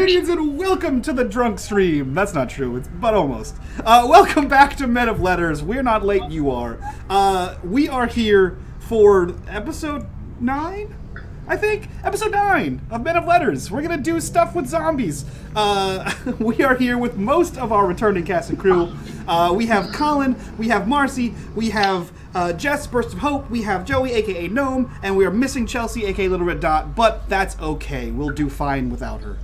Greetings and welcome to the drunk stream. That's not true, but almost. Welcome back to Men of Letters. We're not late, you are. We are here for episode 9? I think episode 9 of Men of Letters. We're gonna do stuff with zombies. We are here with most of our returning cast and crew. We have Colin, we have Marcy, we have Jess, Burst of Hope, we have Joey, aka Gnome, and we are missing Chelsea, aka Little Red Dot, but that's okay. We'll do fine without her.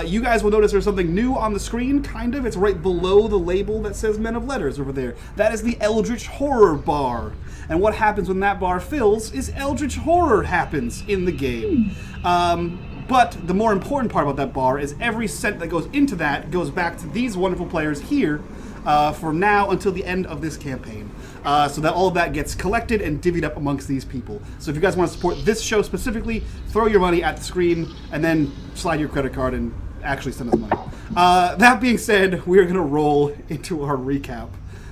You guys will notice there's something new on the screen, kind of. It's right below the label that says Men of Letters over there. That is the Eldritch Horror bar. And what happens when that bar fills is Eldritch Horror happens in the game. But the more important part about that bar is every cent that goes into that goes back to these wonderful players here from now until the end of this campaign. So that all of that gets collected and divvied up amongst these people. So if you guys want to support this show specifically, throw your money at the screen and then slide your credit card and actually send us money. That being said, we're going to roll into our recap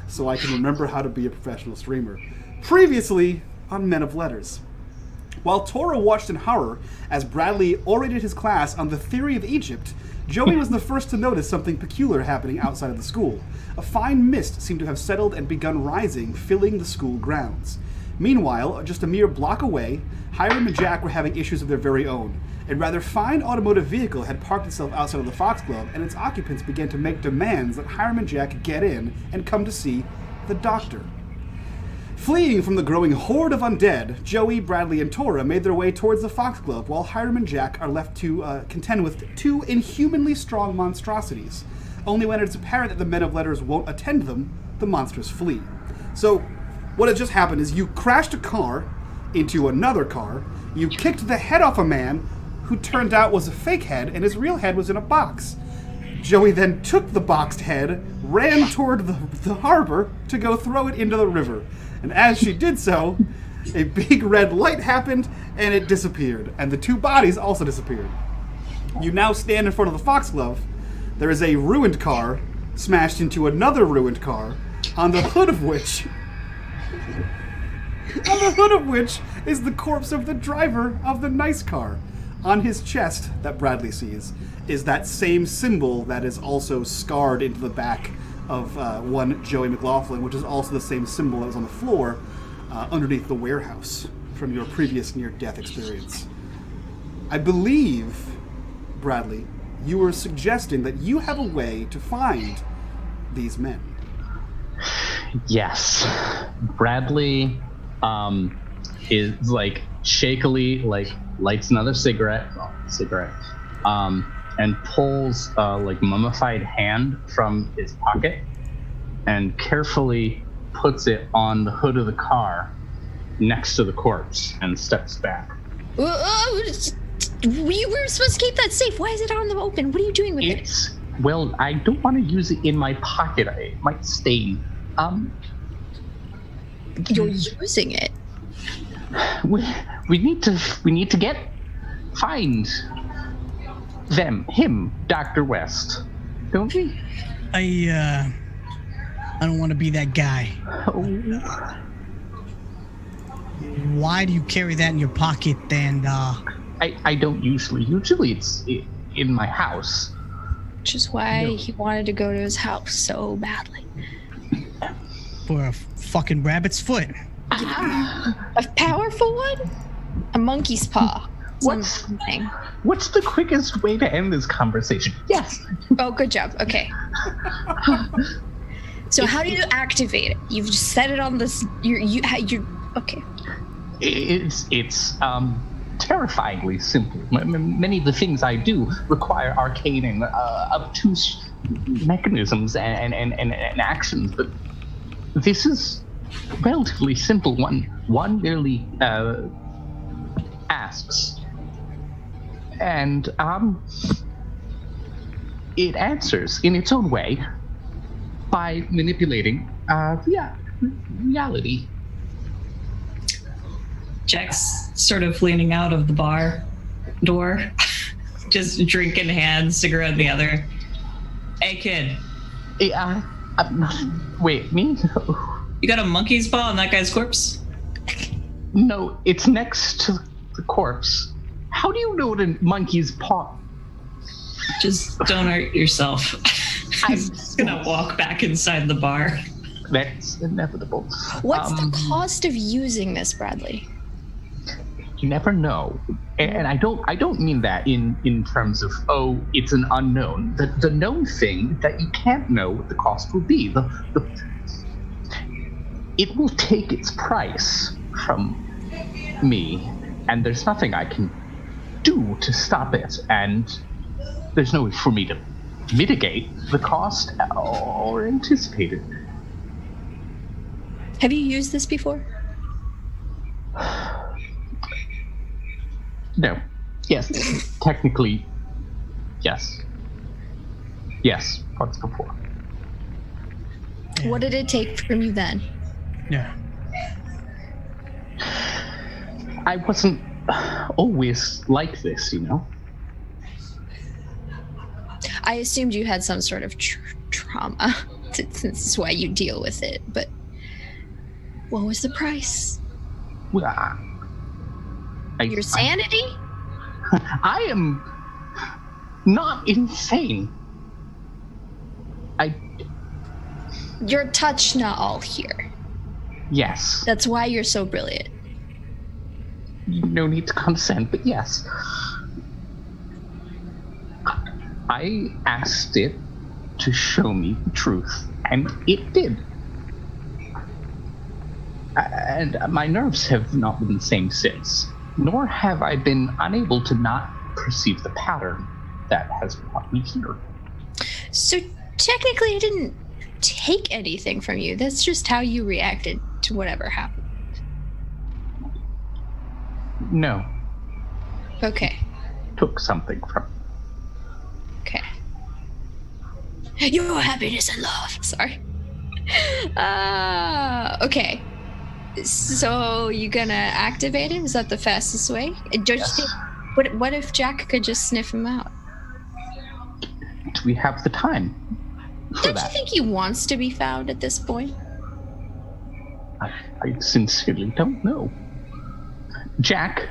so I can remember how to be a professional streamer. Previously on Men of Letters. While Tora watched in horror as Bradley orated his class on the theory of Egypt, Joey was the first to notice something peculiar happening outside of the school. A fine mist seemed to have settled and begun rising, filling the school grounds. Meanwhile, just a mere block away, Hiram and Jack were having issues of their very own. A rather fine automotive vehicle had parked itself outside of the Foxglove, and its occupants began to make demands that Hiram and Jack get in and come to see the doctor. Fleeing from the growing horde of undead, Joey, Bradley, and Tora made their way towards the Foxglove, while Hiram and Jack are left to contend with two inhumanly strong monstrosities. Only when it's apparent that the Men of Letters won't attend them, the monsters flee. So, what had just happened is you crashed a car into another car, you kicked the head off a man who turned out was a fake head, and his real head was in a box. Joey then took the boxed head, ran toward the harbor to go throw it into the river. And as she did so, a big red light happened, and it disappeared. And the two bodies also disappeared. You now stand in front of the Foxglove. There is a ruined car smashed into another ruined car, on the hood of which is the corpse of the driver of the nice car. On his chest, that Bradley sees, is that same symbol that is also scarred into the back of one Joey McLaughlin, which is also the same symbol that was on the floor underneath the warehouse from your previous near-death experience. I believe, Bradley, you were suggesting that you have a way to find these men. Yes. Bradley is shakily lights another cigarette, and pulls a mummified hand from his pocket and carefully puts it on the hood of the car next to the corpse and steps back. We were supposed to keep that safe. Why is it out in the open? What are you doing with it? Well, I don't want to use it in my pocket. It might stain. You're using it. We need to find him, Dr. West, don't we? I don't want to be that guy. Oh. Why do you carry that in your pocket? And I don't usually. Usually it's in my house. Which is why he wanted to go to his house so badly. For a fucking rabbit's foot. A powerful one? A monkey's paw. What's the quickest way to end this conversation? Yes. Oh, good job. Okay. So how do you activate it? You've just set it on this. You're okay. It's terrifyingly simple. Many of the things I do require arcane and obtuse mechanisms and actions, but this is relatively simple. One merely asks. And it answers in its own way by manipulating reality. Jack's sort of leaning out of the bar door, just drink in hand, cigarette in the other. Hey, kid. Wait, me? You got a monkey's paw on that guy's corpse? No, it's next to the corpse. How do you know what a monkey's paw Just don't hurt yourself. I'm just gonna walk back inside the bar. That's inevitable. What's the cost of using this, Bradley? You never know, and I don't mean that in terms of it's an unknown. The known thing that you can't know what the cost will be. It will take its price from me, and there's nothing I can do to stop it, and there's no way for me to mitigate the cost or anticipate it. Have you used this before? No. Yes. Technically, yes. Yes, once before. What did it take from you then? Yeah. I wasn't always like this, you know? I assumed you had some sort of trauma. This is why you deal with it, but what was the price? Well, Your sanity? I am not insane. Your touch not all here. Yes. That's why you're so brilliant. No need to consent, but yes. I asked it to show me the truth, and it did. And my nerves have not been the same since, nor have I been unable to not perceive the pattern that has brought me here. So technically I didn't take anything from you. That's just how you reacted to whatever happened. No. Okay. Took something from. Okay. Your happiness and love. Sorry. Okay. So you gonna activate him? Is that the fastest way? Yes. What if Jack could just sniff him out? Do we have the time for Don't that? you think he wants to be found at this point? I sincerely don't know. Jack.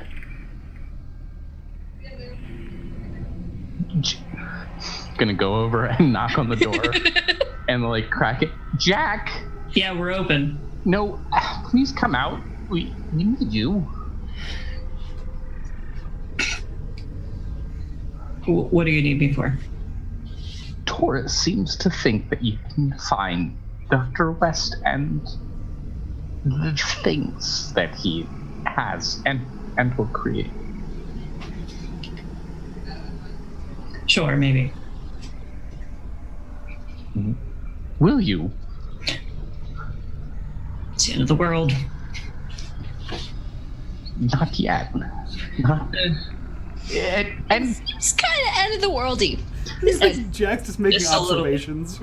Gonna go over and knock on the door and like crack it. Jack! Yeah, we're open. No, please come out. We need you. What do you need me for? Taurus seems to think that you can find Dr. West and the things that he has and will create. Sure, maybe. Will you? It's the end of the world. Not yet. Not. And It's kind of end of the worldy. Jack's just making Just a little. observations.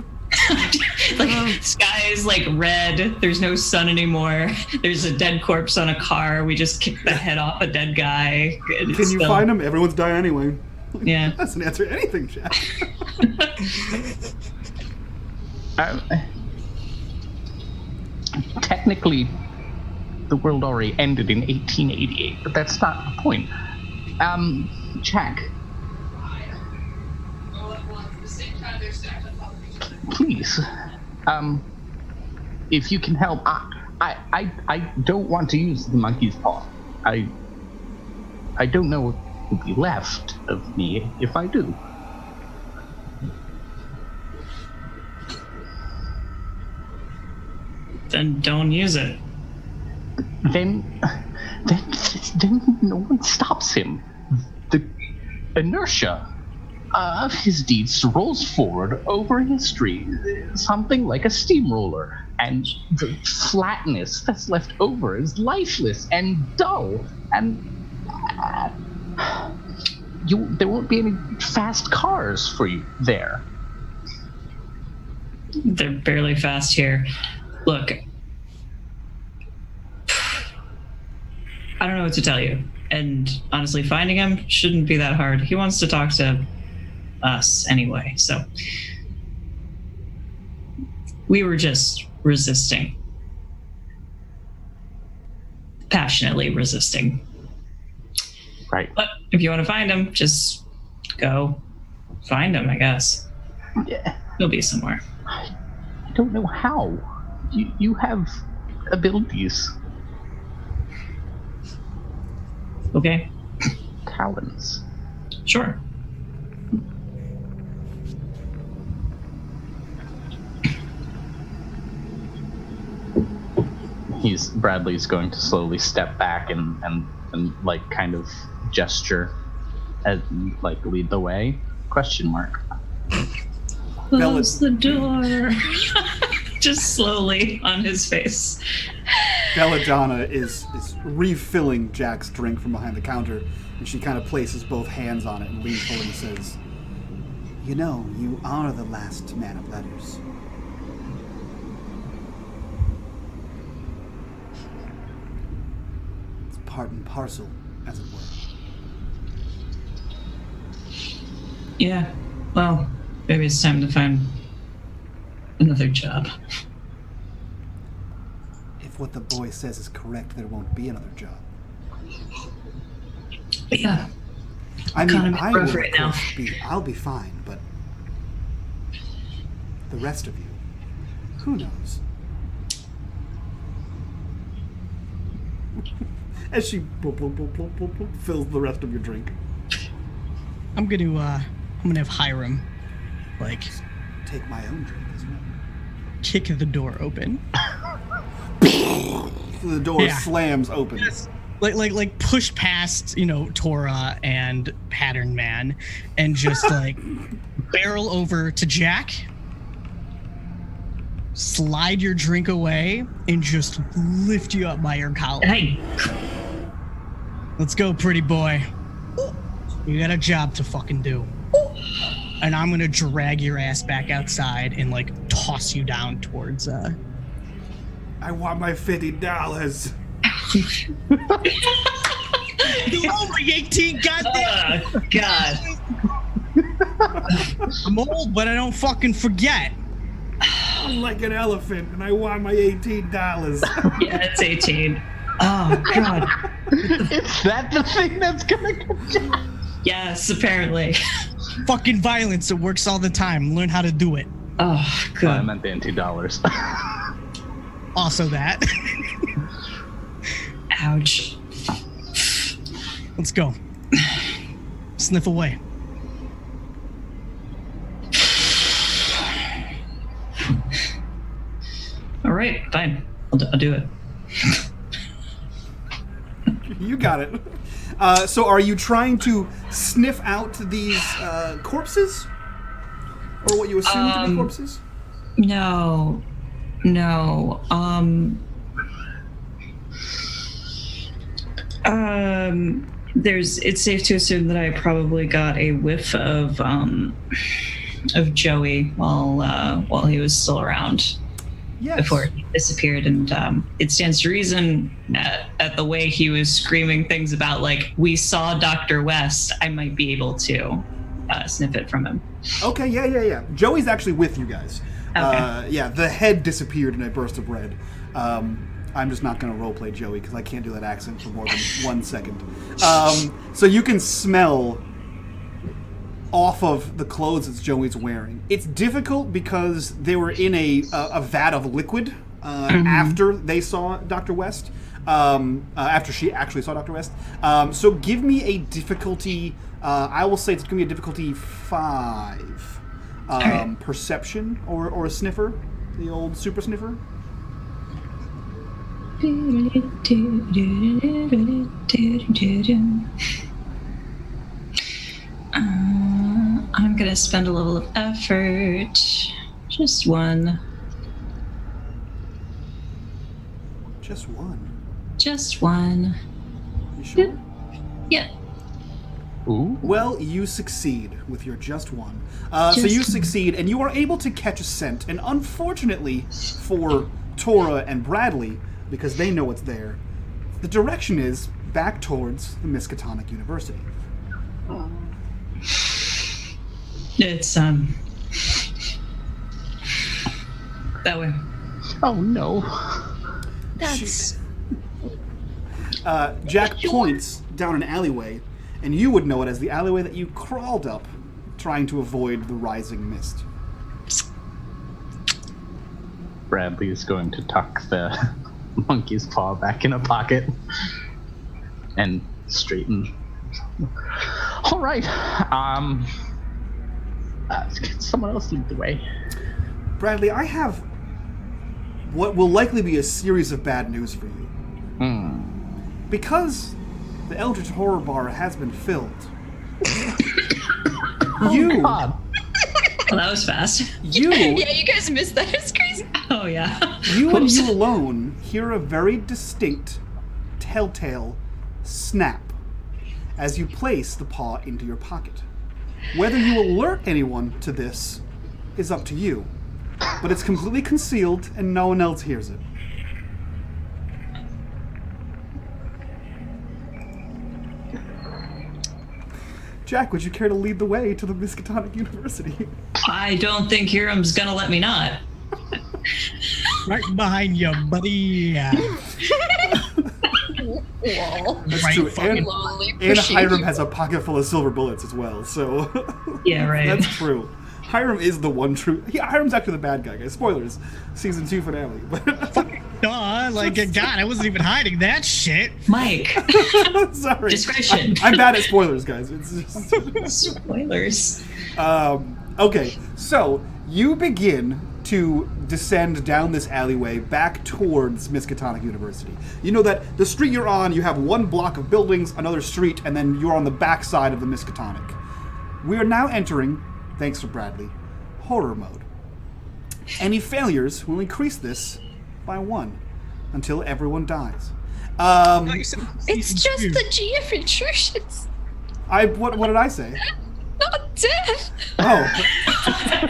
Like, sky is like red. There's no sun anymore. There's a dead corpse on a car. We just kicked the head off a dead guy. Can you find him? Everyone's dying anyway. Yeah. That's an answer to anything, Jack. Technically, the world already ended in 1888, but that's not the point. Jack. Please, if you can help, I don't want to use the monkey's paw. I don't know what will be left of me if I do. Then don't use it. Then no one stops him. The inertia of his deeds rolls forward over history, something like a steamroller, and the flatness that's left over is lifeless and dull, and there won't be any fast cars for you there. They're barely fast here. Look, I don't know what to tell you. And honestly, finding him shouldn't be that hard. He wants to talk to us anyway, so we were just resisting. Passionately resisting. Right. But if you want to find him, just go find him, I guess. Yeah. He'll be somewhere. I don't know how. You have abilities, Okay, talents. sure. Bradley's going to slowly step back and like kind of gesture and like lead the way. Question mark. Close the door. Just slowly on his face. Belladonna is refilling Jack's drink from behind the counter, and she kind of places both hands on it and leans forward and says, "You know, you are the last man of letters." It's part and parcel, as it were. Yeah, well, maybe it's time to find another job. If what the boy says is correct, there won't be another job. But yeah, I mean, Economy's I rough will, right of now. course, I'll be fine, but the rest of you, who knows? As she fills the rest of your drink. I'm gonna have Hiram, like, Take my own drink as well. kick the door open. The door Yeah. slams open. Like push past, Tora and Pattern Man, and just like barrel over to Jack, slide your drink away, and just lift you up by your collar. hey, Let's go, pretty boy. You got a job to fucking do. And I'm gonna drag your ass back outside and like toss you down towards I want my $50. You owe me 18, goddamn. God. I'm old, but I don't fucking forget. I'm like an elephant, and I want my $18. Yeah, it's 18. Oh, God. Is that the thing that's gonna get you? Yes, apparently. Fucking violence, it works all the time. Learn how to do it. Oh, good. I meant the $2. Also that. Ouch. Let's go. Sniff away. All right, fine. I'll do it. You got it. So are you trying to sniff out these corpses? Or what you assume to be corpses? No. It's safe to assume that I probably got a whiff of Joey while he was still around. Yes. Before he disappeared, and it stands to reason at the way he was screaming things about like we saw Dr. West, I might be able to sniff it from him. Okay, yeah. Joey's actually with you guys. Okay. Yeah, the head disappeared in a burst of red. I'm just not going to roleplay Joey because I can't do that accent for more than 1 second. So you can smell off of the clothes that Joey's wearing. It's difficult because they were in a vat of liquid after they saw Dr. West. After she actually saw Dr. West. So give me a difficulty. I will say it's going to be a difficulty 5. Right. Perception or a sniffer, the old super sniffer. I'm gonna spend a level of effort. Just one. Just one. Just one. You sure? Yeah. Ooh. Well, you succeed with your just one. So you succeed, and you are able to catch a scent. And unfortunately for Tora and Bradley, because they know it's there, the direction is back towards the Miskatonic University. It's that way. Oh no. That's Jack points down an alleyway, and you would know it as the alleyway that you crawled up trying to avoid the rising mist. Bradley is going to tuck the monkey's paw back in a pocket and straighten. All right. Someone else lead the way. Bradley, I have what will likely be a series of bad news for you. Because the Eldritch Horror Bar has been filled. Oh, God. Well, that was fast. Yeah, you guys missed that. It's crazy. Oh, yeah. You and you alone hear a very distinct, telltale snap as you place the paw into your pocket. Whether you alert anyone to this is up to you, but it's completely concealed and no one else hears it. Jack, would you care to lead the way to the Miskatonic University? I don't think Hiram's gonna let me not. Right behind you, buddy. Wall. That's Right, true. Fucking lonely. And Appreciate Hiram you. has a pocket full of silver bullets as well, so... Yeah, right. That's true. Hiram is the one true... Yeah, Hiram's actually the bad guy, guys. Spoilers. Season 2 finale. Duh, like, God, I wasn't even hiding that shit. Mike, Sorry. discretion. I'm bad at spoilers, guys. It's just... Spoilers. Okay, so you begin to descend down this alleyway back towards Miskatonic University. You know that the street you're on, you have one block of buildings, another street, and then you're on the back side of the Miskatonic. We are now entering, thanks to Bradley, horror mode. Any failures will increase this by 1 until everyone dies. It's just the GF intrusions. What did I say? Not death. Oh,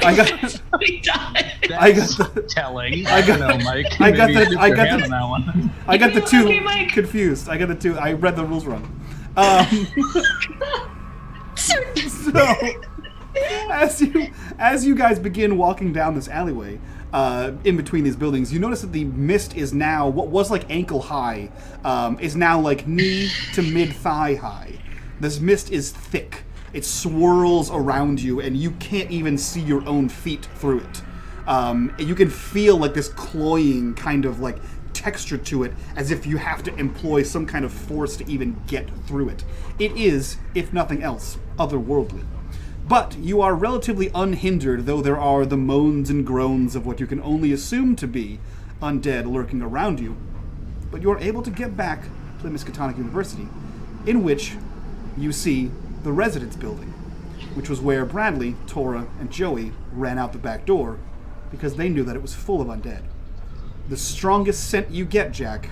I got the telling. I got- don't know, Mike. I got Maybe the- you I put got your hand the- on that one. I got the two Okay, Mike. confused. I got the two. I read the rules wrong. So as you guys begin walking down this alleyway, in between these buildings, you notice that the mist is now what was like ankle high, is now like knee to mid thigh high. This mist is thick. It swirls around you, and you can't even see your own feet through it. You can feel like this cloying kind of like texture to it, as if you have to employ some kind of force to even get through it. It is, if nothing else, otherworldly. But you are relatively unhindered, though there are the moans and groans of what you can only assume to be undead lurking around you. But you are able to get back to the Miskatonic University, in which you see the residence building, which was where Bradley, Tora, and Joey ran out the back door because they knew that it was full of undead. The strongest scent you get, Jack,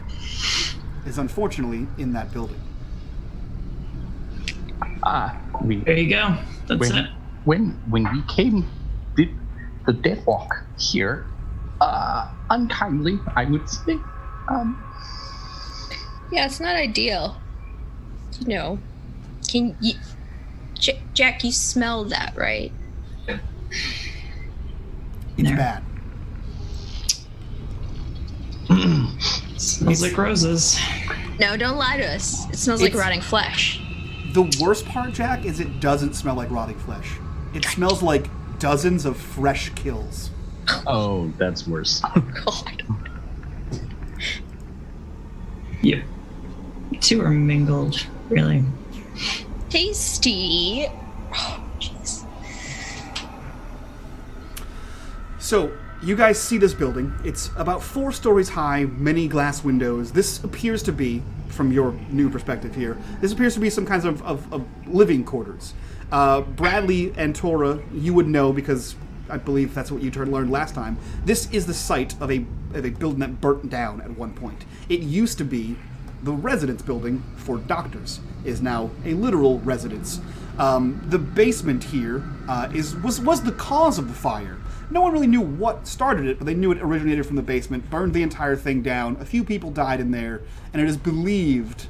is unfortunately in that building. There you go. That's it. When we came, the Deathwalk here, unkindly, I would say. Yeah, it's not ideal. You know, can you, Jack? You smell that, right? It's There. bad. Smells like roses. No, don't lie to us. It smells like It's- rotting flesh. The worst part, Jack, is it doesn't smell like rotting flesh. It smells like dozens of fresh kills. Oh, that's worse. God. Yep. You two are mingled, really. Tasty. Oh, jeez. So, you guys see this building. It's about 4 stories high, many glass windows. This appears to be, from your new perspective here, this appears to be some kinds of living quarters. Bradley and Tora, you would know because I believe that's what you learned last time. This is the site of a building that burnt down at one point. It used to be the residence building for doctors, is now a literal residence. The basement here was the cause of the fire. No one really knew what started it, but they knew it originated from the basement, burned the entire thing down. A few people died in there, and it is believed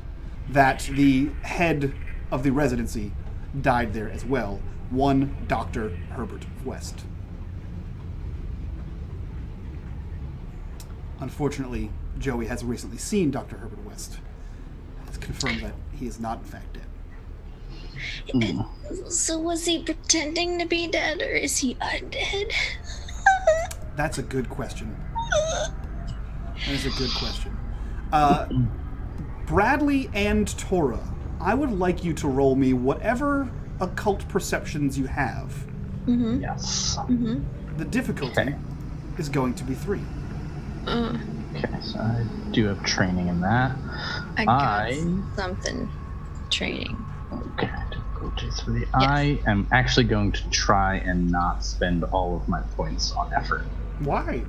that the head of the residency died there as well. One Dr. Herbert West. Unfortunately, Joey has recently seen Dr. Herbert West. It's confirmed that he is not in fact dead. So was he pretending to be dead, or is he undead? That's a good question. That is a good question. Bradley and Tora, I would like you to roll me whatever occult perceptions you have. Mm-hmm. Yes. Mm-hmm. The difficulty is going to be 3. Okay, so I do have training in that. I got something training. Okay, difficulty 3. Yes. I am actually going to try and not spend all of my points on effort. Why?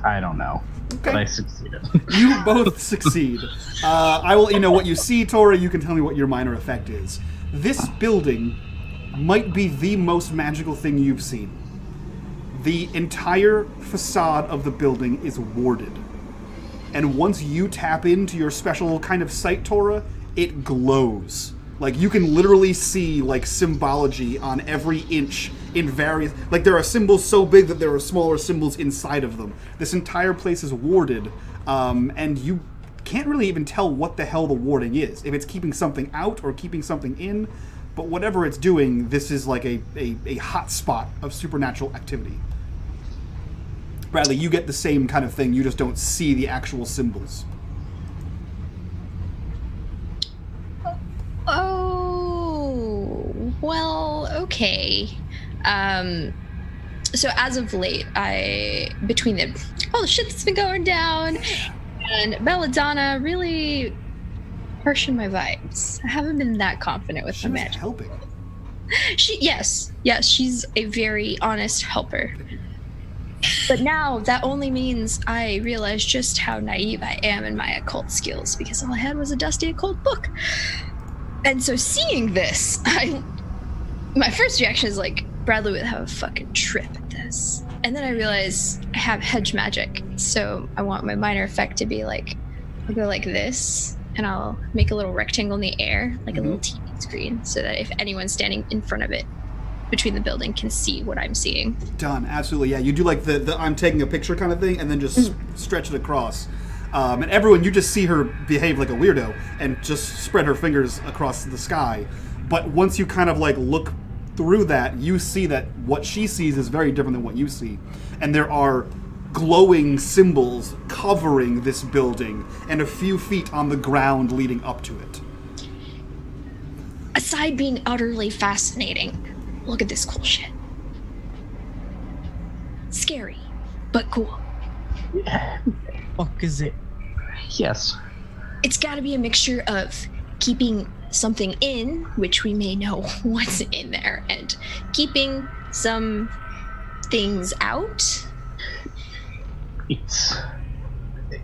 I don't know. Okay. But I succeeded. You both succeed. I will let you know what you see, Tora. You can tell me what your minor effect is. This building might be the most magical thing you've seen. The entire facade of the building is warded. And once you tap into your special kind of sight, Tora, it glows. Like, you can literally see, like, symbology on every inch in various... Like, there are symbols so big that there are smaller symbols inside of them. This entire place is warded, and you can't really even tell what the hell the warding is. If it's keeping something out or keeping something in, but whatever it's doing, this is like a hot spot of supernatural activity. Bradley, you get the same kind of thing, you just don't see the actual symbols. Oh, well, okay. So as of late, between all the shit that's been going down and Belladonna really harshing my vibes. I haven't been that confident with the magic. Helping. Yes, she's a very honest helper. But now that only means I realize just how naive I am in my occult skills, because all I had was a dusty occult book. And so seeing this, my first reaction is like, Bradley would have a fucking trip at this. And then I realize I have hedge magic, so I want my minor effect to be like, I'll go like this, and I'll make a little rectangle in the air, like a little TV screen, so that if anyone's standing in front of it, between the building, can see what I'm seeing. Done. Absolutely. Yeah, you do like the I'm taking a picture kind of thing, and then just stretch it across. And everyone, you just see her behave like a weirdo and just spread her fingers across the sky. But once you kind of like look through that, you see that what she sees is very different than what you see. And there are glowing symbols covering this building and a few feet on the ground leading up to it. Aside being utterly fascinating, look at this cool shit. Scary, but cool. Fuck is it? Yes. It's got to be a mixture of keeping something in, which we may know what's in there, and keeping some things out. It's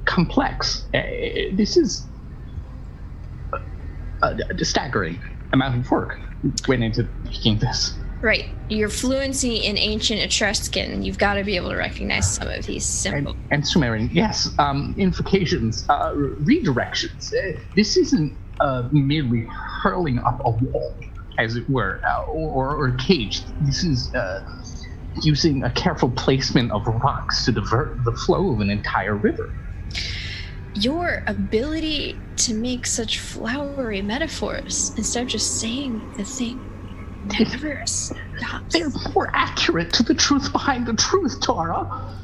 complex. This is a staggering amount of work went into making this. Right. Your fluency in ancient Etruscan, you've got to be able to recognize some of these symbols. And Sumerian, yes. Invocations, redirections. This isn't merely hurling up a wall, as it were, or a cage. This is using a careful placement of rocks to divert the flow of an entire river. Your ability to make such flowery metaphors instead of just saying the thing never stops. They're more accurate to the truth behind the truth, Tara.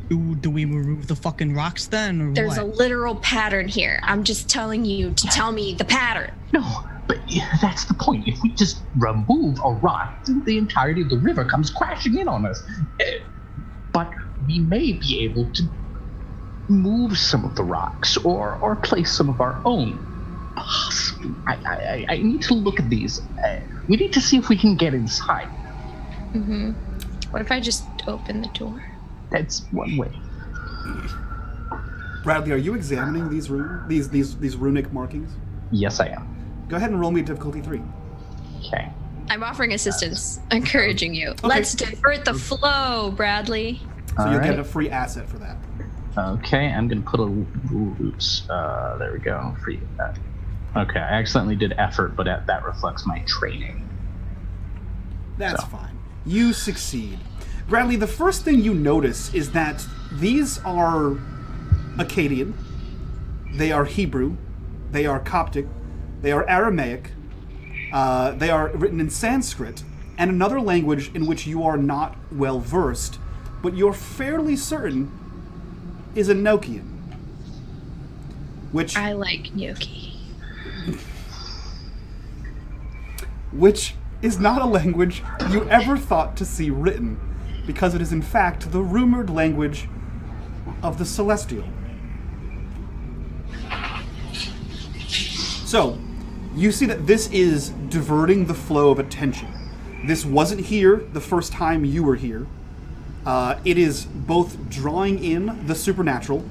Do we remove the fucking rocks then, or There's what? a literal pattern here. I'm just telling you to tell me the pattern. No, but that's the point. If we just remove a rock, the entirety of the river comes crashing in on us. But we may be able to move some of the rocks or place some of our own. Possibly. I need to look at these. We need to see if we can get inside. Mm-hmm. What if I just open the door? That's one way. Bradley, are you examining these runic markings? Yes, I am. Go ahead and roll me difficulty 3. Okay. I'm offering assistance, encouraging you. Okay. Let's divert the flow, Bradley. So you'll get a free asset for that. Okay, I'm gonna put oops. There we go. Free. Okay, I accidentally did effort, but that reflects my training. That's fine. You succeed. Bradley, the first thing you notice is that these are Akkadian, they are Hebrew, they are Coptic, they are Aramaic, They are written in Sanskrit and another language in which you are not well versed, but you're fairly certain is Enochian. Which I like gnocchi. Which is not a language you ever thought to see written, because it is in fact the rumored language of the Celestial. So, you see that this is diverting the flow of attention. This wasn't here the first time you were here. It is both drawing in the supernatural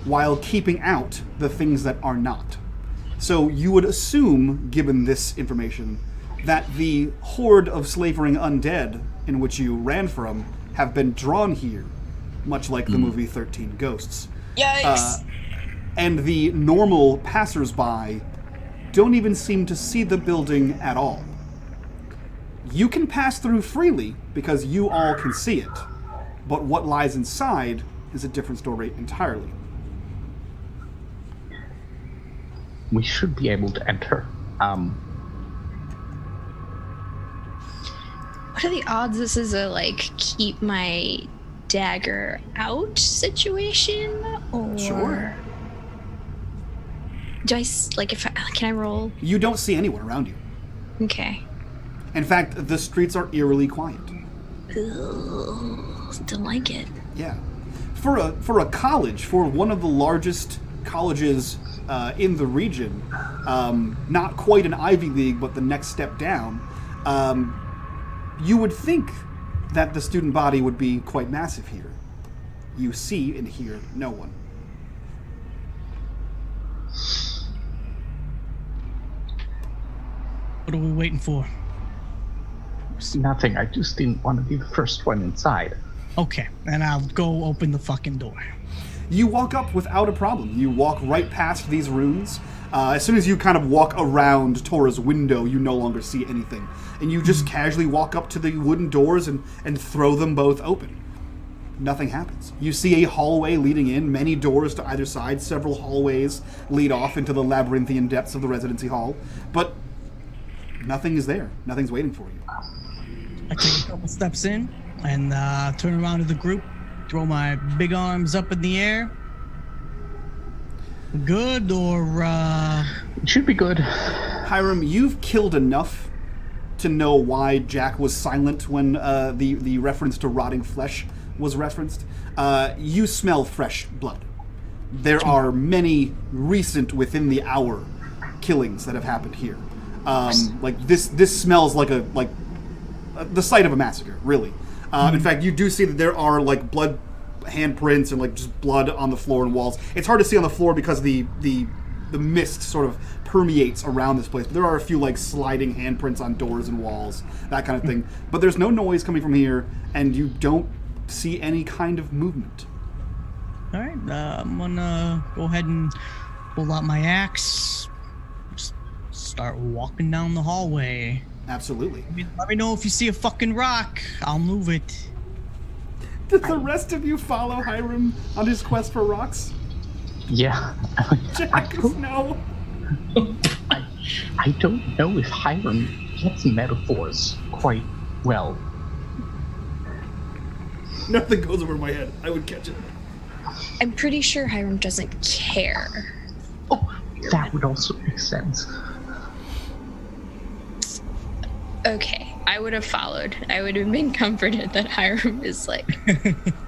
while keeping out the things that are not. So you would assume, given this information, that the horde of slavering undead in which you ran from have been drawn here, much like the movie 13 Ghosts. Yikes! And the normal passersby don't even seem to see the building at all. You can pass through freely because you all can see it, but what lies inside is a different story entirely. We should be able to enter. What are the odds this is a, keep my dagger out situation? Or... Sure. Do can I roll? You don't see anyone around you. Okay. In fact, the streets are eerily quiet. Ugh, don't like it. Yeah. For a college, for one of the largest colleges in the region, not quite an Ivy League, but the next step down, you would think that the student body would be quite massive here. You see and hear no one. What are we waiting for? Nothing. I just didn't want to be the first one inside. Okay, and I'll go open the fucking door. You walk up without a problem. You walk right past these runes. As soon as you kind of walk around Tora's window, you no longer see anything. And you just casually walk up to the wooden doors and throw them both open. Nothing happens. You see a hallway leading in, many doors to either side, several hallways lead off into the labyrinthian depths of the residency hall, but nothing is there. Nothing's waiting for you. I take a couple steps in and turn around to the group, throw my big arms up in the air. Good or It should be good. Hiram, you've killed enough to know why Jack was silent when the reference to rotting flesh was referenced. You smell fresh blood. There are many recent, within the hour, killings that have happened here. This smells like the site of a massacre, really. In fact, you do see that there are blood handprints and just blood on the floor and walls. It's hard to see on the floor because the mist sort of permeates around this place. But there are a few sliding handprints on doors and walls, that kind of thing. But there's no noise coming from here, and you don't see any kind of movement. all right? I'm gonna go ahead and pull out my axe. Just start walking down the hallway. Absolutely. Let me know if you see a fucking rock. I'll move it. Did the rest of you follow Hiram on his quest for rocks? Yeah. Jack is no. I don't know if Hiram gets metaphors quite well. Nothing goes over my head. I would catch it. I'm pretty sure Hiram doesn't care. Oh, that would also make sense. Okay, I would have followed. I would have been comforted that Hiram is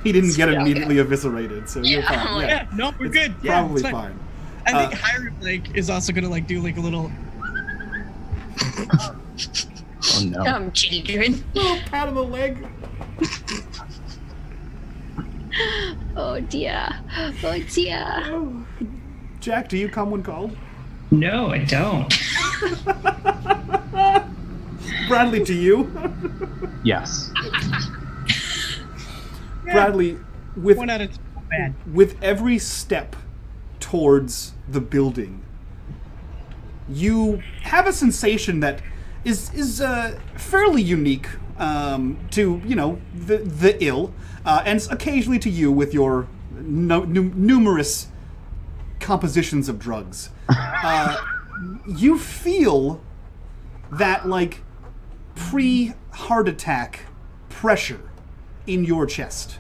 He didn't get immediately eviscerated, so you're Yeah, fine. Yeah, no, we're good. Probably it's fine. I think Hiram is also gonna do a little. Oh no. Children. Oh, pat on the leg. Oh dear. Oh dear. Oh. Jack, do you come when called? No, I don't. Bradley, to you? Yes. Bradley, with 1 out of 2, bad. with every step towards the building, you have a sensation that is fairly unique to the ill, and occasionally to you with your numerous compositions of drugs. You feel that, like, pre-heart attack pressure in your chest.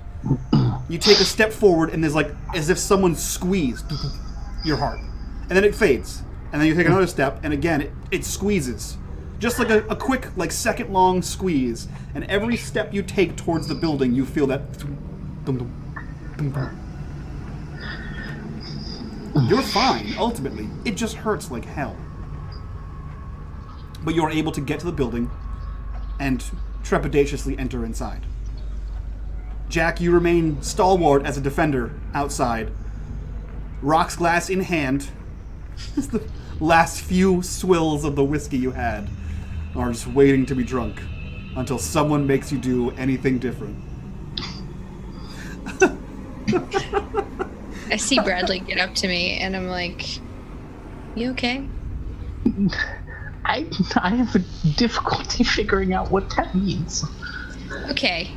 You take a step forward, and there's, like, as if someone squeezed your heart. And then it fades. And then you take another step, and again, it squeezes. Just like a quick, like, second-long squeeze. And every step you take towards the building, you feel that... You're fine, ultimately. It just hurts like hell. But you're able to get to the building and trepidatiously enter inside. Jack, you remain stalwart as a defender outside. Rocks glass in hand. The last few swills of the whiskey you had are just waiting to be drunk until someone makes you do anything different. I see Bradley get up to me, and I'm like, "You okay?" I have a difficulty figuring out what that means. Okay.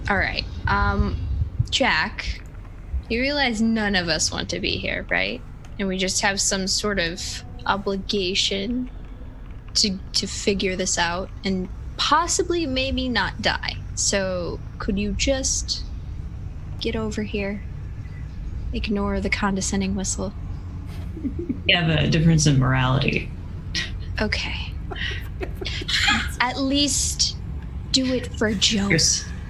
All right. Jack, you realize none of us want to be here, right? And we just have some sort of obligation to figure this out and possibly maybe not die. So could you just get over here? Ignore the condescending whistle. We have a difference in morality. Okay. At least do it for Joe.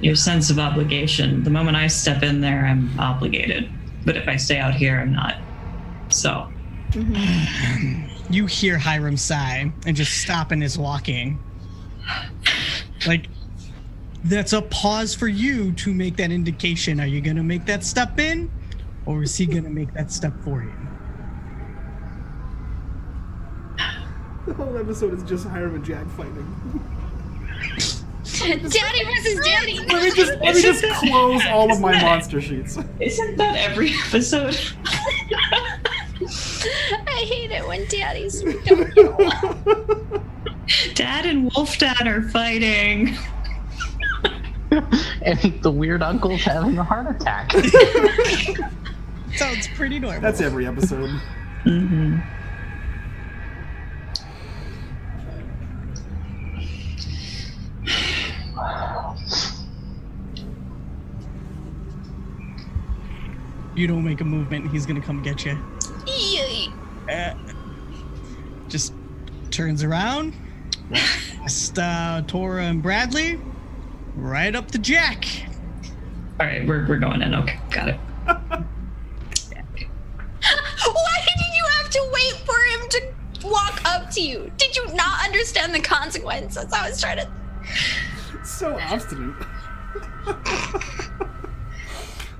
Your sense of obligation. The moment I step in there, I'm obligated. But if I stay out here, I'm not. So. Mm-hmm. You hear Hiram sigh and just stop in his walking. Like, that's a pause for you to make that indication. Are you going to make that step in? Or is he going to make that step for you? The whole episode is just Hiram and Jack fighting. Daddy versus Daddy. Let me just close all of my monster sheets. Isn't that every episode? I hate it when daddies don't get along. Dad and Wolf Dad are fighting. And the weird uncle's having a heart attack. Sounds pretty normal. That's every episode. Mm-hmm. You don't make a movement, he's gonna come get you. Yay. Just turns around. Past Tora and Bradley. Right up to Jack. All right, we're going in. Okay, got it. Why did you have to wait for him to walk up to you? Did you not understand the consequences? I was trying to... So obstinate.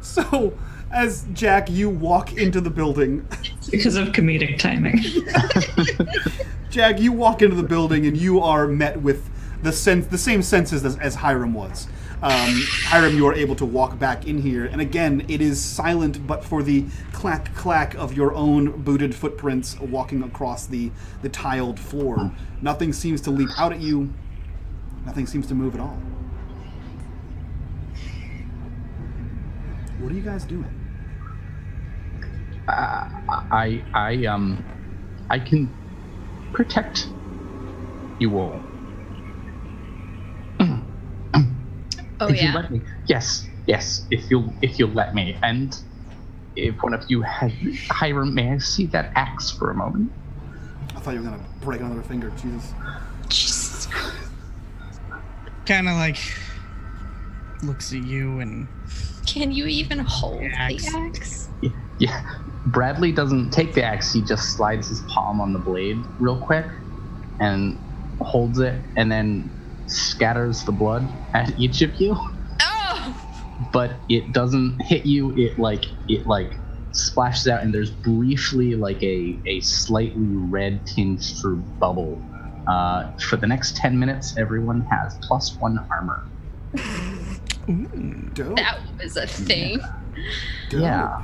So, as Jack, you walk into the building. Because of comedic timing. Jack, you walk into the building and you are met with the same senses as Hiram was. Hiram, you are able to walk back in here, and again, it is silent but for the clack-clack of your own booted footprints walking across the tiled floor. Nothing seems to leap out at you. Nothing seems to move at all. What are you guys doing? I can protect you all. Oh, if yeah? you let me. Yes, if you'll let me. And if one of you has... Hiram, may I see that axe for a moment? I thought you were going to break another finger. Jesus. Jesus. Kind of like looks at you and... Can you even hold the Axe. axe? Yeah. Bradley doesn't take the axe. He just slides his palm on the blade real quick and holds it and then scatters the blood at each of you. Oh! But it doesn't hit you. It splashes out, and there's briefly like a slightly red tinged through bubble. For the next 10 minutes, everyone has +1 armor. Dope. That was a thing. Dope. Yeah.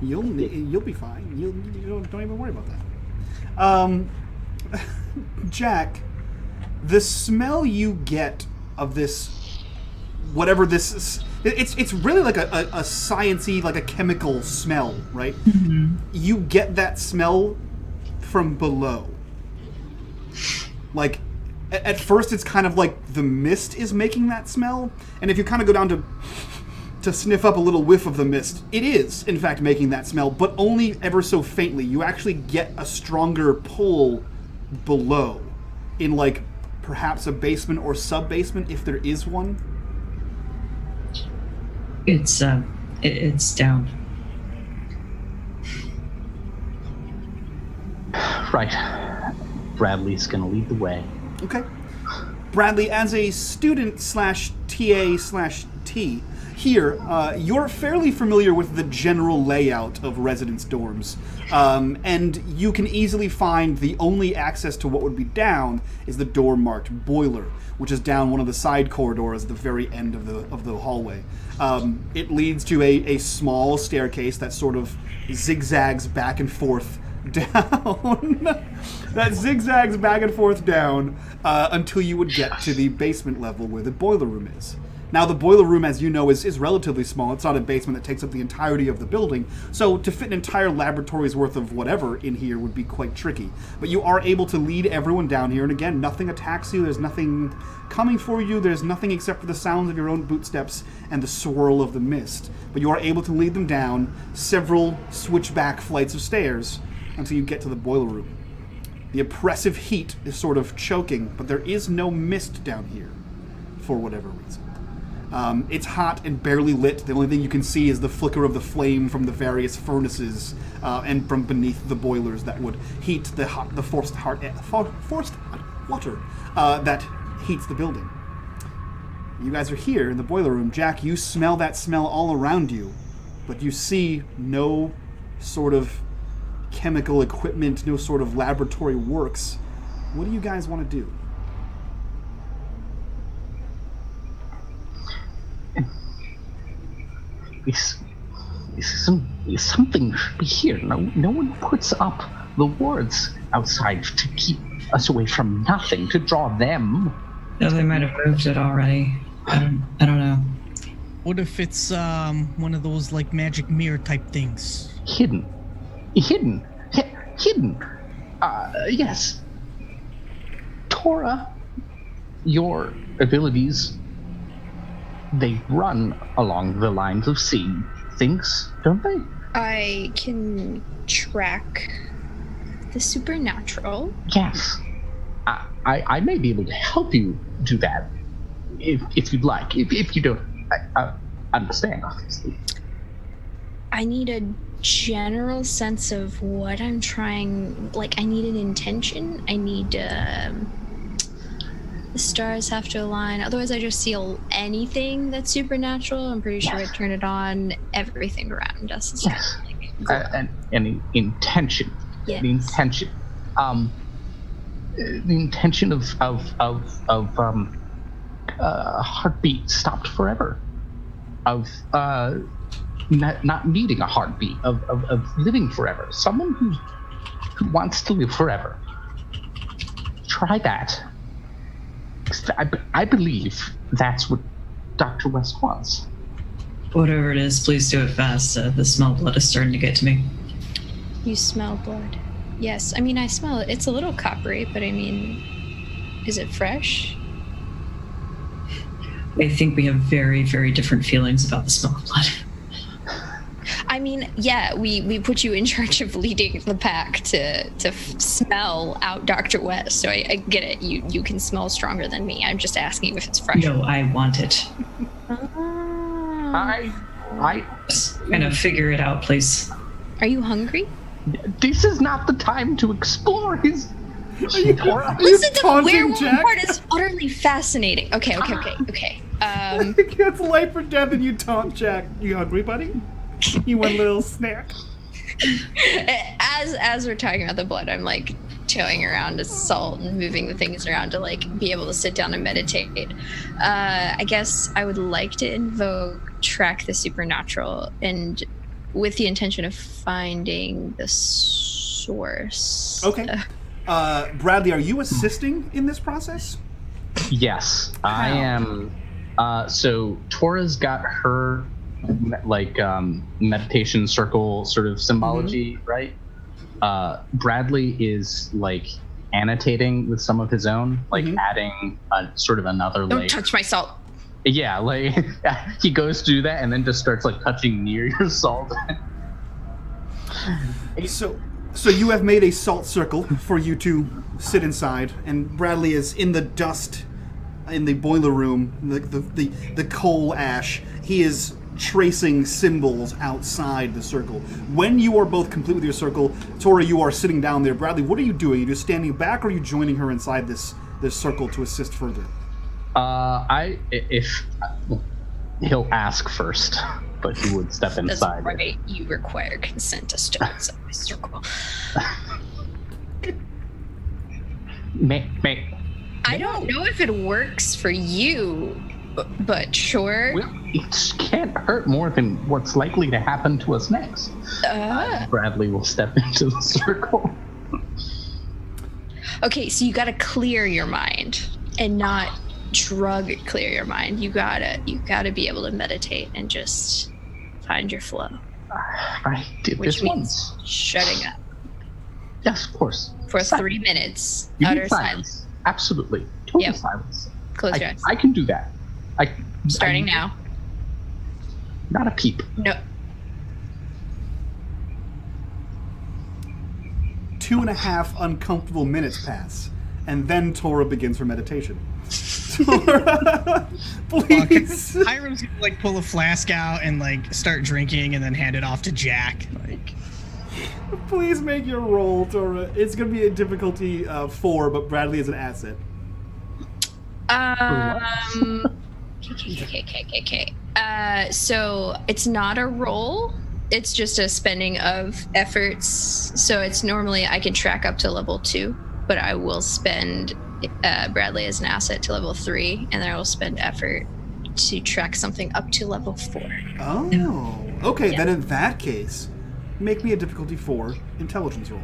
You'll be fine. You don't even worry about that. Jack, the smell you get of this, whatever this is, it's really like a sciencey, like a chemical smell, right? Mm-hmm. You get that smell from below. Like, at first it's kind of like the mist is making that smell, and if you kind of go down to sniff up a little whiff of the mist, it is, in fact, making that smell, but only ever so faintly. You actually get a stronger pull below, in, like, perhaps a basement or sub-basement, if there is one. It's down. Right. Bradley's gonna lead the way. Okay. Bradley, as a student / TA / T, here, you're fairly familiar with the general layout of residence dorms, and you can easily find the only access to what would be down is the door marked boiler, which is down one of the side corridors at the very end of the hallway. It leads to a small staircase that sort of zigzags back and forth down. That zigzags back and forth down until you would get to the basement level where the boiler room is. Now, the boiler room, as you know, is relatively small. It's not a basement that takes up the entirety of the building, so to fit an entire laboratory's worth of whatever in here would be quite tricky. But you are able to lead everyone down here, and again, nothing attacks you. There's nothing coming for you. There's nothing except for the sounds of your own bootsteps and the swirl of the mist. But you are able to lead them down several switchback flights of stairs until you get to the boiler room. The oppressive heat is sort of choking, but there is no mist down here, for whatever reason. It's hot and barely lit. The only thing you can see is the flicker of the flame from the various furnaces and from beneath the boilers that would heat the forced hot water that heats the building. You guys are here in the boiler room. Jack, you smell that smell all around you, but you see no sort of chemical equipment, no sort of laboratory works. What do you guys want to do? Something should be here. No one puts up the wards outside to keep us away from nothing, to draw them. No, they might have moved it already. I don't know. What if it's one of those like magic mirror type things? Hidden. Yes. Tora, your abilities, they run along the lines of seeing things, don't they? I can track the supernatural. Yes. I may be able to help you do that, if you'd like. If you don't understand, obviously. I need a general sense of what I'm trying. Like, I need an intention. I need the stars have to align. Otherwise, I just see anything that's supernatural. I'm pretty sure I turn it on. Everything around us is and the intention. Yes. The intention. The intention of heartbeat stopped forever. Of not needing a heartbeat. Of living forever. Someone who wants to live forever. Try that. I believe that's what Dr. West wants. Whatever it is, please do it fast. The smell of blood is starting to get to me. You smell blood. Yes, I mean, I smell it. It's a little coppery, but I mean, is it fresh? I think we have very, very different feelings about the smell of blood. I mean, yeah, we put you in charge of leading the pack to smell out Dr. West, so I get it. You can smell stronger than me. I'm just asking if it's fresh. No, I want it. I kind of figure it out, please. Are you hungry? This is not the time to explore his. Listen, the werewolf part is utterly fascinating. Okay. It's life or death, and you taunt Jack. You hungry, buddy? You want a little snack? As we're talking about the blood, I'm like toeing around to salt and moving the things around to like be able to sit down and meditate. I guess I would like to invoke track the supernatural, and with the intention of finding the source. Okay. Bradley, are you assisting in this process? Yes, I am. So Tora's got her meditation circle sort of symbology, right? Bradley is like annotating with some of his own, like Mhm. adding sort of another Don't layer. touch my salt. Yeah, like he goes to do that and then just starts like touching near your salt. So you have made a salt circle for you to sit inside, and Bradley is in the dust in the boiler room, the coal ash. He is tracing symbols outside the circle. When you are both complete with your circle, Tora, you are sitting down there. Bradley, what are you doing? Are you just standing back, or are you joining her inside this circle to assist further? If he'll ask first, but he would step That's inside. right. You require consent to step inside my circle. May. I don't know if it works for you, but sure. Well, it can't hurt more than what's likely to happen to us next. Bradley will step into the circle. Okay, so you gotta clear your mind and not drug clear your mind. You gotta be able to meditate and just find your flow. I did Which this means once. shutting up Yes, of course. for 3 minutes. You Utter need silence. silence. Absolutely. Total Yep. silence. Close your eyes. I can do that. Starting now. Not a peep. No. 2.5 uncomfortable minutes pass, and then Tora begins her meditation. Tora, please. Hiram's gonna like pull a flask out and like start drinking, and then hand it off to Jack. Like, Please make your roll, Tora. It's going to be a difficulty 4, but Bradley is an asset. Okay. So it's not a roll. It's just a spending of efforts. So it's normally I can track up to level 2, but I will spend Bradley as an asset to level 3, and then I will spend effort to track something up to level 4. Oh, okay. Yeah. Then in that case, make me a difficulty 4 intelligence roll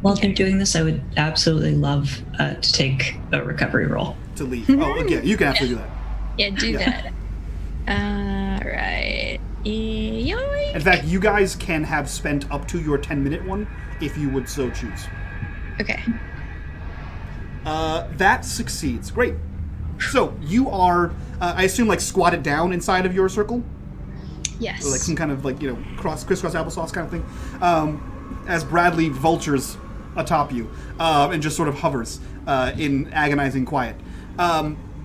While they're doing this, I would absolutely love to take a recovery roll. to leave. Oh, okay. You can absolutely do that. Yeah, do that. Right. Yoink. In fact, you guys can have spent up to your 10-minute one if you would so choose. Okay. That succeeds. Great. So you are, I assume, like squatted down inside of your circle, Yes. or like some kind of like crisscross applesauce kind of thing. As Bradley vultures atop you and just sort of hovers in agonizing quiet.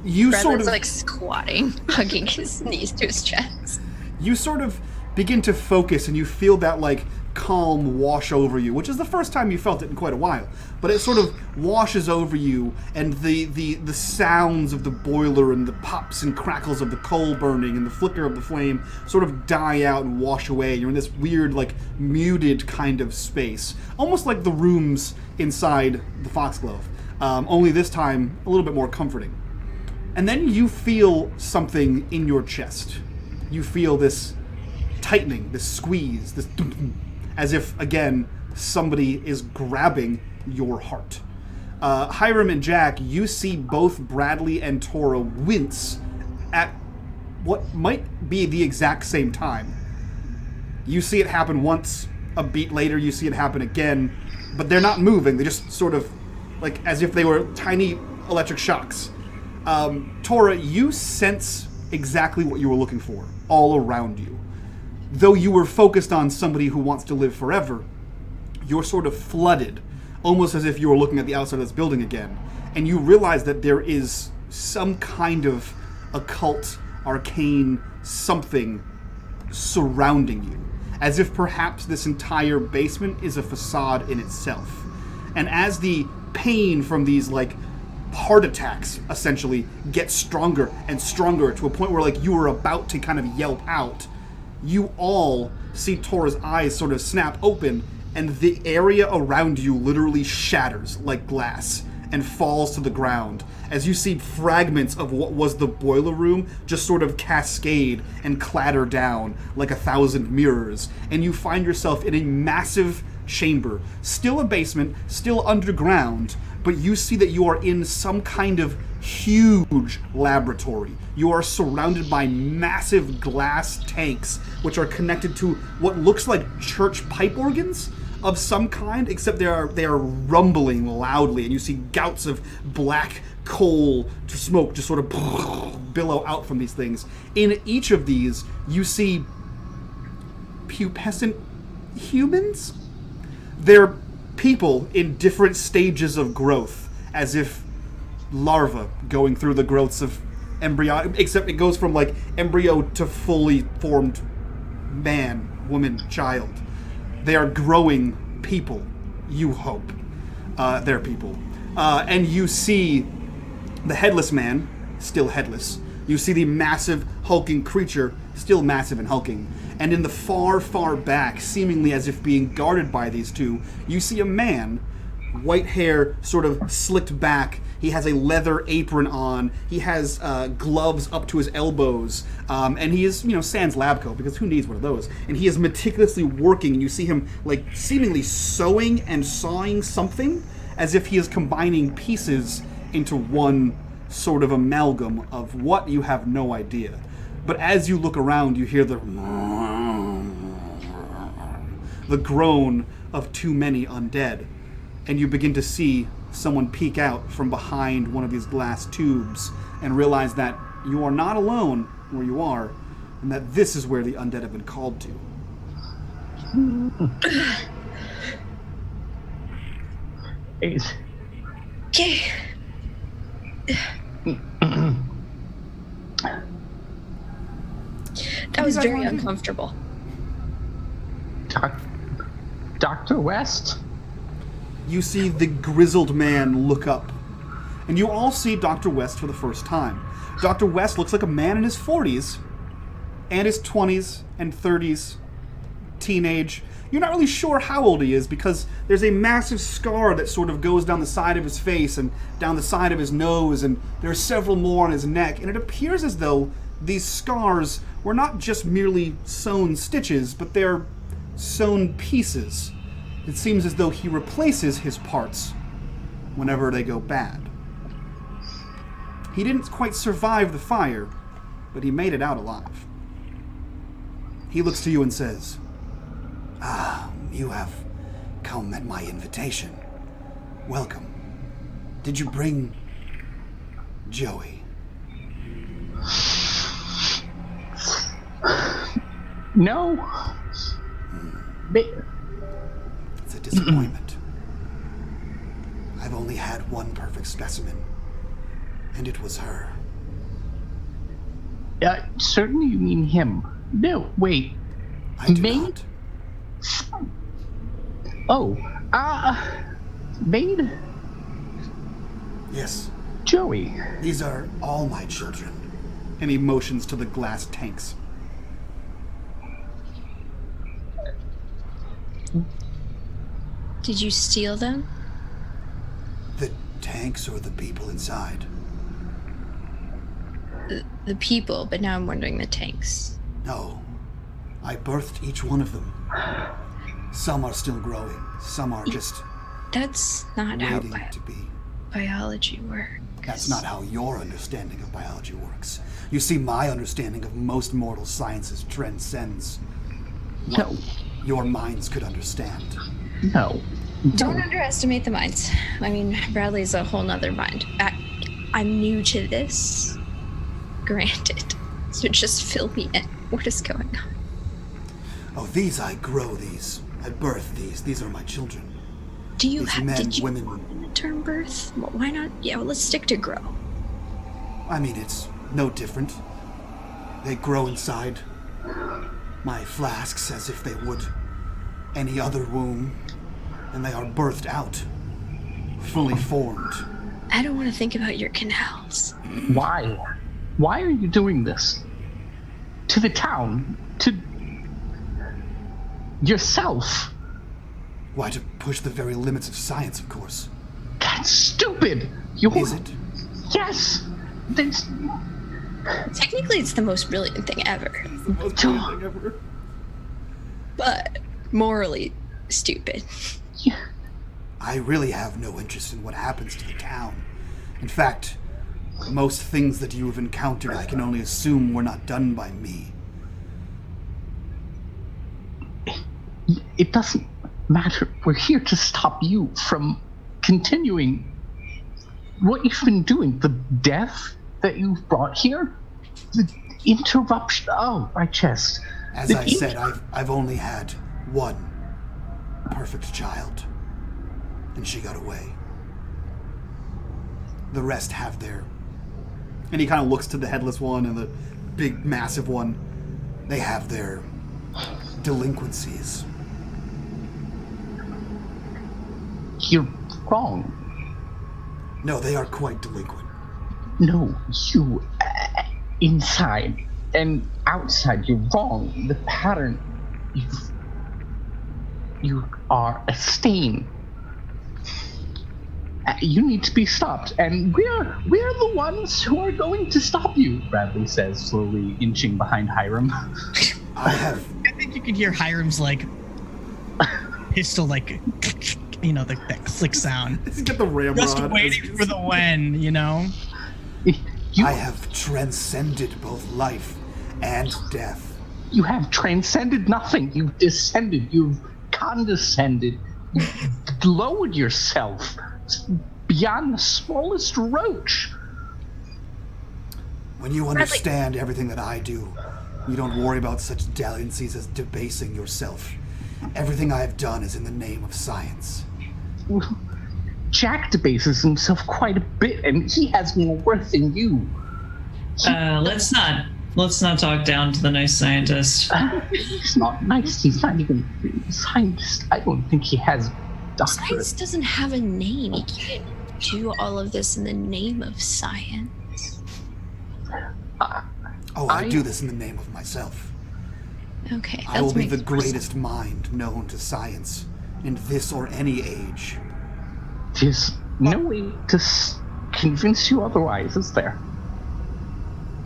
You Bradley's sort of like squatting, hugging his knees to his chest. you sort of begin to focus, and you feel that like calm wash over you, which is the first time you felt it in quite a while. But it sort of washes over you, and the sounds of the boiler and the pops and crackles of the coal burning and the flicker of the flame sort of die out and wash away. You're in this weird, like, muted kind of space, almost like the rooms inside the Foxglove, only this time a little bit more comforting. And then you feel something in your chest. You feel this tightening, this squeeze, this as if, again, somebody is grabbing your heart. Hiram and Jack, you see both Bradley and Tora wince at what might be the exact same time. You see it happen once, a beat later you see it happen again, but they're not moving, they just sort of, like, as if they were tiny electric shocks. Tora, you sense exactly what you were looking for all around you. Though you were focused on somebody who wants to live forever, you're sort of flooded, almost as if you were looking at the outside of this building again, and you realize that there is some kind of occult, arcane something surrounding you, as if perhaps this entire basement is a facade in itself. And as the pain from these, like, heart attacks, essentially, gets stronger and stronger to a point where, like, you were about to kind of yelp out, you all see Tora's eyes sort of snap open, and the area around you literally shatters like glass and falls to the ground as you see fragments of what was the boiler room just sort of cascade and clatter down like 1,000 mirrors, and you find yourself in a massive chamber, still a basement, still underground, but you see that you are in some kind of huge laboratory. You are surrounded by massive glass tanks, which are connected to what looks like church pipe organs. of some kind, except they are rumbling loudly, and you see gouts of black coal smoke just sort of billow out from these things. In each of these, you see pubescent humans. They're people in different stages of growth, as if larvae going through the growths of embryo, except it goes from like embryo to fully formed man, woman, child. They are growing people, you hope. They're people. And you see the headless man, still headless. You see the massive, hulking creature, still massive and hulking. And in the far, far back, seemingly as if being guarded by these two, you see a man, white hair sort of slicked back. He has a leather apron on. He has gloves up to his elbows. And he is, sans lab coat, because who needs one of those? And he is meticulously working, and you see him, like, seemingly sewing and sawing something, as if he is combining pieces into one sort of amalgam of what you have no idea. But as you look around, you hear the groan of too many undead. And you begin to see someone peek out from behind one of these glass tubes and realize that you are not alone where you are, and that this is where the undead have been called to. Okay. That was very uncomfortable. Dr. West? You see the grizzled man look up, and you all see Dr. West for the first time. Dr. West looks like a man in his 40s, and his 20s and 30s, teenage. You're not really sure how old he is, because there's a massive scar that sort of goes down the side of his face and down the side of his nose, and there are several more on his neck, and it appears as though these scars were not just merely sewn stitches, but they're sewn pieces. It seems as though he replaces his parts whenever they go bad. He didn't quite survive the fire, but he made it out alive. He looks to you and says, you have come at my invitation. Welcome. Did you bring Joey? No. It's a disappointment. I've only had one perfect specimen, and it was her. Certainly you mean him. No, wait. I do Maid? not. Maid? Yes. Joey. These are all my children. And he motions to the glass tanks. Did you steal them? The tanks or the people inside? The people, but now I'm wondering the tanks. No. I birthed each one of them. Some are still growing. Some are just That's not how waiting to be. biology works. That's not how your understanding of biology works. You see, my understanding of most mortal sciences transcends what No. your minds could understand. No. Don't underestimate the minds. I mean, Bradley's a whole nother mind. I'm new to this, granted. So just fill me in. What is going on? Oh, these I grow these. I birth these. These are my children. Do you These have? men, Did you women. want the term birth? Well, why not? Yeah, well, let's stick to grow. I mean, it's no different. They grow inside my flasks as if they would any other womb, and they are birthed out, fully formed. I don't want to think about your canals. Why? Why are you doing this? To the town? To yourself? Why, to push the very limits of science, of course. That's stupid! Is it? Yes! That's... Technically, it's the most brilliant thing ever, The most brilliant thing ever. but morally stupid. Yeah. I really have no interest in what happens to the town. In fact, most things that you have encountered I can only assume were not done by me. It doesn't... matter. We're here to stop you from continuing what you've been doing. The death that you've brought here, the interruption. Oh, my chest. As I said, I've only had one perfect child, and she got away. The rest have their... And he kind of looks to the headless one and the big, massive one. They have their delinquencies. You're wrong. No, they are quite delinquent. No, you... inside and outside, you're wrong. The pattern... You are a stain. You need to be stopped, and we're the ones who are going to stop you, Bradley says, slowly inching behind Hiram. I think you can hear Hiram's, like, pistol, like, you know, that click sound. He's got the ramrod. Just waiting for the when, you know? I have transcended both life and death. You have transcended nothing. You've descended. You've condescended. You've lowered yourself beyond the smallest roach. When you understand everything that I do, you don't worry about such dalliances as debasing yourself. Everything I have done is in the name of science. Jack debases himself quite a bit, and he has more worth than you. Let's not talk down to the nice scientist. He's not nice. He's not even a scientist. I don't think he has doctorate. Science doesn't have a name. You can't do all of this in the name of science. I do this in the name of myself. Okay, I will be the greatest mind known to science in this or any age. There's no way to convince you otherwise, is there?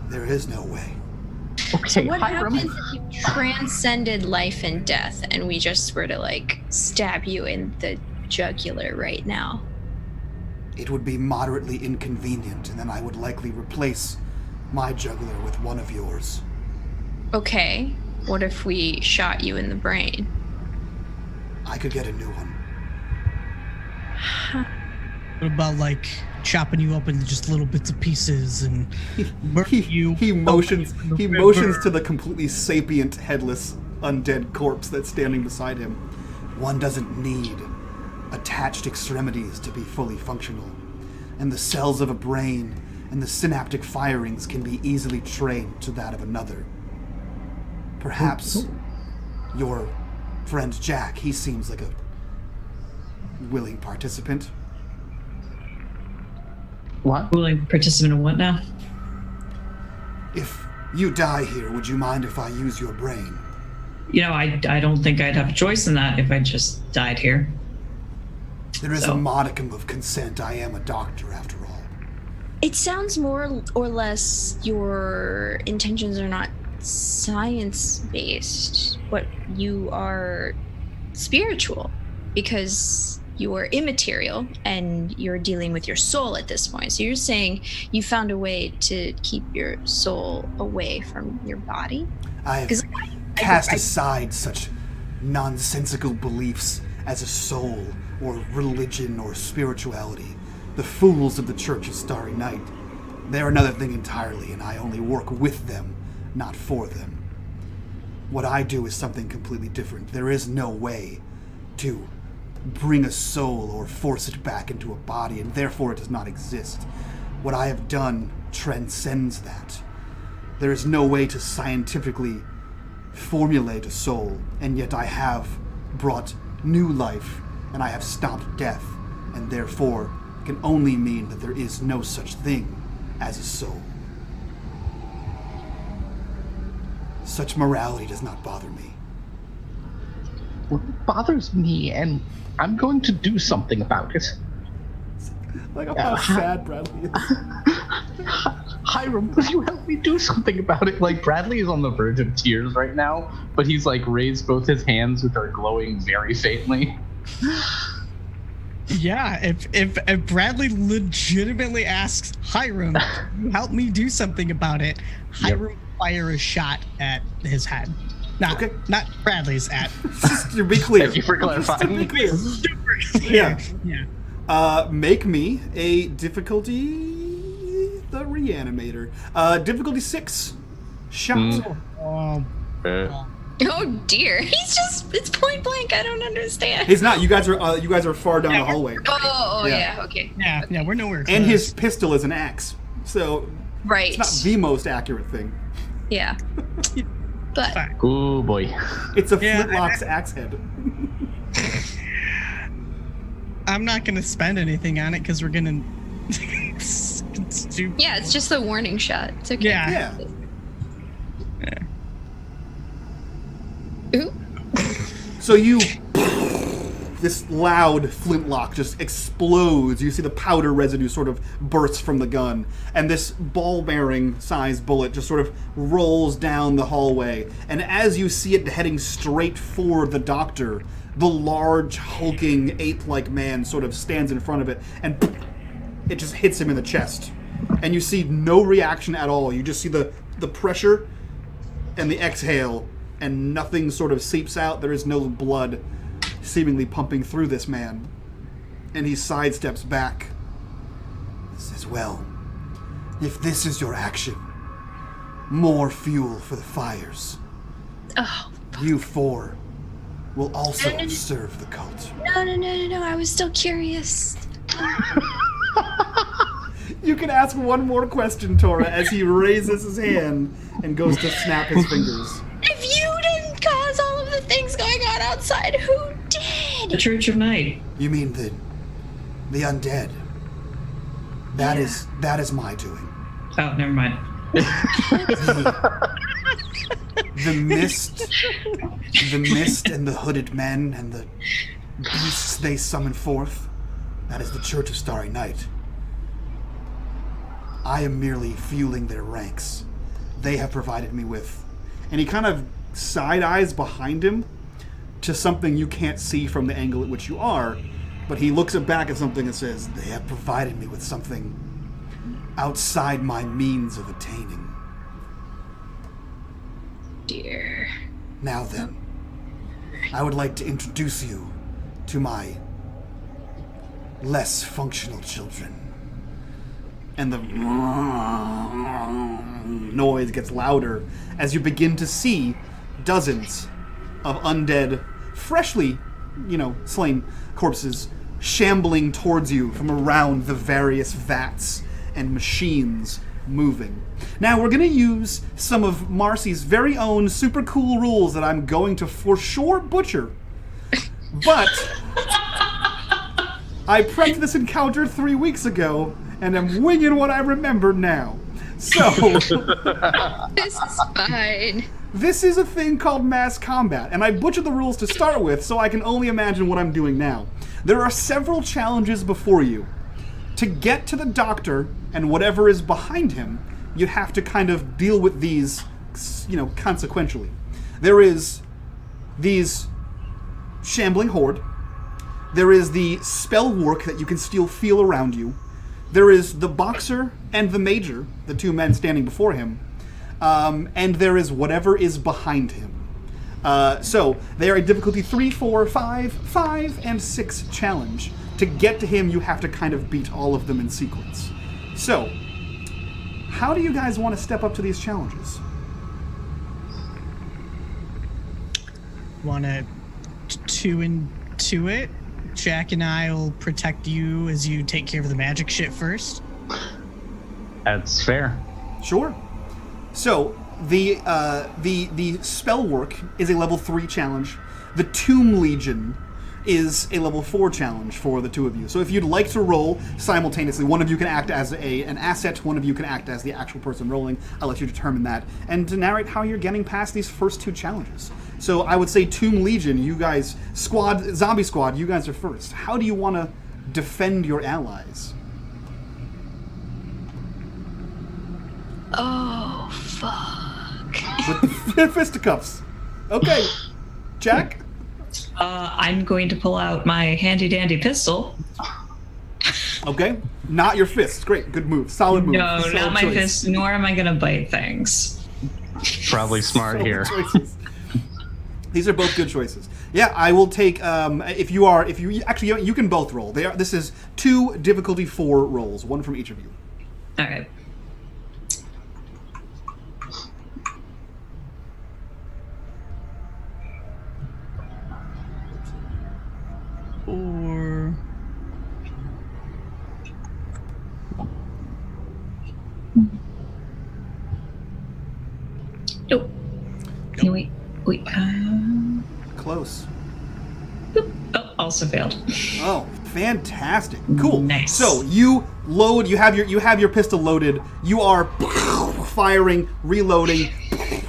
There is no way. Okay, so what Hiram. happens if you transcended life and death and we just were to, like, stab you in the jugular right now? It would be moderately inconvenient, and then I would likely replace my jugular with one of yours. Okay, what if we shot you in the brain? I could get a new one. What about, like, chopping you up into just little bits of pieces and murdering you? He motions to the completely sapient, headless, undead corpse that's standing beside him. One doesn't need attached extremities to be fully functional, and the cells of a brain and the synaptic firings can be easily trained to that of another. Perhaps your friend Jack, he seems like a willing participant. What? Willing participant in what now? If you die here, would you mind if I use your brain? You know, I don't think I'd have a choice in that if I just died here. There is a modicum of consent. I am a doctor, after all. It sounds more or less your intentions are not science-based, but you are spiritual, because you are immaterial and you're dealing with your soul at this point. So you're saying you found a way to keep your soul away from your body? I have cast aside such nonsensical beliefs as a soul or religion or spirituality. The fools of the Church of Starry Night. They're another thing entirely, and I only work with them, not for them. What I do is something completely different. There is no way to bring a soul or force it back into a body, and therefore it does not exist. What I have done transcends that. There is no way to scientifically formulate a soul, and yet I have brought new life, and I have stopped death, and therefore can only mean that there is no such thing as a soul. Such morality does not bother me. What bothers me, and I'm going to do something about it. Like how sad Bradley is. Hiram, will you help me do something about it? Like, Bradley is on the verge of tears right now, but he's, like, raised both his hands, which are glowing very faintly. Yeah, if Bradley legitimately asks Hiram, "Can you help me do something about it?" Hiram will fire a shot at his head. Not Bradley's at. Just to be clear. Thank you for clarifying. Just to be clear. Super clear. Yeah. Make me a difficulty. The Reanimator. Difficulty 6. Shot. Oh, Oh dear. It's point blank. I don't understand. He's not. You guys are far down the hallway. Oh Yeah. yeah, okay. yeah, we're nowhere close. And his pistol is an axe. So Right. it's not the most accurate thing. Yeah. But Fine. Oh boy. It's a Yeah, flintlock's axe head. I'm not gonna spend anything on it because we're gonna. it's too. yeah, it's just a warning shot. It's okay. Yeah. Yeah. Ooh. So this loud flintlock just explodes. You see the powder residue sort of burst from the gun, and this ball-bearing sized bullet just sort of rolls down the hallway. And as you see it heading straight for the doctor, the large, hulking, ape-like man sort of stands in front of it, and it just hits him in the chest. And you see no reaction at all. You just see the pressure and the exhale, and nothing sort of seeps out. There is no blood seemingly pumping through this man. And he sidesteps back. Says, well, if this is your action, more fuel for the fires. Oh. You four will also serve the cult. No. I was still curious. You can ask one more question, Tora, as he raises his hand and goes to snap his fingers. If you didn't cause all of the things going on outside, who did? The Church of Night. You mean the undead? That is my doing. Oh, never mind. The mist and the hooded men and the beasts they summon forth, that is the Church of Starry Night. I am merely fueling their ranks. They have provided me with... And he kind of side-eyes behind him to something you can't see from the angle at which you are, but he looks back at something and says, they have provided me with something outside my means of attaining. Dear. Now then, I would like to introduce you to my less functional children. And the noise gets louder as you begin to see dozens of undead, freshly, slain corpses shambling towards you from around the various vats and machines moving. Now, we're going to use some of Marcy's very own super cool rules that I'm going to for sure butcher. But I prepped this encounter 3 weeks ago, and I'm winging what I remember now. So, This is fine. this is a thing called mass combat, and I butchered the rules to start with, so I can only imagine what I'm doing now. There are several challenges before you. To get to the doctor and whatever is behind him, you have to kind of deal with these, consequentially. There is these shambling horde. There is the spell work that you can still feel around you. There is the boxer and the major, the two men standing before him. And there is whatever is behind him. So they are a difficulty 3, 4, 5, and 6 challenge. To get to him, you have to kind of beat all of them in sequence. So, how do you guys want to step up to these challenges? Want to 2 into it? Jack and I will protect you as you take care of the magic shit first. That's fair. Sure. So the spell work is a level 3 challenge. The Tomb Legion is a level 4 challenge for the two of you. So if you'd like to roll simultaneously, one of you can act as an asset, one of you can act as the actual person rolling. I'll let you determine that. And to narrate how you're getting past these first 2 challenges. So I would say Tomb Legion, you guys, Zombie Squad, you guys are first. How do you want to defend your allies? Oh, fuck. With the fisticuffs. Okay. Jack? I'm going to pull out my handy-dandy pistol. Okay. Not your fists. Great. Good move. Solid move. No, Solid not my choice. fist, nor am I going to bite things. Probably smart Solid here. choices. These are both good choices. Yeah, I will take. You can both roll. This is 2 difficulty 4 rolls, 1 from each of you. All right. Or Nope. No, wait. Close. Oh, also failed. Oh, fantastic! Cool. Nice. So you load. You have your pistol loaded. You are firing, reloading,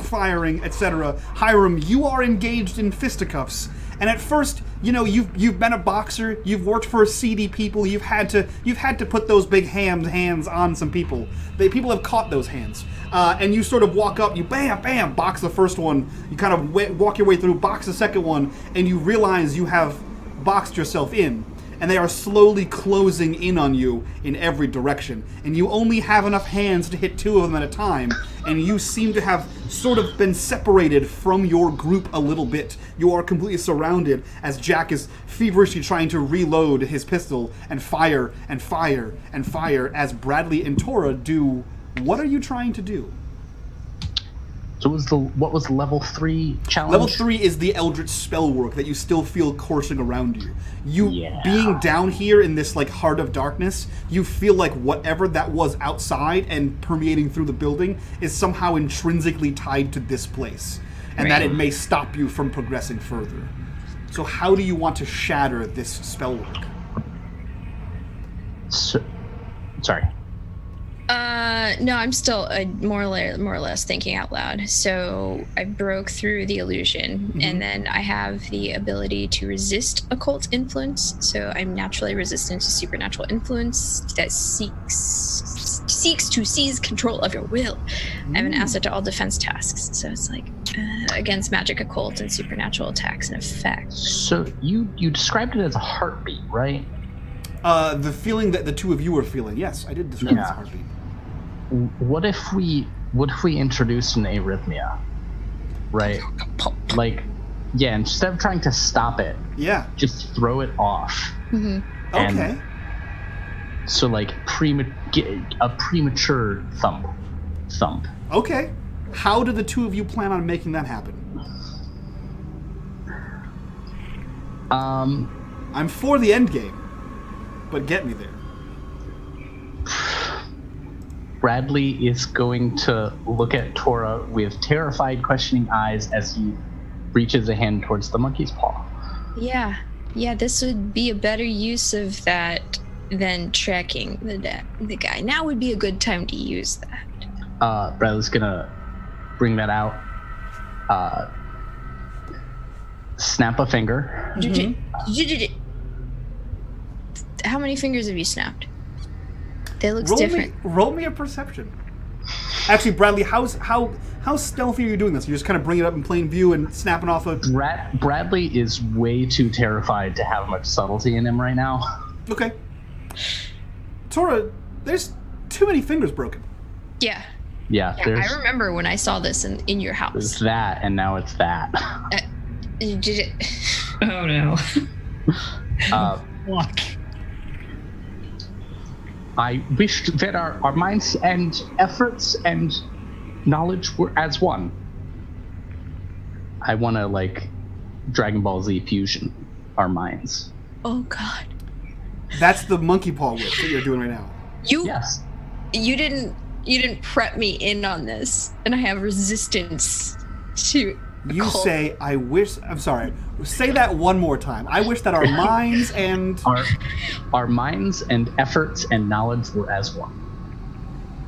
firing, etc. Hiram, you are engaged in fisticuffs. And at first, you've been a boxer. You've worked for seedy people. You've had to put those big hands on some people. People have caught those hands. And you sort of walk up, you bam, box the first one. You kind of walk your way through, box the second one, and you realize you have boxed yourself in. And they are slowly closing in on you in every direction. And you only have enough hands to hit 2 of them at a time. And you seem to have sort of been separated from your group a little bit. You are completely surrounded as Jack is feverishly trying to reload his pistol and fire and fire and fire as Bradley and Tora do. What are you trying to do? So what was level 3 challenge? Level 3 is the Eldritch spell work that you still feel coursing around you. Being down here in this heart of darkness, you feel like whatever that was outside and permeating through the building is somehow intrinsically tied to this place, and that it may stop you from progressing further. So how do you want to shatter this spell work? Sorry. No, I'm still more or less thinking out loud. So I broke through the illusion, and then I have the ability to resist occult influence. So I'm naturally resistant to supernatural influence that seeks to seize control of your will. I have an asset to all defense tasks. So it's against magic, occult, and supernatural attacks and effects. So you described it as a heartbeat, right? The feeling that the 2 of you were feeling. Yes, I did describe it as a heartbeat. What if we introduced an arrhythmia, right? Instead of trying to stop it, just throw it off. Mm-hmm. Okay. So a premature thump. Okay. How do the 2 of you plan on making that happen? I'm for the end game, but get me there. Bradley is going to look at Tora with terrified, questioning eyes as he reaches a hand towards the monkey's paw. Yeah, this would be a better use of that than tracking the guy. Now would be a good time to use that. Bradley's gonna bring that out. Snap a finger. Mm-hmm. How many fingers have you snapped? That looks different. Roll me a perception. Actually, Bradley, how stealthy are you doing this? You just kind of bring it up in plain view and snapping off a... Bradley is way too terrified to have much subtlety in him right now. Okay. Tora, there's too many fingers broken. Yeah. Yeah, I remember when I saw this in your house. There's that, and now it's that. Did it? Oh no. Fuck. I wished that our minds and efforts and knowledge were as one. I want to Dragon Ball Z fusion our minds. Oh God. That's the monkey paw whip that you're doing right now. Yes. You didn't prep me in on this, and I have resistance to. You say, I wish... I'm sorry. Say that one more time. I wish that our minds and... Our minds and efforts and knowledge were as one.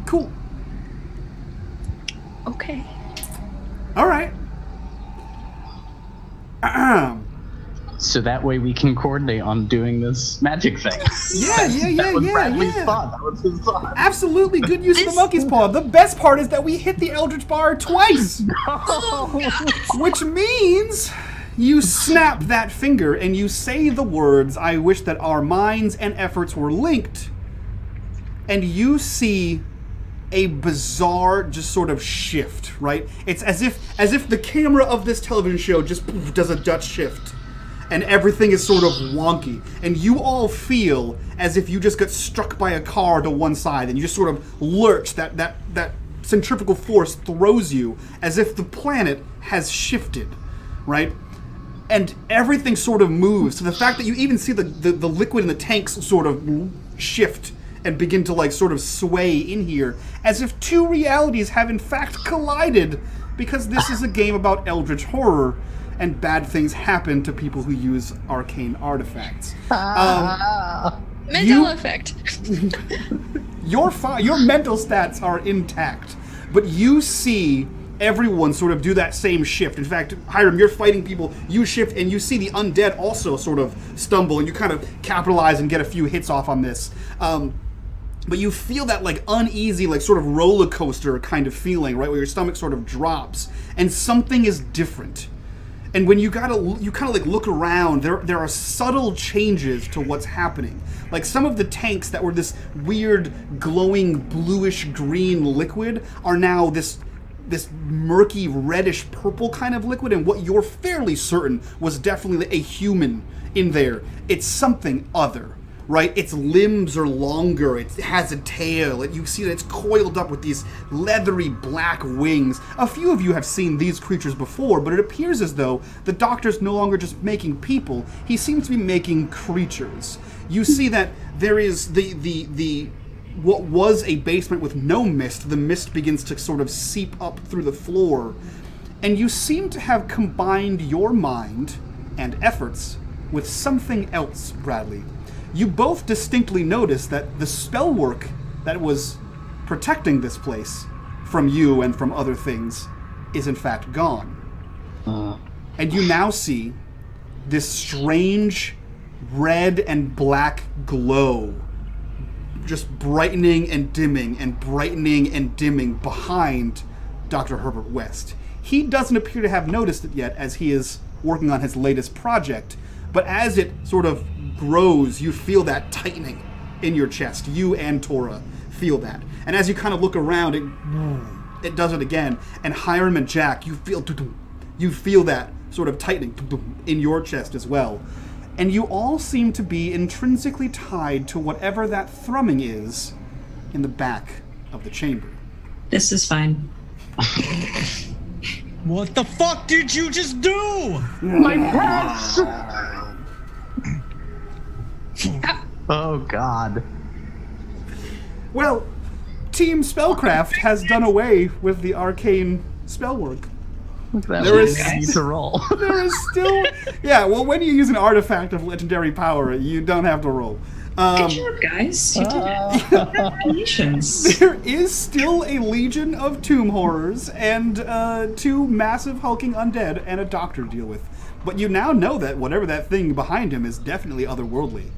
Cool. Okay. All right. So that way we can coordinate on doing this magic thing. That was Bradley's thought. That was his thought. Absolutely good use of the monkey's paw. The best part is that we hit the Eldritch Bar twice. Which means you snap that finger and you say the words, I wish that our minds and efforts were linked. And you see a bizarre just sort of shift, right? It's as if the camera of this television show just does a Dutch shift, and everything is sort of wonky, and you all feel as if you just got struck by a car to one side, and you just sort of lurch. That centrifugal force throws you as if the planet has shifted, right? And everything sort of moves to the fact that you even see the liquid in the tanks sort of shift and begin to like sort of sway in here, as if two realities have in fact collided, because this is a game about eldritch horror and bad things happen to people who use arcane artifacts. Mental effect. Your mental stats are intact, but you see everyone sort of do that same shift. In fact, Hiram, you're fighting people, you shift, and you see the undead also sort of stumble, and you kind of capitalize and get a few hits off on this. But you feel that like uneasy, like sort of roller coaster kind of feeling, right, where your stomach sort of drops, and something is different. And when you kind of like look around, there are subtle changes to what's happening. Like some of the tanks that were this weird glowing bluish green liquid are now this murky reddish purple kind of liquid, and what you're fairly certain was definitely a human in there. It's something other, right? Its limbs are longer, it has a tail, you see that it's coiled up with these leathery black wings. A few of you have seen these creatures before, but it appears as though the doctor's no longer just making people, he seems to be making creatures. You see that there is the what was a basement with no mist, the mist begins to sort of seep up through the floor, and you seem to have combined your mind and efforts with something else, Bradley. You both distinctly notice that the spell work that was protecting this place from you and from other things is in fact gone. And you now see this strange red and black glow just brightening and dimming behind Dr. Herbert West. He doesn't appear to have noticed it yet, as he is working on his latest project, but as it sort of grows, you feel that tightening in your chest. You and Tora feel that. And as you kind of look around, it does it again. And Hiram and Jack, you feel that sort of tightening in your chest as well. And you all seem to be intrinsically tied to whatever that thrumming is in the back of the chamber. This is fine. What the fuck did you just do? My pants! Oh, God. Well, Team Spellcraft has done away with the arcane spell work. There is need to roll. There is still... Yeah, well, when you use an artifact of legendary power, you don't have to roll. Good job, guys. You did it. Congratulations. There is still a legion of tomb horrors and 2 massive hulking undead and a doctor to deal with. But you now know that whatever that thing behind him is definitely otherworldly.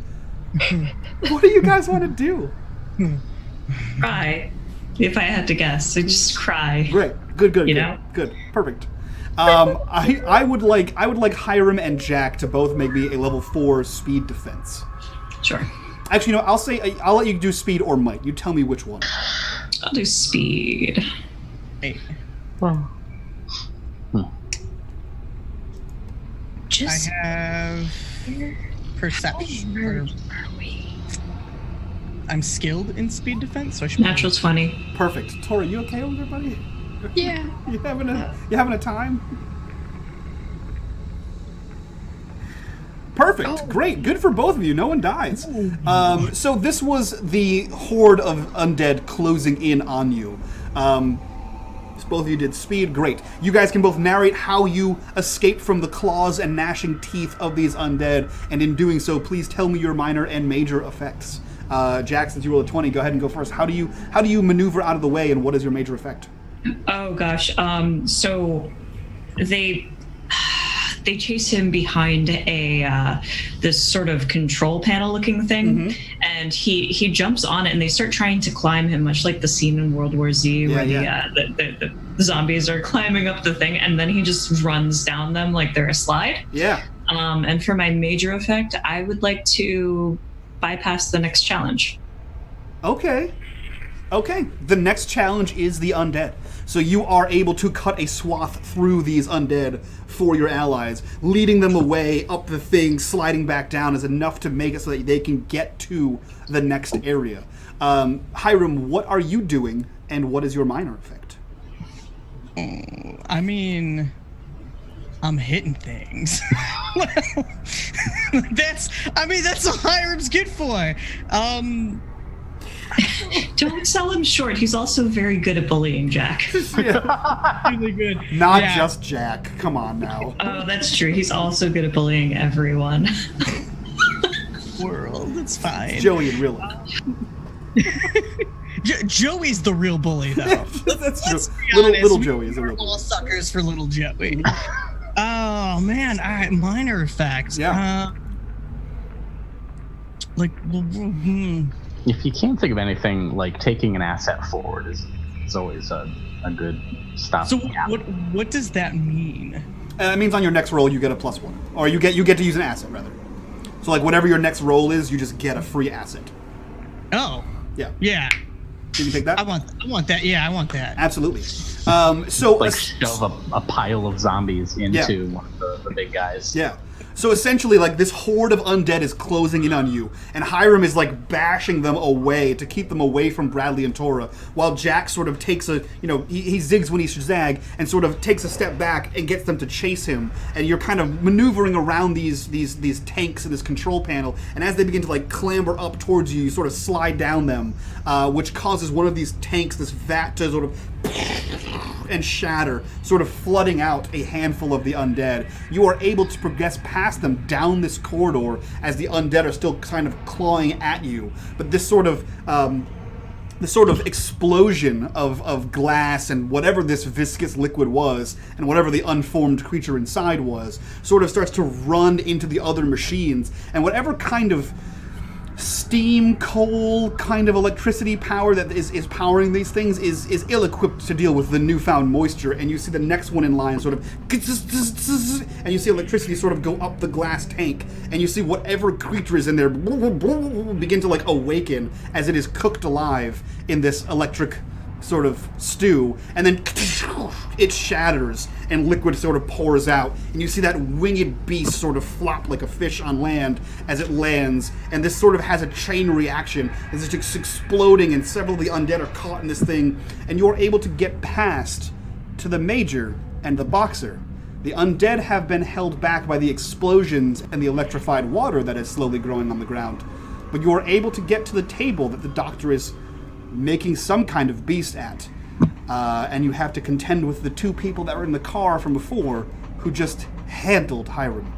What do you guys want to do? Cry. If I had to guess, I'd just cry. Great. Good. Good. Perfect. I would like Hiram and Jack to both make me a level 4 speed defense. Sure. Actually, I'll let you do speed or might. You tell me which one. I'll do speed. Hey, Well, Just I have perception. I'm skilled in speed defense, so I should. Natural 20. Perfect. Tori, you okay over there, buddy? yeah. You having a time? Perfect. Oh. Great. Good for both of you. No one dies. So this was the horde of undead closing in on you. Both of you did speed. Great. You guys can both narrate how you escaped from the claws and gnashing teeth of these undead, and in doing so, please tell me your minor and major effects. Jack, since you rolled a 20, go ahead and go first. How do you maneuver out of the way, and what is your major effect? Oh gosh. So they chase him behind this sort of control panel looking thing, and he jumps on it, and they start trying to climb him, much like the scene in World War Z where the zombies are climbing up the thing, and then he just runs down them like they're a slide. Yeah. And for my major effect, I would like to bypass the next challenge. Okay. Okay, the next challenge is the undead. So you are able to cut a swath through these undead for your allies, leading them away up the thing, sliding back down is enough to make it so that they can get to the next area. Hiram, what are you doing, and what is your minor effect? I mean, I'm hitting things. that's what Hiram's good for. Don't sell him short. He's also very good at bullying Jack. Really good. Not just Jack. Come on now. Oh, that's true. He's also good at bullying everyone. World, it's fine. Joey in real life. Joey's the real bully, though. That's Let's true. be Little honest, Joey is a real all bully. suckers for little Joey. Oh man! All right, minor effects. Yeah. If you can't think of anything, like taking an asset forward is always a good stop. So what does that mean? It means on your next roll you get a +1, or you get to use an asset rather. So like whatever your next roll is, you just get a free asset. Oh. Yeah. Yeah. Can you take that? I want that. Yeah, I want that. Absolutely. So like shove a pile of zombies into one of the big guys. Yeah. So essentially, like, this horde of undead is closing in on you, and Hiram is, like, bashing them away to keep them away from Bradley and Tora, while Jack sort of takes he zigs when he should zag, and sort of takes a step back and gets them to chase him, and you're kind of maneuvering around these tanks in this control panel, and as they begin to, like, clamber up towards you, you sort of slide down them, which causes one of these tanks, this vat, to sort of and shatter, sort of flooding out a handful of the undead. You are able to progress past them down this corridor as the undead are still kind of clawing at you. But this sort of explosion of glass and whatever this viscous liquid was, and whatever the unformed creature inside was, sort of starts to run into the other machines, and whatever kind of steam, coal, kind of electricity power that is powering these things is ill-equipped to deal with the newfound moisture, and you see the next one in line sort of, and you see electricity sort of go up the glass tank, and you see whatever creature is in there begin to, like, awaken as it is cooked alive in this electric sort of stew, and then it shatters and liquid sort of pours out, and you see that winged beast sort of flop like a fish on land as it lands, and this sort of has a chain reaction as it's just exploding, and several of the undead are caught in this thing, and you're able to get past to the Major and the Boxer. The undead have been held back by the explosions and the electrified water that is slowly growing on the ground, but you are able to get to the table that the Doctor is making some kind of beast at, and you have to contend with the two people that were in the car from before who just handled Hiram.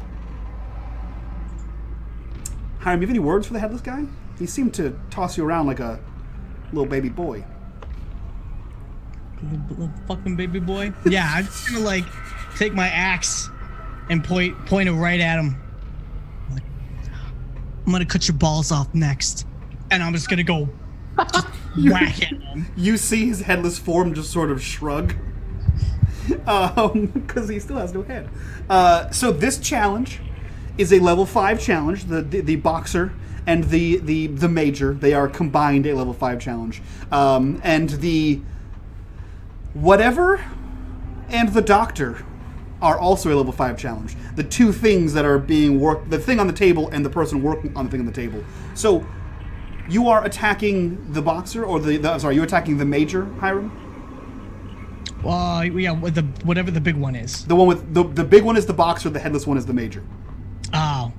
Hiram, you have any words for the headless guy? He seemed to toss you around like a little baby boy. Little fucking baby boy. Yeah, I'm just gonna like take my axe and point it right at him. I'm gonna cut your balls off next, and I'm just gonna go whack at him. You see his headless form just sort of shrug, because he still has no head. So this challenge is a level 5 challenge. The Boxer and the Major, they are combined a level 5 challenge, and the Whatever and the Doctor are also a level 5 challenge. The two things that are being worked, the thing on the table and the person working on the thing on the table. So you are attacking the Boxer, or you attacking the Major, Hiram? Yeah, whatever the big one is. The one with the big one is the Boxer, the headless one is the Major. Oh,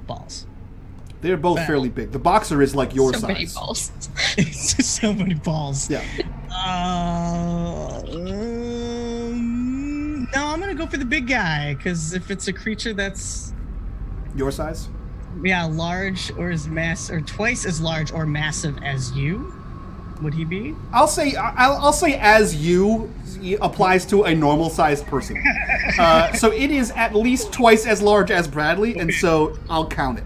balls. They're both fairly big. The Boxer is like your size. So many balls. It's just so many balls. Yeah. No, I'm gonna go for the big guy, because if it's a creature that's Your size? large or twice as large or massive as you, would he be? I'll say as you applies to a normal sized person. So it is at least twice as large as Bradley, and so I'll count it.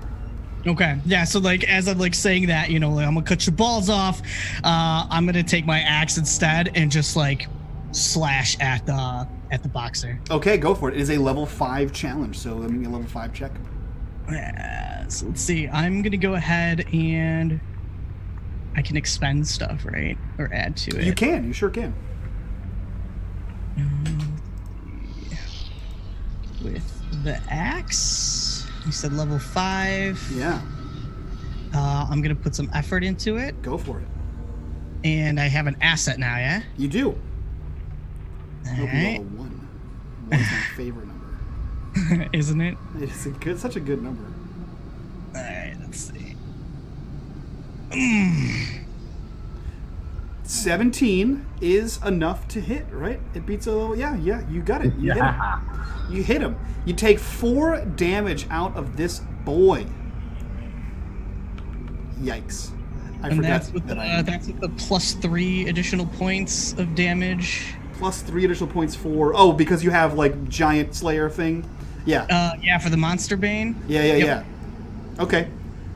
Okay, yeah, so like as I'm like saying that, I'm gonna cut your balls off, I'm gonna take my axe instead and just like slash at the Boxer. Okay, go for it. It is a level 5 challenge, so let me get a level 5 check. So let's see, I'm gonna go ahead and I can expend stuff, right? Or add to it. You can. You sure can. With the axe, you said level 5. Yeah. I'm gonna put some effort into it, Go for it. and I have an asset now. Yeah. You do. All Hope you right. roll a 1. 1's my favorite number. Isn't it? It's such a good number. All right. Let's see. 17 is enough to hit, right? It beats a little. Yeah, you got it. You hit him. You hit him. You take 4 damage out of this boy. Yikes. I And forgot that's with that that's with the +3 additional points of damage. plus 3 additional points for. Oh, because you have like giant slayer thing. Yeah. Yeah, for the monster bane. Yeah. Okay.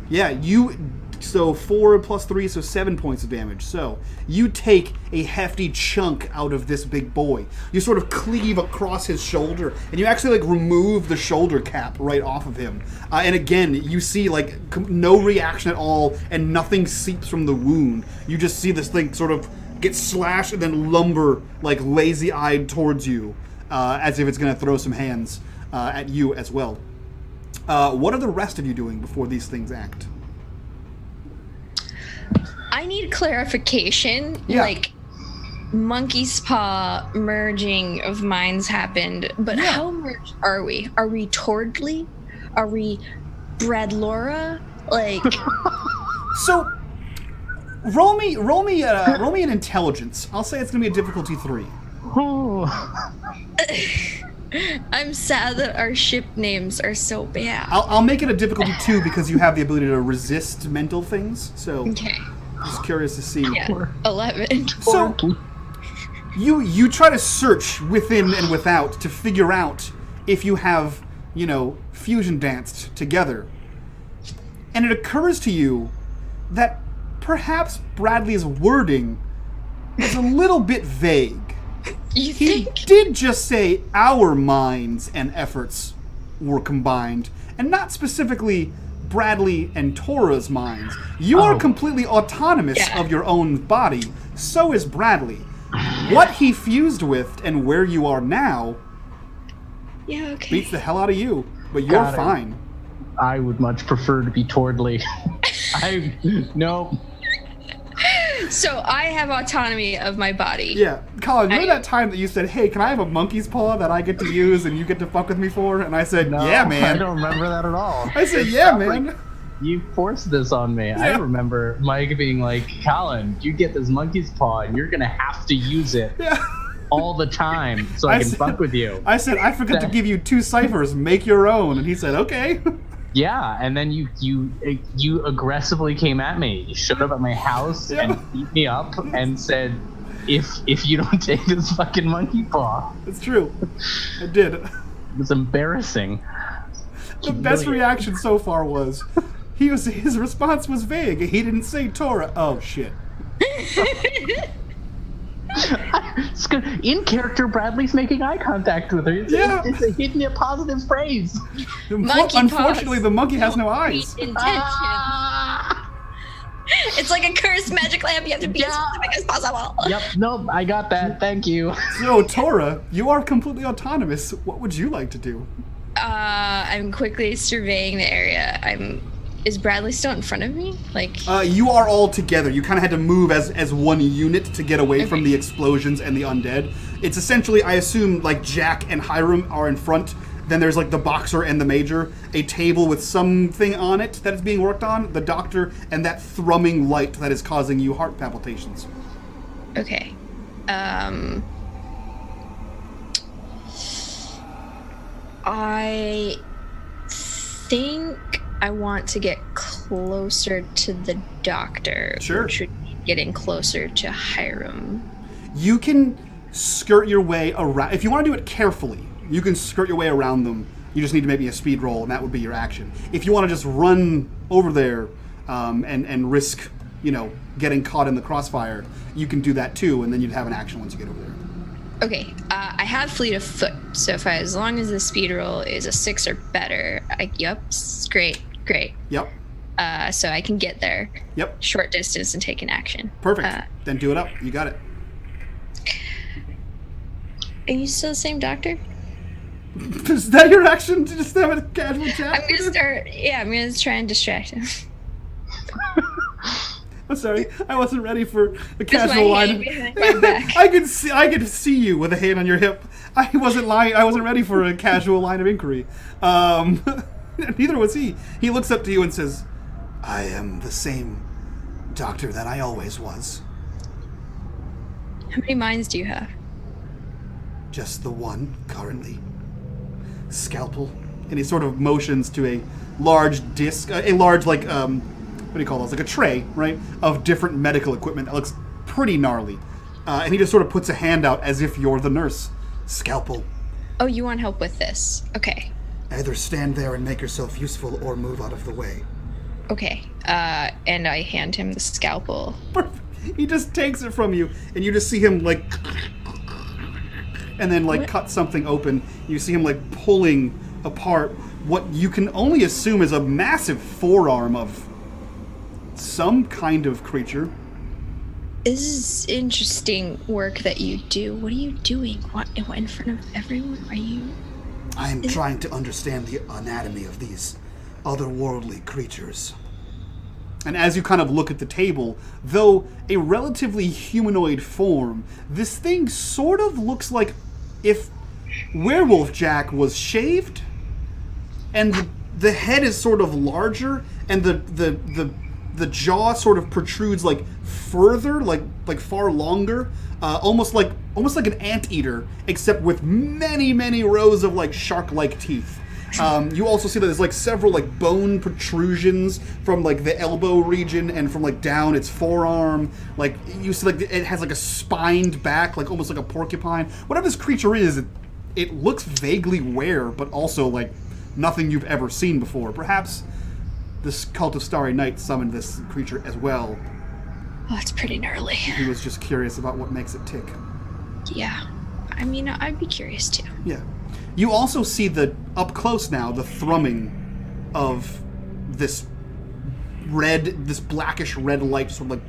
Yeah, you. So 4 plus 3, so 7 points of damage. So you take a hefty chunk out of this big boy. You sort of cleave across his shoulder, and you actually like remove the shoulder cap right off of him. And again, you see like no reaction at all, and nothing seeps from the wound. You just see this thing sort of get slashed and then lumber like lazy-eyed towards you, as if it's going to throw some hands at you as well. What are the rest of you doing before these things act? I need clarification. Yeah. Like, monkey's paw merging of minds happened, but how merged are we? Are we Tordley? Are we Brad Laura? Like, So, roll me an intelligence. I'll say it's gonna be a difficulty 3. I'm sad that our ship names are so bad. I'll make it a difficulty 2 because you have the ability to resist mental things. So, Okay. just curious to see. Yeah. 11. So, you try to search within and without to figure out if you have, fusion danced together. And it occurs to you that perhaps Bradley's wording is a little bit vague. You He think? did just say our minds and efforts were combined, and not specifically Bradley and Tora's minds. You are completely autonomous of your own body. So is Bradley. What he fused with and where you are now Yeah, okay. beats the hell out of you, but you're Got it. fine. I would much prefer to be Tordley. No. So I have autonomy of my body. Yeah, Colin, remember that time that you said, "Hey, can I have a monkey's paw that I get to use and you get to fuck with me for?" And I said, No, "Yeah, I man." don't remember that at all. I said, "Yeah, man." You forced this on me. I Yeah. remember Mike being like, Colin, you get this monkey's paw and you're going to have to use it Yeah. all the time so I can said- fuck with you. I said, "I forgot to give you 2 ciphers. Make your own." And he said, "Okay." Yeah, and then you aggressively came at me. You showed up at my house and beat me up and said, if you don't take this fucking monkey paw. It's true. I did. It was embarrassing. The best reaction so far was his response was vague. He didn't say Tora. Oh shit. In character, Bradley's making eye contact with her. It's a hidden positive phrase. Monkey Unfortunately, paws. the monkey has no eyes. Intention. It's like a cursed magic lamp. You have to be as specific as possible. Yep, nope, I got that. Thank you. So, Tora, you are completely autonomous. What would you like to do? I'm quickly surveying the area. Is Bradley still in front of me? Like, You are all together. You kind of had to move as one unit to get away from the explosions and the undead. It's essentially, I assume, like Jack and Hiram are in front. Then there's like the boxer and the major, a table with something on it that is being worked on, the doctor, and that thrumming light that is causing you heart palpitations. okay. I think I want to get closer to the doctor. Sure. Which would be getting closer to Hiram. You can skirt your way around. If you want to do it carefully, you can skirt your way around them. You just need to make me a speed roll, and that would be your action. If you want to just run over there and risk, getting caught in the crossfire, you can do that too, and then you'd have an action once you get over there. Okay, I have fleet of foot, so as long as the speed roll is a 6 or better, great. Yep. so I can get there. Yep. Short distance and take an action. Perfect. Then do it up. You got it. Are you still the same doctor? Is that your action to just have a casual chat? I'm gonna start. Yeah, I'm gonna try and distract him. I'm sorry, I wasn't ready for the Just casual my line. hand behind my back. I could see you with a hand on your hip. I wasn't lying. I wasn't ready for a casual line of inquiry. Neither was he. He looks up to you and says, "I am the same doctor that I always was. How many minds do you have? Just the one currently. Scalpel." And he sort of motions to a large disc, a large what do you call those? Like a tray, right, of different medical equipment that looks pretty gnarly. And he just sort of puts a hand out as if you're the nurse. "Scalpel. Oh, you want help with this? Okay. Either stand there and make yourself useful or move out of the way." Okay. And I hand him the scalpel. He just takes it from you, and you just see him, like, and then, like, What? cut something open. You see him, like, pulling apart what you can only assume is a massive forearm of some kind of creature. This is interesting work that you do. What are you doing? What in front of everyone? Are you... I am trying to understand the anatomy of these otherworldly creatures. And as you kind of look at the table, though a relatively humanoid form, this thing sort of looks like if Werewolf Jack was shaved, and the head is sort of larger, and the jaw sort of protrudes like further, like far longer, almost like an anteater, except with many rows of like shark-like teeth. You also see that there's like several like bone protrusions from like the elbow region and from like down its forearm. Like you see like it has like a spined back, like almost like a porcupine. Whatever this creature is, it looks vaguely rare, but also like nothing you've ever seen before. Perhaps this cult of Starry Night summoned this creature as well. Oh, it's pretty gnarly. He was just curious about what makes it tick. Yeah. I mean, I'd be curious too. Yeah. You also see up close now, the thrumming of this blackish red light, sort of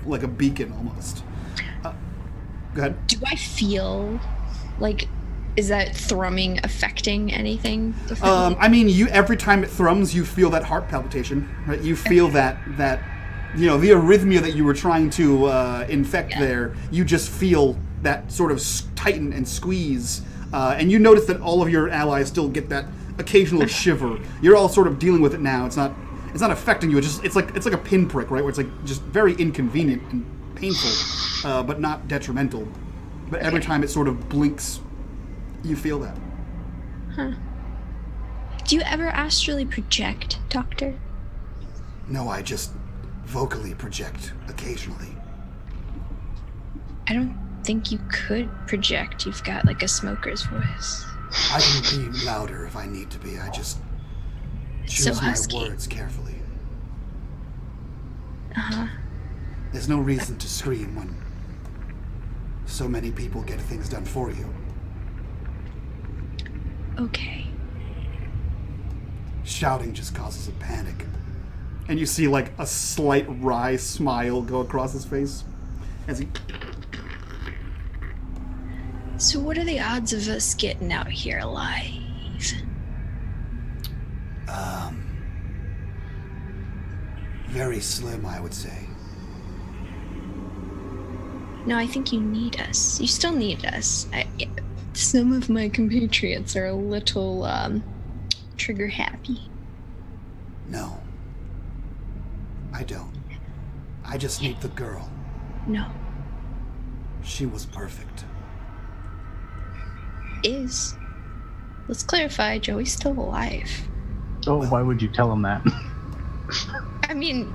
like a beacon almost. Go ahead. Do I feel like, is that thrumming affecting anything differently? I mean, every time it thrums, you feel that heart palpitation, right? You feel that the arrhythmia that you were trying to infect there. You just feel that sort of tighten and squeeze, and you notice that all of your allies still get that occasional shiver. You're all sort of dealing with it now. It's not affecting you. It's like a pinprick, right? Where it's like just very inconvenient and painful, but not detrimental. But every time it sort of blinks, you feel that. Huh. Do you ever astrally project, Doctor? No, I just vocally project occasionally. I don't think you could project. You've got like a smoker's voice. I can be louder if I need to be. I just choose So my husky. words carefully. Uh-huh. There's no reason to scream when so many people get things done for you. Okay. Shouting just causes a panic. And you see like a slight wry smile go across his face as he... So what are the odds of us getting out here alive? Very slim, I would say. No, I think you need us. You still need us. Some of my compatriots are a little trigger happy. No. I don't. I just need the girl. No. She was perfect. Is. Let's clarify, Joey's still alive. Oh, why would you tell him that? I mean,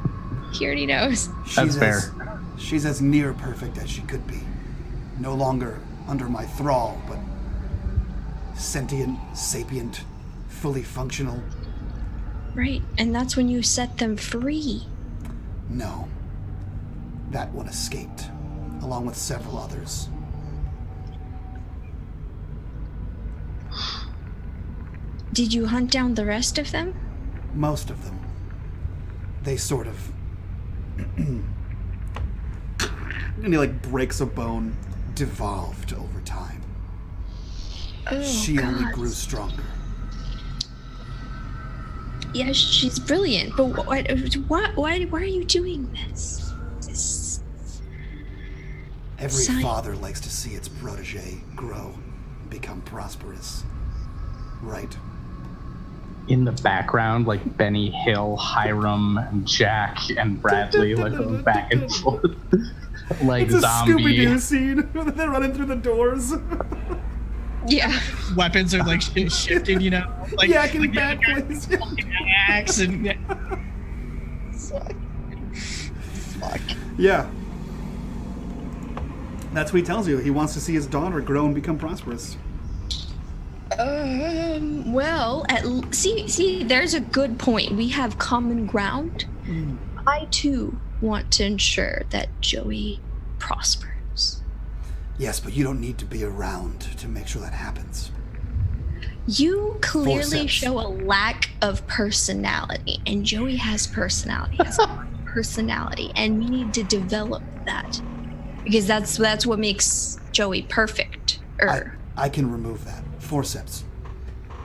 he already knows. That's fair. She's as near perfect as she could be. No longer under my thrall, but sentient, sapient, fully functional. Right, and that's when you set them free. No. That one escaped, along with several others. Did you hunt down the rest of them? most of them, they sort of... and he, like, breaks a bone, devolved over time. Oh, She only God. grew stronger. Yeah, she's brilliant, but why are you doing this? Every Sci- father likes to see its protege grow, become prosperous. Right? In the background, like Benny Hill, Hiram, and Jack, and Bradley, like going back and forth, like It's a zombie. Scooby-Doo scene. They're running through the doors. Yeah. Weapons are like shifting, you know, like Yakking like, back, please. axe and fuck. Yeah. That's what he tells you. He wants to see his daughter grow and become prosperous. Well, see, there's a good point. We have common ground. I too want to ensure that Joey prospers. Yes, but you don't need to be around to make sure that happens. You clearly Forceps. show a lack of personality, and Joey has personality. Has a personality, and we need to develop that because that's what makes Joey perfect. I can remove that. Forceps.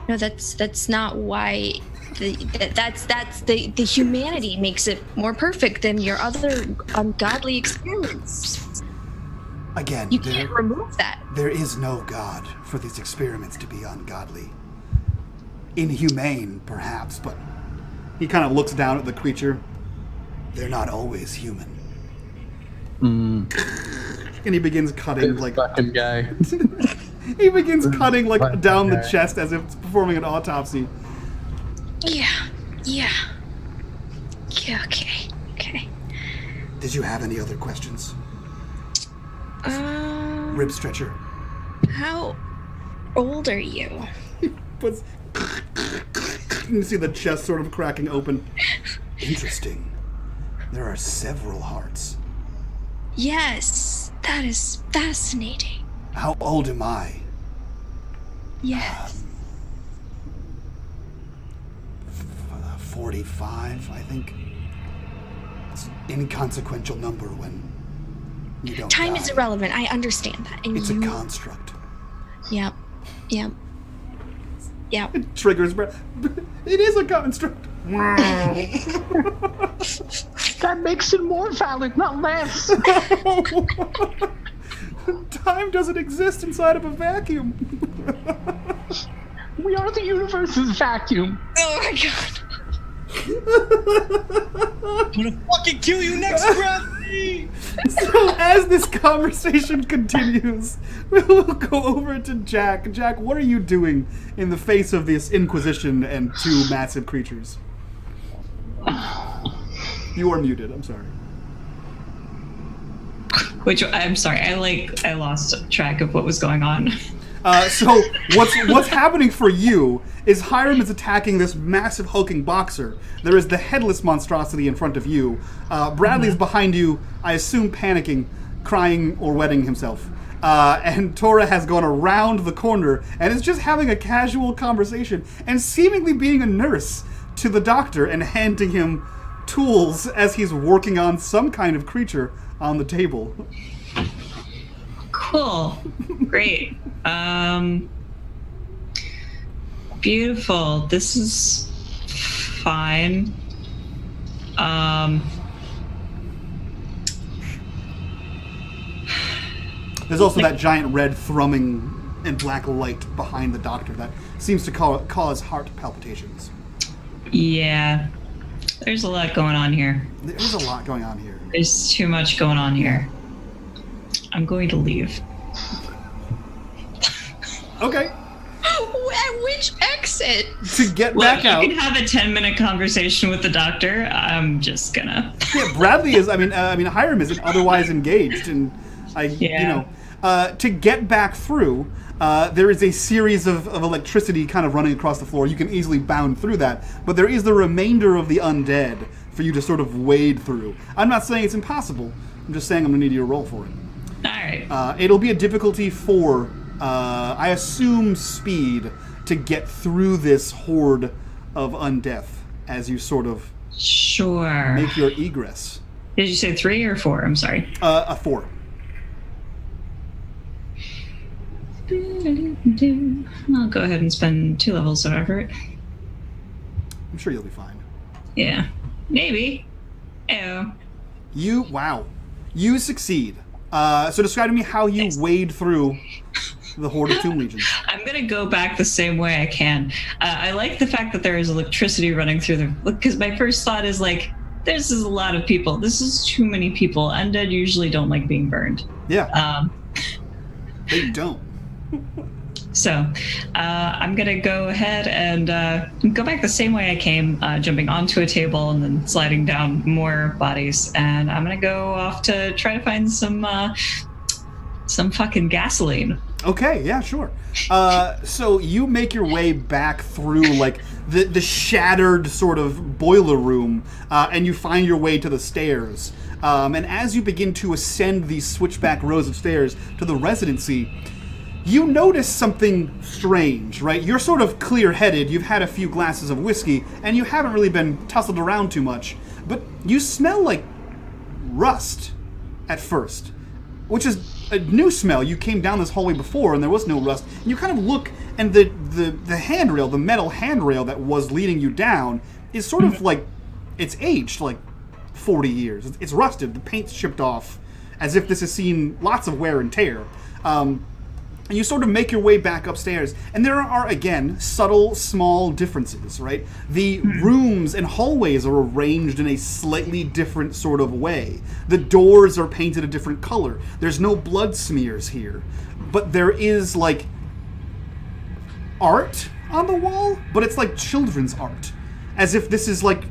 No, that's not why. That's the humanity makes it more perfect than your other ungodly experiments. Again, You can't remove that. there is no God for these experiments to be ungodly. Inhumane, perhaps, but he kind of looks down at the creature. They're not always human. And he begins cutting, This like... fucking guy. He begins cutting, like, Fucking down the guy. chest as if it's performing an autopsy. Yeah. Okay. Did you have any other questions? Rib stretcher. How old are you? Puts... You see the chest sort of cracking open. Interesting. There are several hearts. Yes, that is fascinating. How old am I? Yes. 45, I think. It's an inconsequential number when you don't Time die. is irrelevant. I understand that. And It's you... a construct. Yep. It triggers... It is a construct. That makes it more valid, not less. Time doesn't exist inside of a vacuum. We are the universe's vacuum. Oh my god. I'm gonna fucking kill you next, Bradley! So as this conversation continues, we'll go over to Jack. Jack, what are you doing in the face of this Inquisition and two massive creatures? You are muted, I'm sorry. Which I'm sorry, I lost track of what was going on. So what's happening for you is Hiram is attacking this massive hulking boxer. There is the headless monstrosity in front of you. Bradley's behind you, I assume panicking, crying or wetting himself. And Tora has gone around the corner and is just having a casual conversation and seemingly being a nurse to the doctor and handing him tools as he's working on some kind of creature on the table. Cool. Great. Beautiful. This is fine. There's also that giant red thrumming and black light behind the doctor that seems to cause heart palpitations. Yeah. There's a lot going on here. There's a lot going on here. There's too much going on here. I'm going to leave. Okay. At which exit? To get Look, back you out. can have a 10-minute conversation with the doctor. I'm just gonna. Yeah, Bradley is. I mean, Hiram isn't otherwise engaged, and to get back through, there is a series of electricity kind of running across the floor. You can easily bound through that, but there is the remainder of the undead for you to sort of wade through. I'm not saying it's impossible. I'm just saying I'm gonna need you to roll for it. All right. It'll be a difficulty for, I assume, speed to get through this horde of undeath as you sort of Sure. make your egress. Did you say 3 or 4? I'm sorry. A 4. I'll go ahead and spend 2 levels of effort. I'm sure you'll be fine. Yeah. Maybe. Ew. You succeed. So describe to me how you wade through the Horde of Tomb Legions. I'm going to go back the same way I can. I like the fact that there is electricity running through the... Because my first thought is like, this is a lot of people. This is too many people. Undead usually don't like being burned. Yeah. They don't. So I'm going to go ahead and go back the same way I came, jumping onto a table and then sliding down more bodies. And I'm going to go off to try to find some fucking gasoline. Okay, yeah, sure. So you make your way back through, like, the shattered sort of boiler room, and you find your way to the stairs. And as you begin to ascend these switchback rows of stairs to the residency, you notice something strange, right? You're sort of clear-headed, you've had a few glasses of whiskey, and you haven't really been tussled around too much, but you smell like rust at first, which is a new smell. You came down this hallway before and there was no rust. And you kind of look, and the handrail, the metal handrail that was leading you down is sort of like, it's aged like 40 years. It's rusted, the paint's chipped off, as if this has seen lots of wear and tear. And you sort of make your way back upstairs, and there are, again, subtle, small differences, right? The rooms and hallways are arranged in a slightly different sort of way. The doors are painted a different color. There's no blood smears here. But there is, like, art on the wall, but it's like children's art. As if this is, like,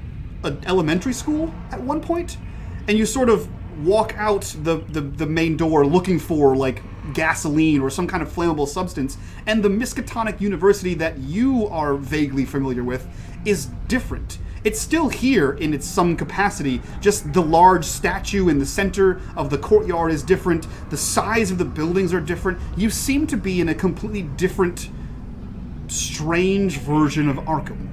an elementary school at one point. And you sort of walk out the main door looking for, like, gasoline or some kind of flammable substance, and the Miskatonic University that you are vaguely familiar with is different. It's still here in some capacity, just the large statue in the center of the courtyard is different, the size of the buildings are different. You seem to be in a completely different, strange version of Arkham.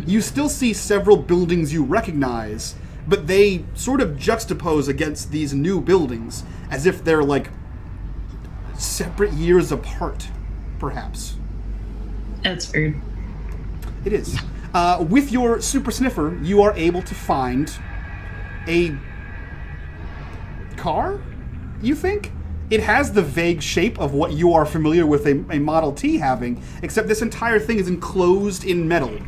You still see several buildings you recognize, but they sort of juxtapose against these new buildings as if they're like separate years apart, perhaps. That's weird. It is. With your super sniffer, you are able to find a car, you think? It has the vague shape of what you are familiar with a Model T having, except this entire thing is enclosed in metal.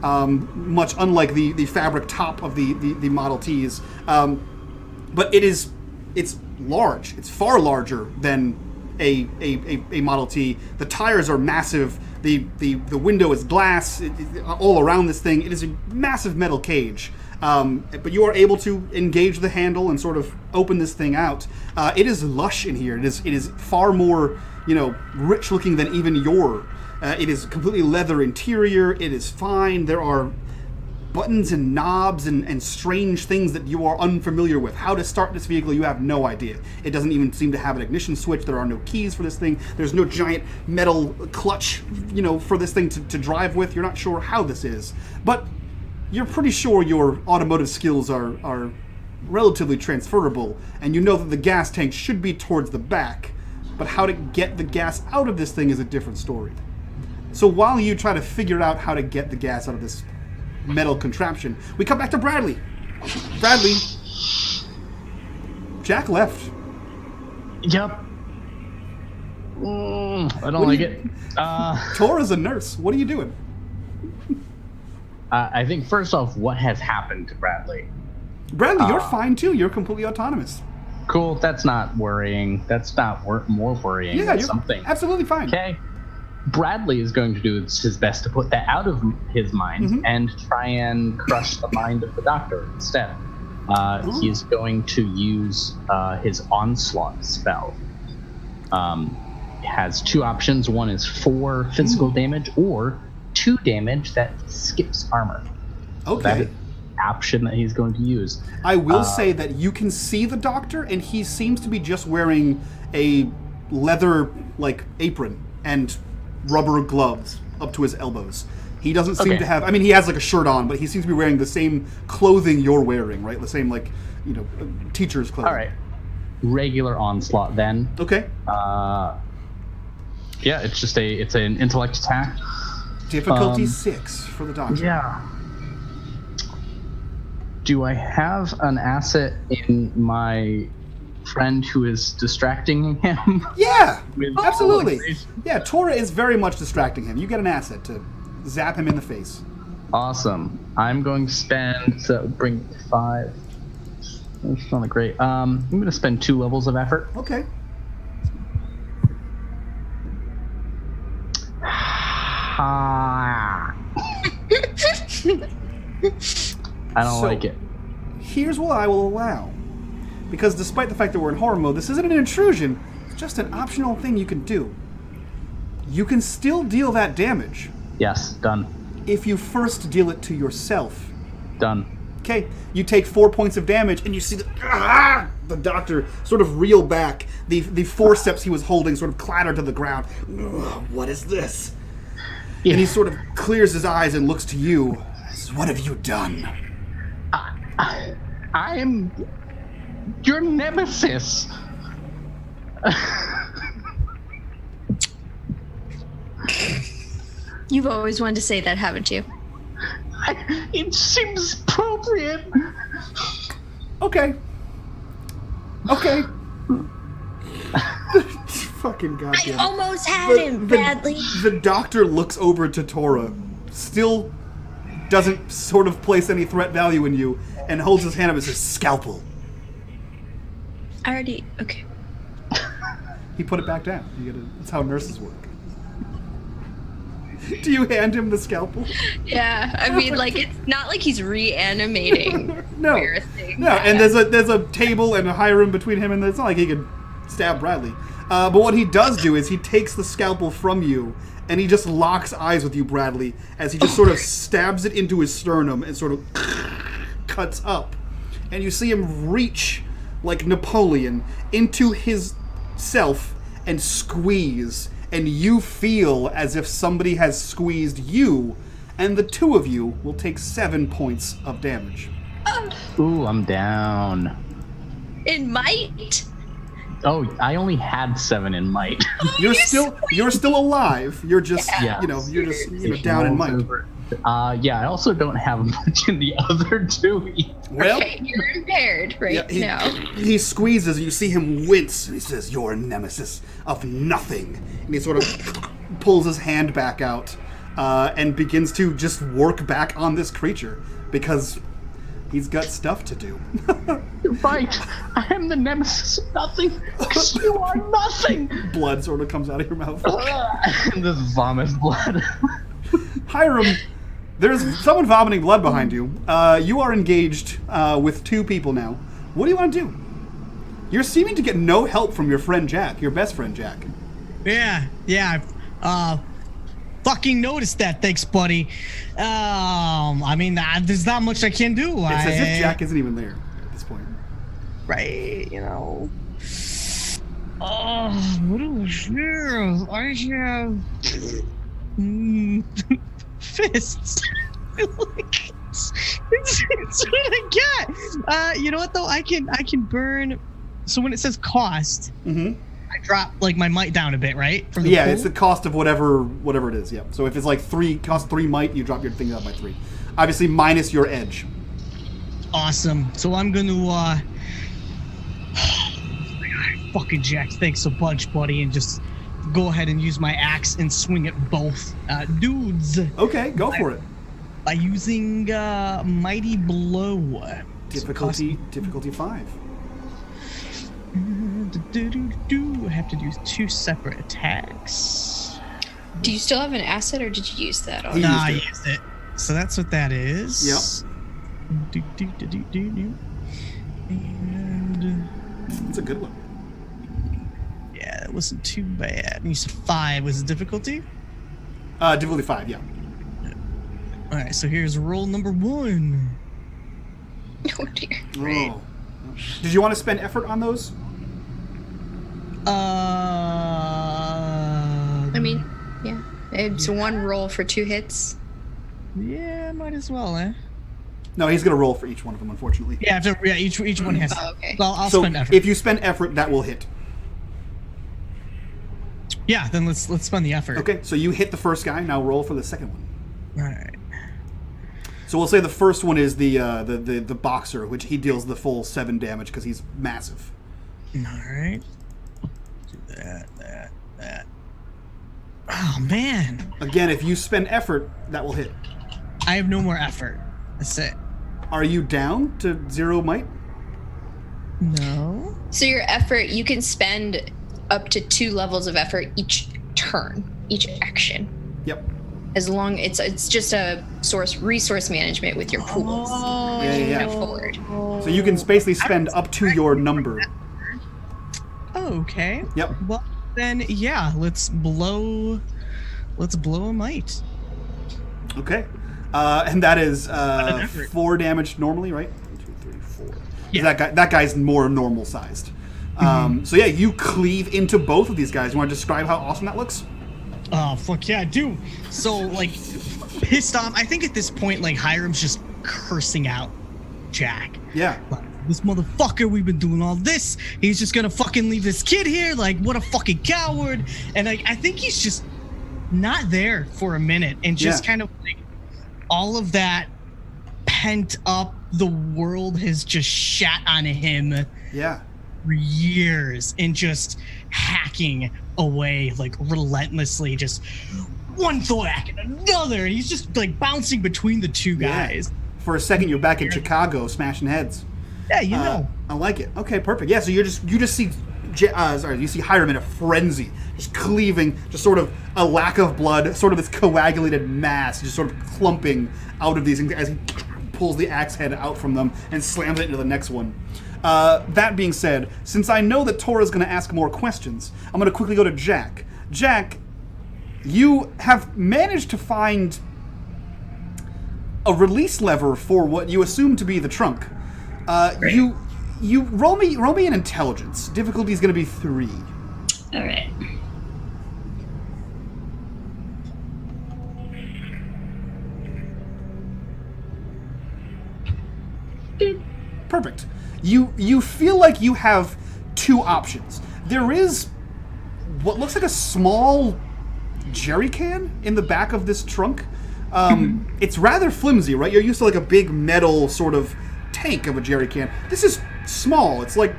Much unlike the fabric top of the Model Ts. But it's large. It's far larger than a Model T. The tires are massive. The window is glass all around this thing. It is a massive metal cage. But you are able to engage the handle and sort of open this thing out. It is lush in here. It is far more, rich looking than even your. It is completely leather interior. It is fine. There are buttons and knobs and strange things that you are unfamiliar with. How to start this vehicle, you have no idea. It doesn't even seem to have an ignition switch. There are no keys for this thing. There's no giant metal clutch, for this thing to drive with. You're not sure how this is. But you're pretty sure your automotive skills are relatively transferable, and you know that the gas tank should be towards the back. But how to get the gas out of this thing is a different story. So while you try to figure out how to get the gas out of this metal contraption, we come back to Bradley. Bradley, Jack left. Yep. I don't like it. Tora's a nurse. What are you doing? I think first off, what has happened to Bradley? Bradley, you're fine too. You're completely autonomous. Cool. That's not worrying. That's not more worrying. Yeah, than you're something. Absolutely fine. Okay. Bradley is going to do his best to put that out of his mind and try and crush the mind of the doctor instead. He's going to use his onslaught spell. It has 2 options. One is 4 physical damage or 2 damage that skips armor. Okay. So that is the option that he's going to use. I will say that you can see the doctor, and he seems to be just wearing a leather apron and rubber gloves up to his elbows. He doesn't seem to have... I mean, he has, like, a shirt on, but he seems to be wearing the same clothing you're wearing, right? The same, like, teacher's clothing. All right. Regular onslaught, then. Okay. Yeah, it's an intellect attack. Difficulty 6 for the doctor. Yeah. Do I have an asset in my friend who is distracting him? Yeah, With absolutely. polarization? Yeah, Tora is very much distracting him. You get an asset to zap him in the face. Awesome. I'm going to spend, so bring 5. That's not great. I'm going to spend 2 levels of effort. Okay. I don't like it. Here's what I will allow. Because despite the fact that we're in horror mode, this isn't an intrusion. It's just an optional thing you can do. You can still deal that damage. Yes, done. If you first deal it to yourself. Done. Okay, you take 4 points of damage, and you see the doctor sort of reel back. The forceps he was holding sort of clatter to the ground. What is this? Yeah. And he sort of clears his eyes and looks to you. What have you done? I am your nemesis. You've always wanted to say that, haven't you? It seems appropriate. Okay. Fucking goddamn. I almost had him, Bradley. The doctor looks over to Tora, still doesn't sort of place any threat value in you, and holds his hand up and says, "Scalpel." Okay. He put it back down. That's how nurses work. Do you hand him the scalpel? Yeah, I mean, like, it's not like he's reanimating. No. No, and there's a table and a Hiram between him, and it's not like he could stab Bradley. But what he does do is he takes the scalpel from you, and he just locks eyes with you, Bradley, as he just sort of stabs it into his sternum and sort of cuts up. And you see him reach, like Napoleon, into his self and squeeze. And you feel as if somebody has squeezed you, and the two of you will take 7 points of damage. Ooh, I'm down. In might? Oh, I only had 7 in might. You're still alive. You're just you're just down in might. Yeah, I also don't have much in the other 2. Well, Okay, you're impaired now. He squeezes, you see him wince, and he says, "You're a nemesis of nothing." And he sort of pulls his hand back out and begins to just work back on this creature because he's got stuff to do. You're right. I am the nemesis of nothing because you are nothing. Blood sort of comes out of your mouth. And this vomit blood. Hiram, there's someone vomiting blood behind you. You are engaged with 2 people now. What do you want to do? You're seeming to get no help from your friend Jack, your best friend Jack. Yeah. Fucking noticed that. Thanks, buddy. I mean, there's not much I can do. It's as if Jack isn't even there at this point. Right, what do I have? Fists. It's what I got. You know what though? I can burn. So when it says cost, I drop like my might down a bit, right? From the pool? It's the cost of whatever it is. Yeah. So if it's like cost 3 might, you drop your thing up by 3. Obviously minus your edge. Awesome. So I'm gonna fucking Jack, thanks so much, buddy, and just go ahead and use my axe and swing at both dudes. Okay, go for it. By using Mighty Blow. Difficulty 5. I have to do 2 separate attacks. Do you still have an asset, or did you use that? He I used it. used it. So that's what that is. Yep. And It's a good one. yeah, that wasn't too bad. You said 5 was the difficulty? Difficulty 5, yeah. Alright, so here's roll number 1. Oh dear. Oh. Did you want to spend effort on those? I mean, yeah. It's 1 roll for 2 hits. Yeah, might as well, eh? No, he's going to roll for each one of them, unfortunately. Yeah, each one has. Oh, okay. Well, I'll So spend effort. if you spend effort, that will hit. Yeah, then let's spend the effort. Okay, so you hit the first guy. Now roll for the second one. All right. So we'll say the first one is the boxer, which he deals the full 7 damage because he's massive. All right. Do that. Oh man! Again, if you spend effort, that will hit. I have no more effort. That's it. Are you down to 0 might? No. So your effort, you can spend up to 2 levels of effort each turn, each action. Yep. As long it's just a resource management with your pools. Yeah. Forward. So you can basically spend up to your number. Okay. Yep. Well, then yeah, let's blow a might. Okay. And that is 4 damage normally, right? 1, 2, 3, 4. Yeah. That guy's more normal sized. So yeah, you cleave into both of these guys. You want to describe how awesome that looks? Oh fuck yeah, I do. So like pissed off. I think at this point like Hiram's just cursing out Jack. Yeah. Like, this motherfucker, we've been doing all this. He's just gonna fucking leave this kid here. Like, what a fucking coward. And like, I think he's just not there for a minute and just kind of like all of that pent up, the world has just shat on him. Yeah. For years and just hacking away like relentlessly, just one thwack and another, and he's just like bouncing between the two guys. For a second, you're back in Chicago, smashing heads. Yeah, you know. I like it. Okay, perfect. Yeah, so you just see, you see Hiram in a frenzy, just cleaving, just sort of a lack of blood, sort of this coagulated mass, just sort of clumping out of these things as he pulls the axe head out from them and slams it into the next one. That being said, since I know that Tora's going to ask more questions, I'm going to quickly go to Jack. Jack, you have managed to find a release lever for what you assume to be the trunk. You roll me an intelligence. Difficulty is going to be 3. All right. Perfect. You feel like you have 2 options. There is what looks like a small jerry can in the back of this trunk. It's rather flimsy, right? You're used to like a big metal sort of tank of a jerry can. This is small. It's like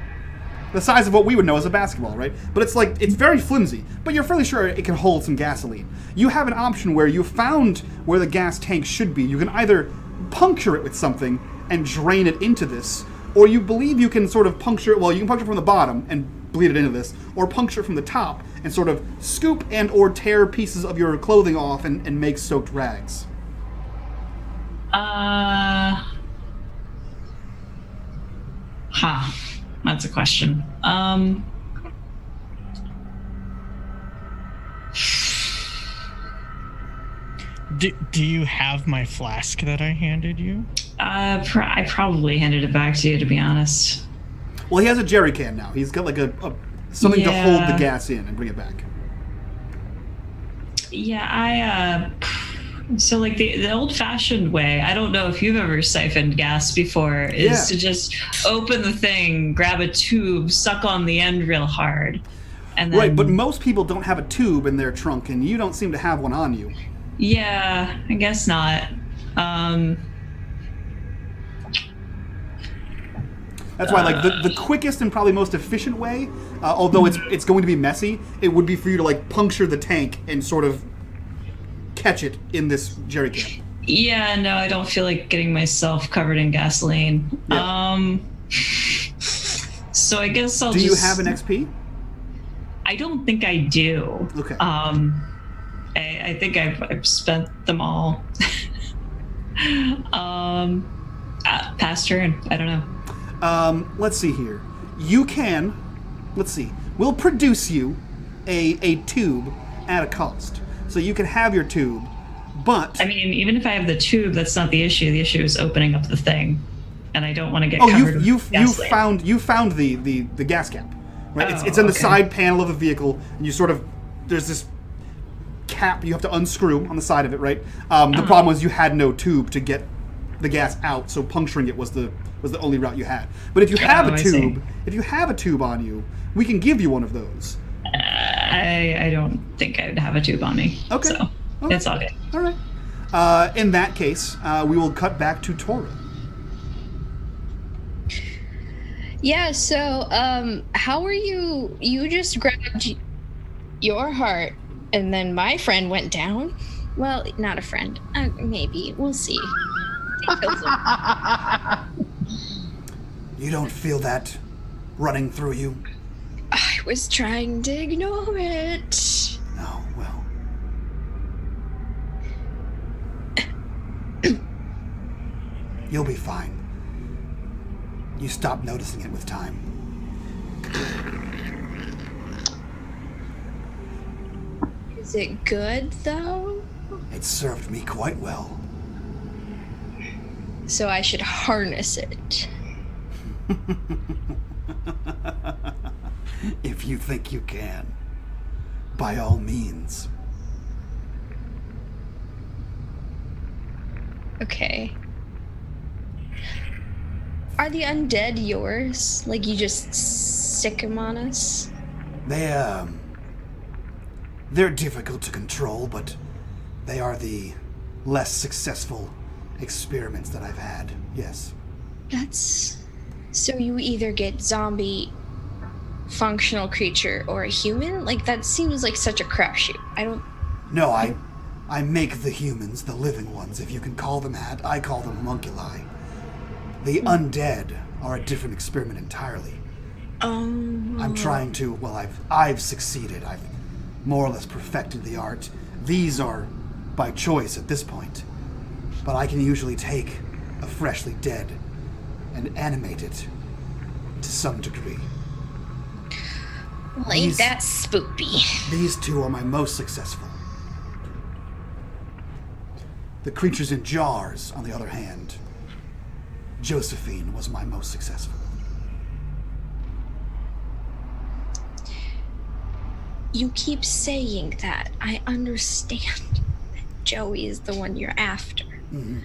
the size of what we would know as a basketball, right? But it's very flimsy, but you're fairly sure it can hold some gasoline. You have an option where you found where the gas tank should be. You can either puncture it with something and drain it into this, or you believe you can sort of puncture it, well, you can puncture from the bottom and bleed it into this, or puncture from the top and sort of scoop and or tear pieces of your clothing off and make soaked rags. That's a question. Do you have my flask that I handed you? I probably handed it back to you, to be honest. Well, he has a jerry can now. He's got like a something to hold the gas in and bring it back. Yeah, so like the old-fashioned way, I don't know if you've ever siphoned gas before, is to just open the thing, grab a tube, suck on the end real hard, and then... Right, but most people don't have a tube in their trunk, and you don't seem to have one on you. Yeah, I guess not. That's why, like, the quickest and probably most efficient way, although it's going to be messy, it would be for you to, like, puncture the tank and sort of catch it in this jerry can. Yeah, no, I don't feel like getting myself covered in gasoline. Yeah. So I guess I'll Do just... you have an XP? I don't think I do. Okay. I think I've spent them all. Past turn. I don't know. Let's see here. You can, we'll produce you a tube at a cost. So you can have your tube, but... I mean, even if I have the tube, that's not the issue. The issue is opening up the thing. And I don't want to get covered with gasoline. you found the gas cap, right? It's in the side panel of the vehicle, and you sort of, there's this cap, you have to unscrew on the side of it, right? The problem was you had no tube to get the gas out, so puncturing it was the only route you had. But if you have a tube on you, we can give you one of those. I don't think I'd have a tube on me. Okay. So it's all good. All right. In that case, we will cut back to Tora. Yeah, so, how were you? You just grabbed your heart, and then my friend went down? Well, not a friend. Maybe. We'll see. You don't feel that running through you? I was trying to ignore it. No, well. You'll be fine. You stop noticing it with time. Is it good, though? It served me quite well. So I should harness it. If you think you can, by all means. Okay. Are the undead yours? Like, you just stick them on us? They're difficult to control, but they are the less successful experiments that I've had, yes. That's... So you either get zombie functional creature or a human? Like, that seems like such a crapshoot. I don't... No, I make the humans, the living ones, if you can call them that. I call them homunculi. The undead are a different experiment entirely. I'm trying to, well, I've succeeded. I've more or less perfected the art. These are by choice at this point. But I can usually take a freshly dead and animate it to some degree. Well, ain't that spoopy? These two are my most successful. The creatures in jars, on the other hand, Josephine was my most successful. You keep saying that. I understand that Joey is the one you're after. Mm-hmm.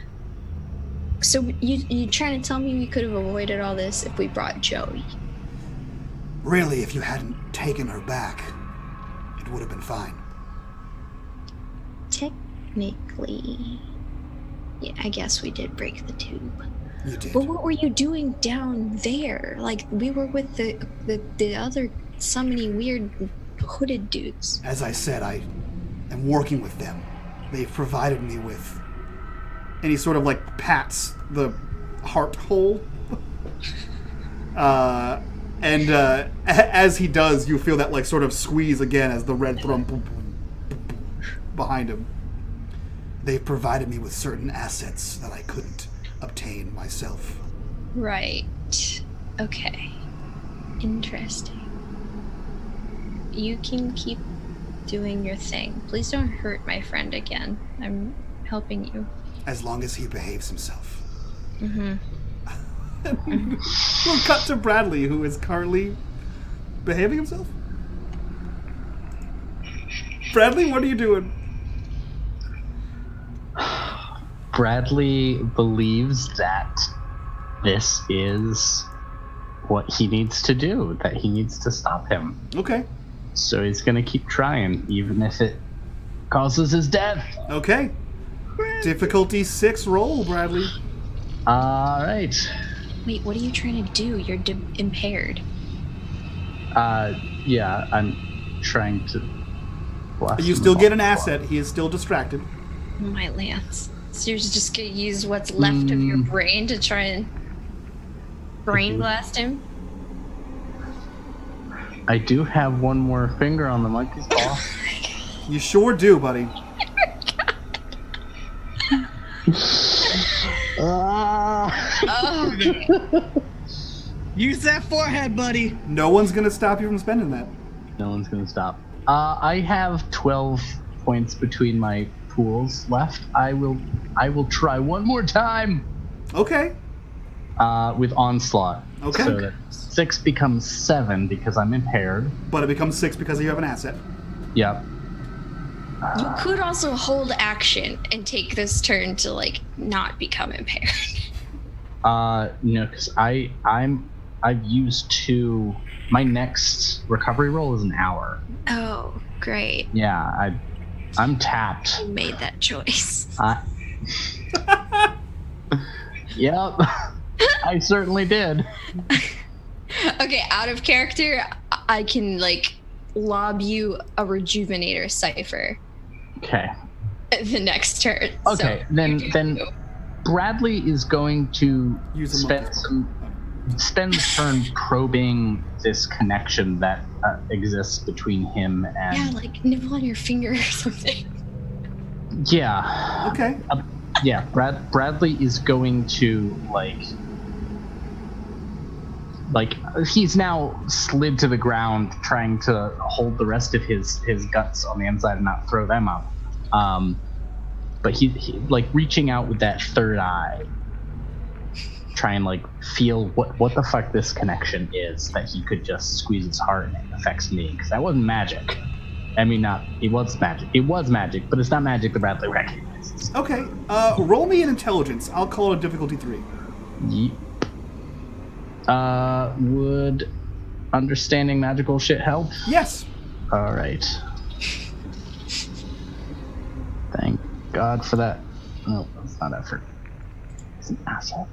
So you trying to tell me we could have avoided all this if we brought Joey? Really, if you hadn't taken her back, it would have been fine. Technically, yeah, I guess we did break the tube. You did. But what were you doing down there? Like, we were with the other summoning weird hooded dudes. As I said, I am working with them. They've provided me with... And he sort of, like, pats the heart hole. And as he does, you feel that, like, sort of squeeze again as the red thrum behind him. They've provided me with certain assets that I couldn't obtain myself. Right. Okay. Interesting. You can keep doing your thing. Please don't hurt my friend again. I'm helping you. As long as he behaves himself. Mm-hmm. We'll cut to Bradley, who is currently behaving himself. Bradley, what are you doing? Bradley believes that this is what he needs to do, that he needs to stop him. Okay. So he's going to keep trying, even if it causes his death. Okay. Difficulty 6 roll, Bradley. All right. Wait, what are you trying to do? You're impaired. Yeah, I'm trying to... You still get an asset. He is still distracted. My lance. So you're just gonna use what's left of your brain to try and brain blast him? I do have one more finger on the monkey's paw. You sure do, buddy. Okay. Use that forehead, buddy. No one's gonna stop you from spending that. No one's going to stop. I have 12 points between my pools left. I will try one more time. Okay. With Onslaught. Okay. So that 6 becomes 7 because I'm impaired. But it becomes 6 because you have an asset. Yep. You could also hold action and take this turn to like not become impaired. No, because I've used 2. My next recovery roll is an hour. Oh, great. Yeah, I'm tapped. You made that choice. Yep, I certainly did. Okay, out of character, I can like lob you a rejuvenator Cypher Okay. the next turn. Okay, So then Bradley is going to Use a spend the turn probing this connection that exists between him and. yeah, like nibble on your finger or something. Yeah. Okay. Yeah, Bradley is going to like he's now slid to the ground, trying to hold the rest of his guts on the inside and not throw them up. But he like reaching out with that third eye, try and like feel what the fuck this connection is that he could just squeeze his heart and it affects me, because that wasn't magic. I mean, it was magic. It was magic, but it's not magic that Bradley recognizes. Okay. Roll me an intelligence. I'll call it a difficulty 3. Yep. Would understanding magical shit help? Yes. All right. Thank God for that. No, that's not effort. It's an asset.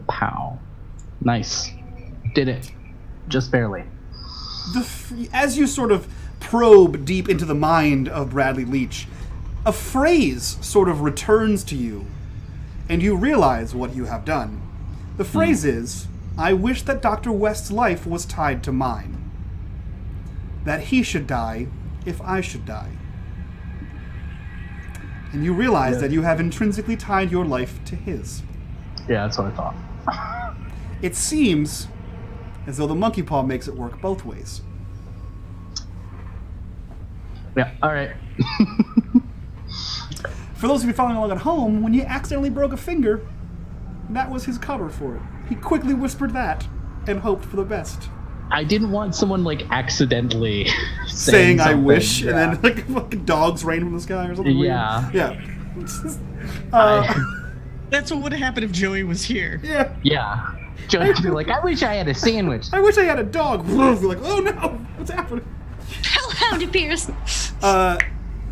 Pow. Nice. Did it. Just barely. As you sort of probe deep into the mind of Bradley Leach, a phrase sort of returns to you, and you realize what you have done. The phrase is, "I wish that Dr. West's life was tied to mine. That he should die if I should die." And you realize that you have intrinsically tied your life to his. Yeah, that's what I thought. It seems as though the monkey paw makes it work both ways. Yeah, all right. For those of you following along at home, when you accidentally broke a finger, that was his cover for it. He quickly whispered that and hoped for the best. I didn't want someone like accidentally Saying "I something. wish," Yeah. and then like fucking dogs rain from the sky or something. Yeah. Weird. Yeah. That's what would have happened if Joey was here. Yeah. Yeah. Joey could be like, I wish I had a sandwich. I wish I had a dog. Like, oh no, what's happening? Hellhound appears.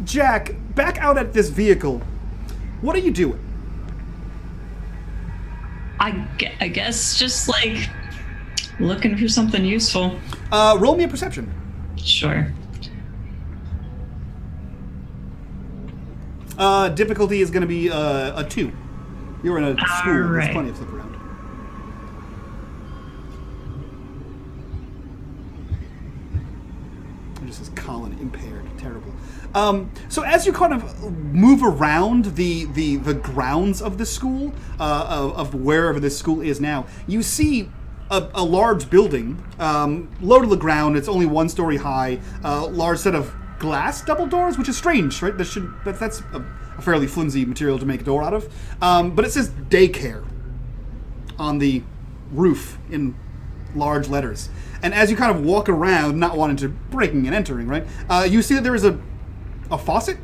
Jack, back out at this vehicle. What are you doing? I guess just like looking for something useful. Roll me a perception. Sure. Difficulty is going to be a 2. You're in a school. There's right. plenty of stuff around. It just says Colin impaired. Terrible. So as you kind of move around the grounds of the school, of wherever this school is now, you see a large building, low to the ground. It's only 1 story high. Large set of glass double doors, which is strange, right? That's a fairly flimsy material to make a door out of. But it says daycare on the roof in large letters. And as you kind of walk around, not wanting to breaking and entering, right? You see that there is a faucet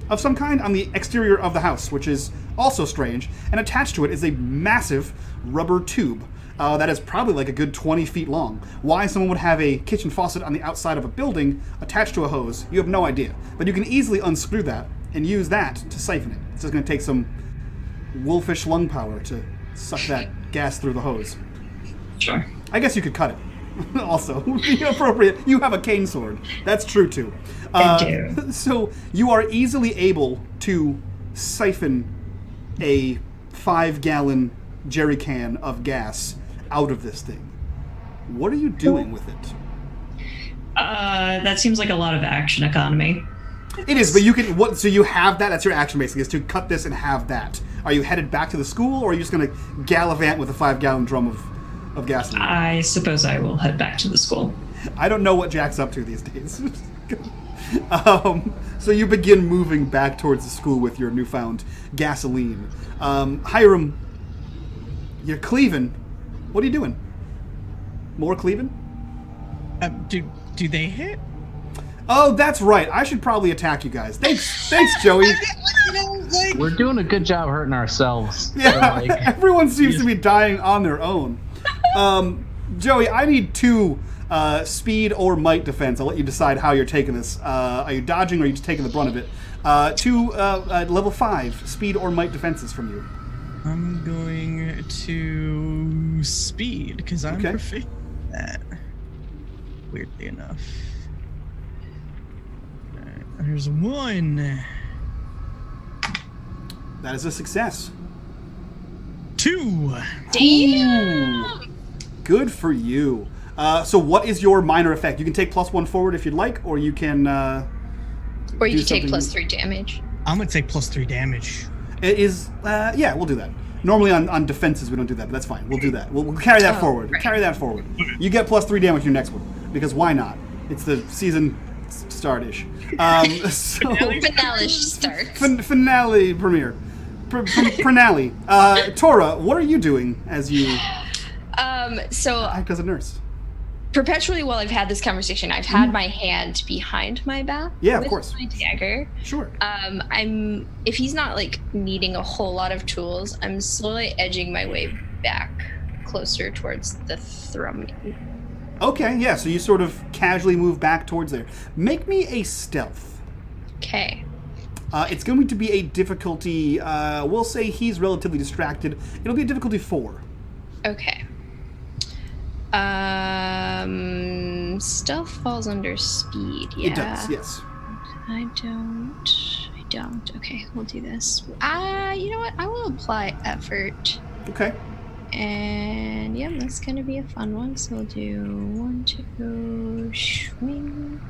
of some kind on the exterior of the house, which is also strange. And attached to it is a massive rubber tube that is probably like a good 20 feet long. Why someone would have a kitchen faucet on the outside of a building attached to a hose, you have no idea. But you can easily unscrew that and use that to siphon it. It's just going to take some wolfish lung power to suck that gas through the hose. Sure. I guess you could cut it. Also, be appropriate. You have a cane sword. That's true too. I do. So you are easily able to siphon a 5-gallon jerry can of gas out of this thing. What are you doing with it? That seems like a lot of action economy. It is, but you can. What? So you have that. That's your action, basically, is to cut this and have that. Are you headed back to the school, or are you just going to gallivant with a 5-gallon drum of gasoline? I suppose I will head back to the school. I don't know what Jack's up to these days. So you begin moving back towards the school with your newfound gasoline. Hiram, you're cleaving. What are you doing? More cleaving? Do they hit? Oh, that's right. I should probably attack you guys. Thanks, Joey. We're doing a good job hurting ourselves. Yeah, So, everyone seems to be dying on their own. Joey, I need 2 speed or might defense. I'll let you decide how you're taking this. Are you dodging or are you just taking the brunt of it? 2 level 5 speed or might defenses from you. I'm going to speed because I'm proficient at that. Weirdly enough. Alright, there's 1. That is a success. 2. Damn. Good for you. So what is your minor effect? You can take +1 forward if you'd like, or you can... Or you do can take something- +3 damage. I'm gonna take +3 damage. It is... yeah, we'll do that. Normally on defenses we don't do that, but that's fine. We'll do that. We'll carry that forward. Right. Carry that forward. You get +3 damage your next one, because why not? It's the season start-ish. So... Finale starts. Finale premiere. Finale. Tora, what are you doing as you So act as a nurse? perpetually while I've had this conversation, I've had my hand behind my back. Yeah, of with course. My dagger. Sure. If he's not like needing a whole lot of tools, I'm slowly edging my way back closer towards the thrumming. Okay, yeah, so you sort of casually move back towards there. Make me a stealth. Okay. It's going to be a difficulty, we'll say he's relatively distracted. It'll be a difficulty 4. Okay. Stealth falls under speed, yeah. It does, yes. I don't. Okay, we'll do this. You know what? I will apply effort. Okay. And yeah, that's gonna be a fun one. So we'll do 1, 2, swing.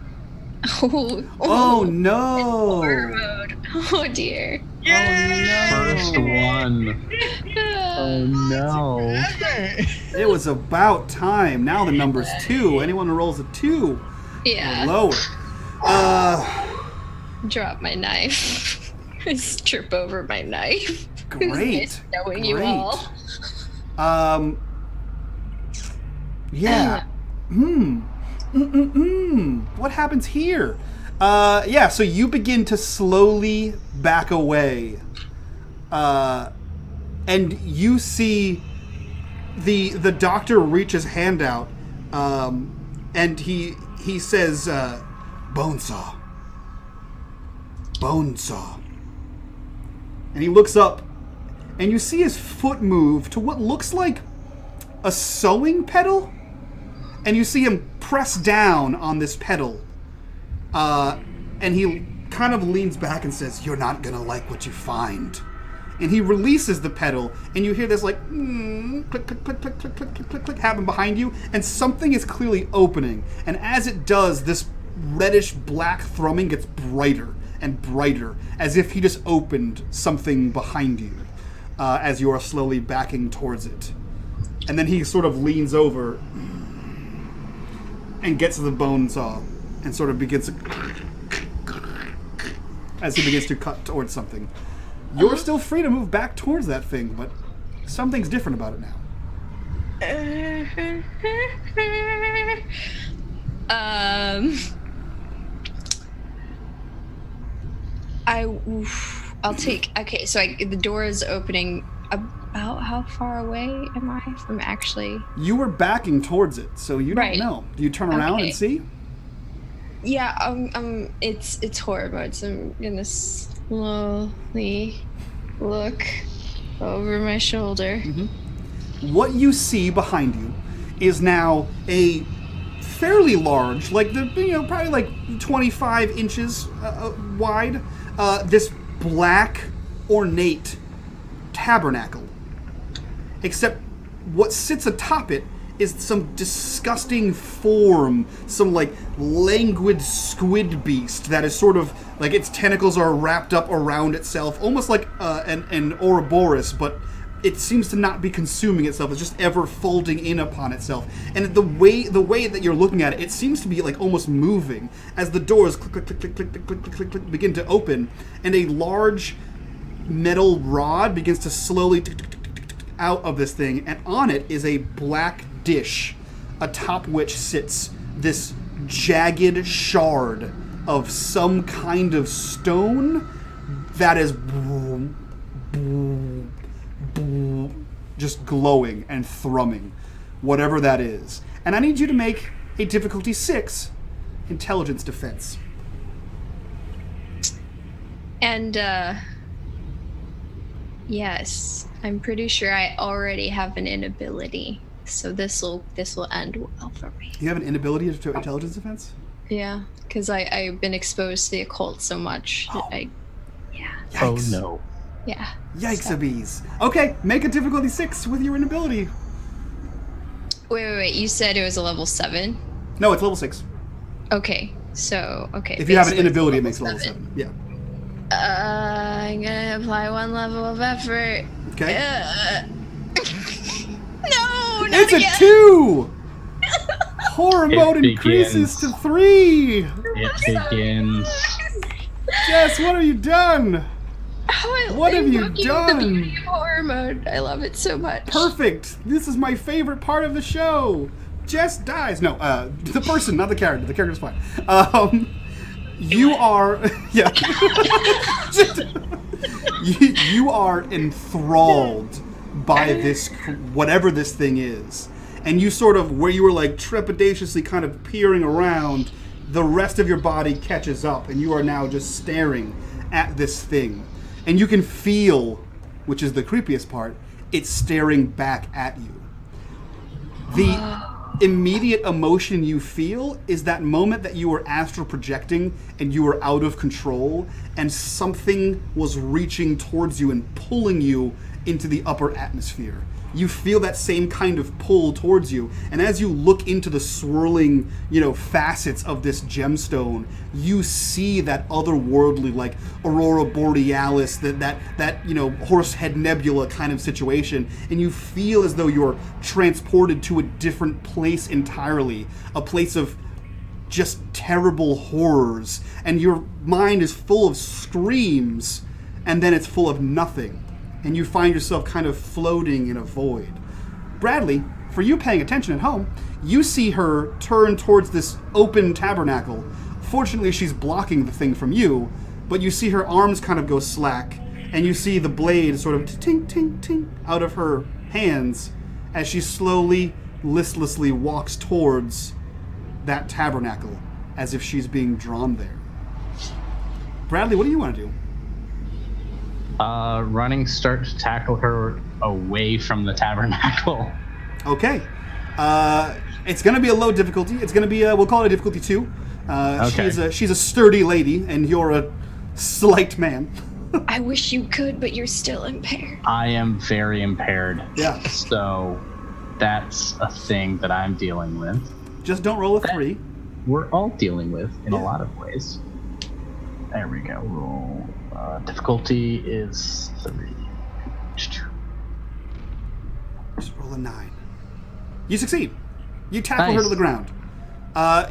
Oh no! Horror mode. Oh dear. First one. Oh no. It was about time. Now the number's 2. Anyone who rolls a 2 or Yeah. lower. Drop my knife. I trip over my knife. Great. It's nice knowing you all. Yeah. What happens here? Yeah, so you begin to slowly back away. And you see the doctor reach his hand out, and he says, Bonesaw. Bonesaw. And he looks up, and you see his foot move to what looks like a sewing pedal, and you see him press down on this pedal, and he kind of leans back and says, "You're not gonna like what you find." And he releases the pedal, and you hear this like click, click, click, click, click, click, click, click, click happen behind you, and something is clearly opening. And as it does, this reddish black thrumming gets brighter and brighter, as if he just opened something behind you, as you are slowly backing towards it. And then he sort of leans over and gets to the bone saw and sort of begins to, as he begins to cut towards something. You're still free to move back towards that thing, but something's different about it now. I'll take. Okay, so the door is opening. About how far away am I from actually? You were backing towards it, so you don't Right. know. Do you turn around Okay. and see? Yeah, it's horror mode, so I'm gonna slowly look over my shoulder. What you see behind you is now a fairly large, like probably like 25 inches wide, this black ornate tabernacle. Except what sits atop it is some disgusting form, some like languid squid beast that is sort of like its tentacles are wrapped up around itself, almost like an Ouroboros, but it seems to not be consuming itself. It's just ever folding in upon itself. And the way that you're looking at it, it seems to be like almost moving as the doors click, click, click, click, click, click, click, click, click, begin to open, and a large metal rod begins to slowly out of this thing, and on it is a black dish atop which sits this jagged shard of some kind of stone that is just glowing and thrumming, whatever that is. And I need you to make a difficulty 6 intelligence defense. And, yes, I'm pretty sure I already have an inability, so this will end well for me. You have an inability to intelligence defense? Yeah, because I've been exposed to the occult so much. Oh. Yeah. Yikes. Oh no. Yeah. Yikes-a-bees. Okay, make a difficulty 6 with your inability. Wait. You said it was a level 7? No, it's level 6. Okay, so, okay. If you have an basically inability, it it's makes it level 7. Yeah. I'm gonna apply 1 level of effort. Okay. No, not It's again. a 2! Horror It mode increases begins. to 3! It begins. Jess, what have you done? Oh, What have you invoking done? The beauty of horror mode. I love it so much. Perfect! This is my favorite part of the show! Jess dies. No, the person, not the character. The character's fine. You are... Yeah. you are enthralled by this, whatever this thing is. And you sort of, where you were like trepidatiously kind of peering around, the rest of your body catches up and you are now just staring at this thing. And you can feel, which is the creepiest part, it's staring back at you. The immediate emotion you feel is that moment that you were astral projecting and you were out of control and something was reaching towards you and pulling you into the upper atmosphere. You feel that same kind of pull towards you, and as you look into the swirling, facets of this gemstone, you see that otherworldly, like Aurora Borealis, that Horsehead Nebula kind of situation, and you feel as though you're transported to a different place entirely, a place of just terrible horrors, and your mind is full of screams, and then it's full of nothing. And you find yourself kind of floating in a void. Bradley, for you paying attention at home, you see her turn towards this open tabernacle. Fortunately, she's blocking the thing from you, but you see her arms kind of go slack, and you see the blade sort of tink, tink, tink out of her hands as she slowly, listlessly walks towards that tabernacle as if she's being drawn there. Bradley, what do you want to do? Running start to tackle her away from the tabernacle. Okay. It's going to be a low difficulty. It's going to be, we'll call it a difficulty 2. Okay. She's a sturdy lady, and you're a slight man. I wish you could, but you're still impaired. I am very impaired. Yeah. So that's a thing that I'm dealing with. Just don't roll a 3. We're all dealing with in Yeah. a lot of ways. There we go. Roll. Difficulty is 3. Just roll a 9. You succeed. You tackle her Nice. to the ground.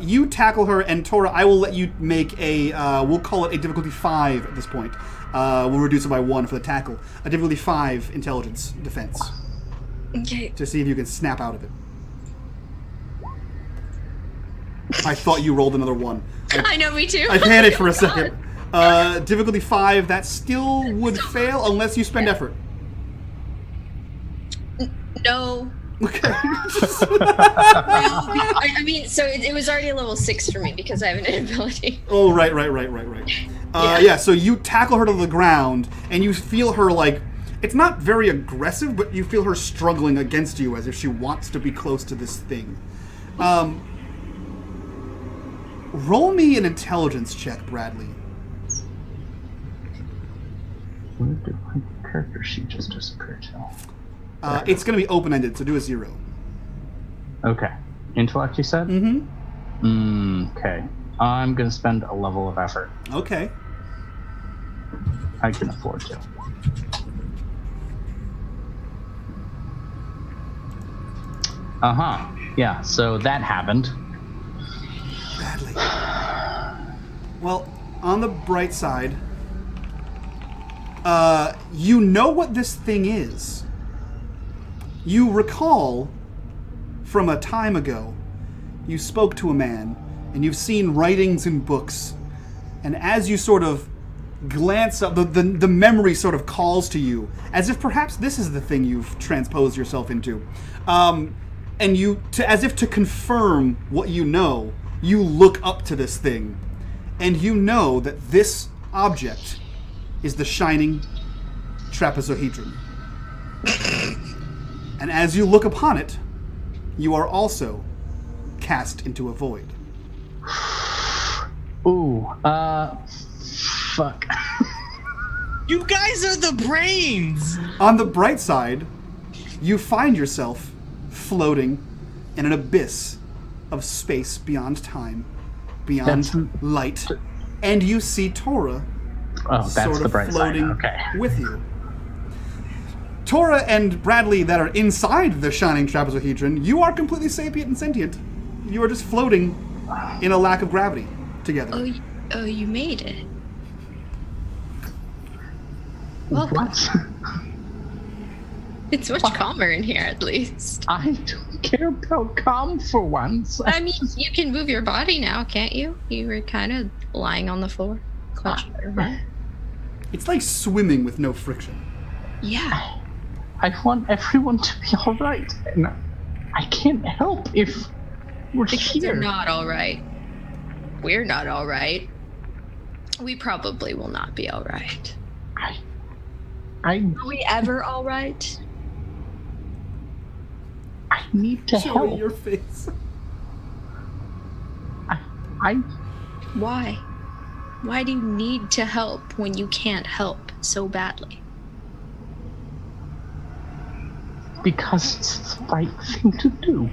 You tackle her, and Tora, I will let you make a, we'll call it a difficulty 5 at this point. We'll reduce it by 1 for the tackle. A difficulty 5 intelligence defense. Okay. To see if you can snap out of it. I thought you rolled another 1. I know, me too. I panicked for a second. Difficulty 5, that still would fail unless you spend effort. No. Okay. I mean, so it was already a level 6 for me because I have an inability. Oh, right. Yeah. Yeah, so you tackle her to the ground, and you feel her, like, it's not very aggressive, but you feel her struggling against you as if she wants to be close to this thing. Roll me an intelligence check, Bradley. Where did my character sheet just disappear to? It's going to be open-ended, so do a 0. Okay. Intellect, you said? Mm-hmm. Okay. I'm going to spend a level of effort. Okay. I can afford to. Yeah, so that happened. Bradley. Well, on the bright side, you know what this thing is. You recall from a time ago, you spoke to a man, and you've seen writings in books And as you sort of glance up, the memory sort of calls to you, as if perhaps this is the thing you've transposed yourself into. And you, as if to confirm what you know, you look up to this thing, and you know that this object is the shining trapezohedron. And as you look upon it, you are also cast into a void. Ooh, fuck. You guys are the brains! On the bright side, you find yourself floating in an abyss of space beyond time, beyond light, and you see Tora sort of floating with you. Tora and Bradley that are inside the shining trapezohedron, you are completely sapient and sentient. You are just floating in a lack of gravity together. Oh, you made it. Welcome. What? It's much calmer in here, at least. I don't care about calm for once. I mean, you can move your body now, can't you? You were kind of lying on the floor, clutched by your head. It's like swimming with no friction. Yeah. I want everyone to be all right, and I can't help if we're Because here. they're not all right. We're not all right. We probably will not be all right. Are we ever all right? I need to Show help. your face. Why? Why do you need to help when you can't help so badly? Because it's the right thing to do.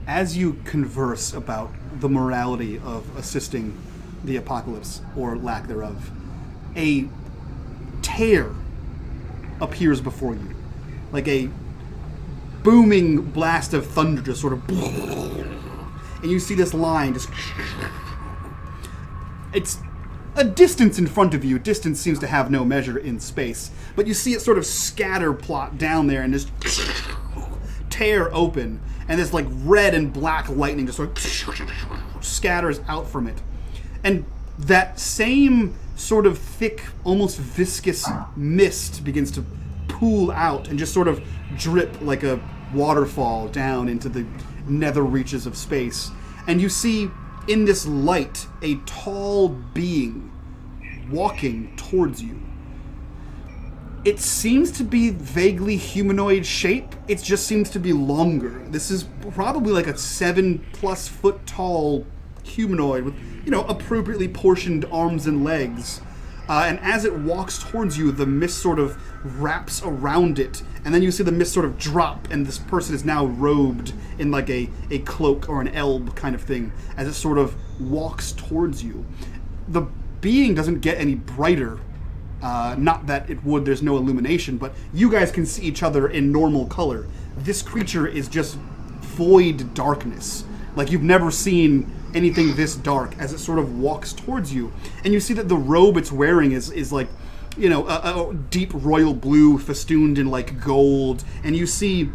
As you converse about the morality of assisting the apocalypse, or lack thereof, a tear appears before you. Like a booming blast of thunder, just sort of... And you see this line just... It's a distance in front of you. Distance seems to have no measure in space. But you see it sort of scatter plot down there and just tear open. And this like red and black lightning just sort of scatters out from it. And that same sort of thick, almost viscous mist begins to pool out and just sort of drip like a waterfall down into the nether reaches of space. And you see in this light a tall being walking towards you. It seems to be vaguely humanoid shape. It just seems to be longer. This is probably like a 7+ foot tall humanoid with, appropriately portioned arms and legs. And as it walks towards you, the mist sort of wraps around it. And then you see the mist sort of drop, and this person is now robed in like a cloak or an elb kind of thing as it sort of walks towards you. The being doesn't get any brighter. Not that it would, there's no illumination, but you guys can see each other in normal color. This creature is just void darkness. Like you've never seen anything this dark as it sort of walks towards you. And you see that the robe it's wearing is like, a deep royal blue festooned in like gold. And you see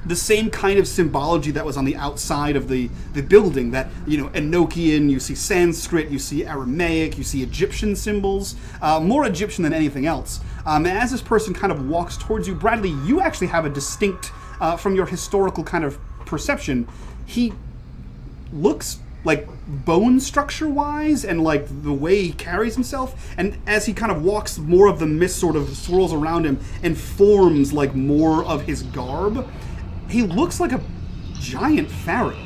the same kind of symbology that was on the outside of the building, that, Enochian, you see Sanskrit, you see Aramaic, you see Egyptian symbols, more Egyptian than anything else. And as this person kind of walks towards you, Bradley, you actually have a distinct, from your historical kind of perception, he looks like bone structure wise and like the way he carries himself, and as he kind of walks, more of the mist sort of swirls around him and forms like more of his garb. He looks like a giant pharaoh,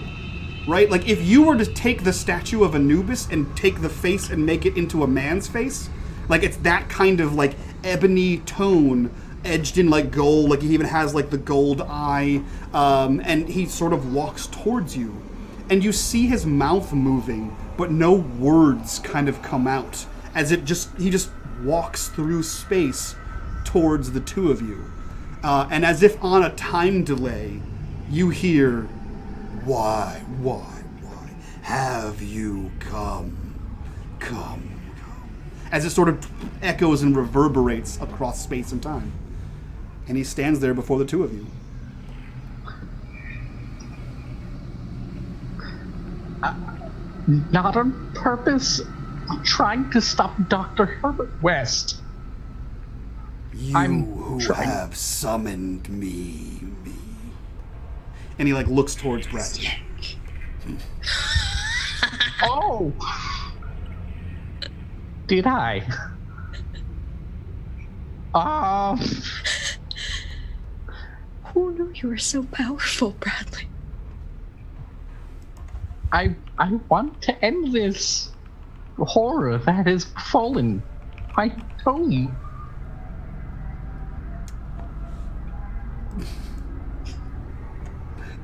right? Like if you were to take the statue of Anubis and take the face and make it into a man's face, like it's that kind of like ebony tone edged in like gold, like he even has like the gold eye, and he sort of walks towards you. And you see his mouth moving, but no words kind of come out, as he just walks through space towards the two of you. And as if on a time delay, you hear, why have you come? As it sort of echoes and reverberates across space and time. And he stands there before the two of you. Not on purpose. I'm trying to stop Dr. Herbert West. You I'm who trying. have summoned me. And he, like, looks towards Bradley. Oh! Did I? Who knew you were so powerful, Bradley? I want to end this horror that has befallen my home.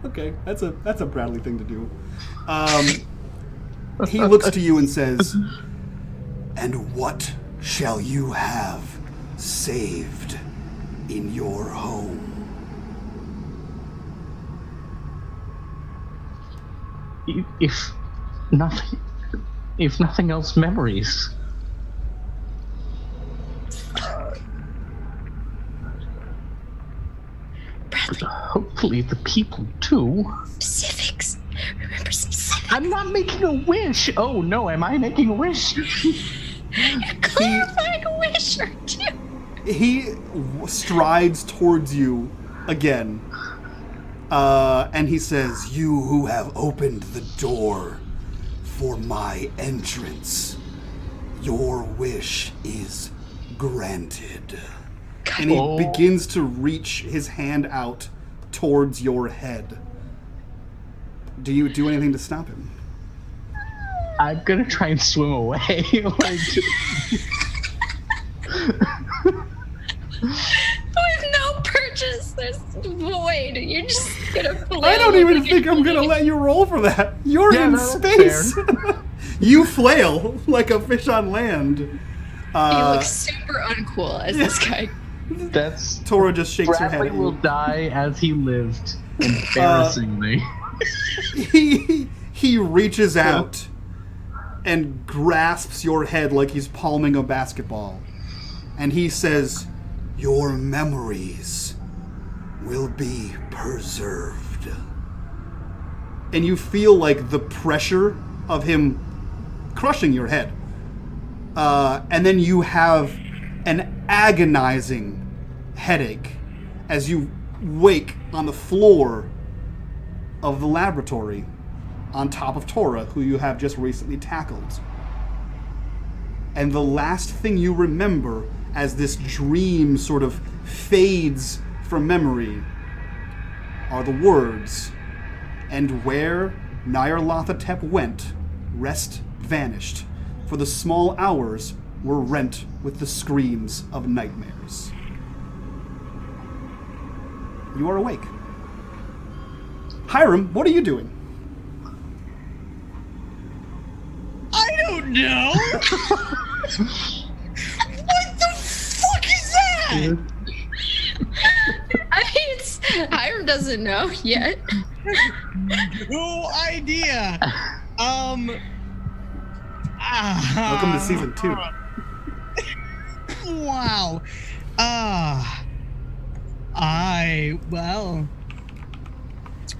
Okay, that's a Bradley thing to do. He looks to you and says, "And what shall you have saved in your home?" If nothing else, memories. Bradley, Hopefully the people too. specifics. Remember specifics. I'm not making a wish. Oh no, am I making a wish? Clarifying a wish or two. He strides towards you again. And he says, "You who have opened the door for my entrance, your wish is granted." And he begins to reach his hand out towards your head. Do you do anything to stop him? I'm gonna try and swim away. With no purchase, there's void. You're just gonna flail. I don't even think I'm gonna let you roll for that. You're in that's space. You flail like a fish on land. You look super uncool as this guy. That's Tora just shakes her head Bradley at will you. die as he lived, embarrassingly. He reaches out and grasps your head like he's palming a basketball. And he says, "Your memories will be preserved." And you feel like the pressure of him crushing your head. And then you have an agonizing headache as you wake on the floor of the laboratory on top of Tora, who you have just recently tackled. And the last thing you remember as this dream sort of fades from memory are the words, "And where Nyarlathotep went, rest vanished, for the small hours were rent with the screams of nightmares." You are awake. Hiram, what are you doing? I don't know. What the fuck is that? I mean, Hiram doesn't know yet. No idea. Welcome to season 2. Wow.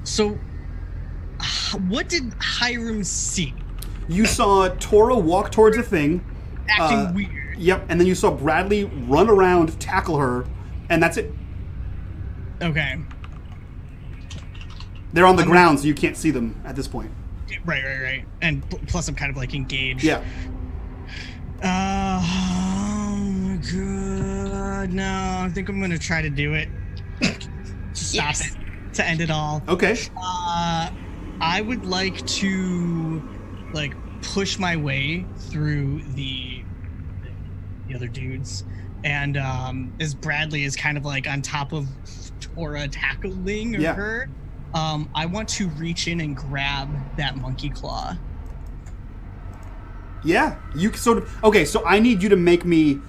So, what did Hiram see? You saw Tora walk towards a thing. Acting weird. Yep, and then you saw Bradley run around, tackle her, and that's it. Okay. They're on the ground, so you can't see them at this point. Right. And plus, I'm kind of like engaged. Yeah. Oh my god. No, I think I'm gonna try to do it. Stop it. To end it all. Okay. I would like to push my way through the other dudes, and as Bradley is kind of like on top of Tora tackling her, I want to reach in and grab that monkey claw. Yeah, you sort of. Okay, so I need you to make me.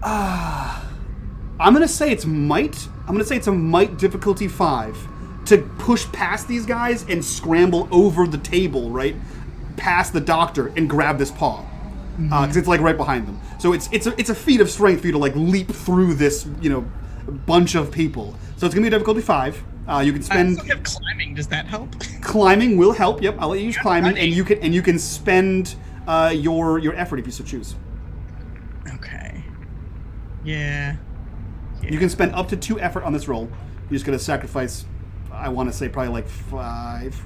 I'm gonna say it's might. I'm gonna say it's a might difficulty 5 to push past these guys and scramble over the table, right, past the doctor and grab this paw, because it's like right behind them. So it's a feat of strength for you to like leap through this bunch of people. So it's gonna be a difficulty 5. You can spend. I also have climbing. Does that help? Climbing will help. Yep, I'll let you use climbing, and you can spend your effort if you so choose. Okay. Yeah. You can spend up to 2 effort on this roll. You're just gonna sacrifice. I want to say probably like 5.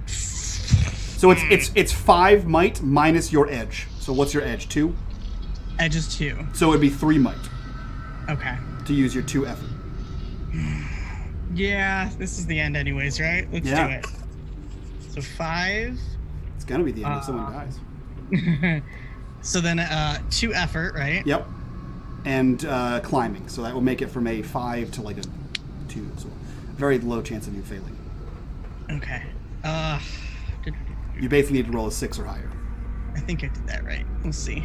So it's 5 might minus your edge. So what's your edge? 2. Edge is 2. So it'd be 3 might. Okay. To use your 2 effort. Yeah, this is the end anyways, right? Let's do it. So 5. It's gonna be the end if someone dies. So then 2 effort, right? Yep. And climbing. So that will make it from a 5 to like a 2. So very low chance of you failing. Okay. You basically need to roll a 6 or higher. I think I did that right. We'll see.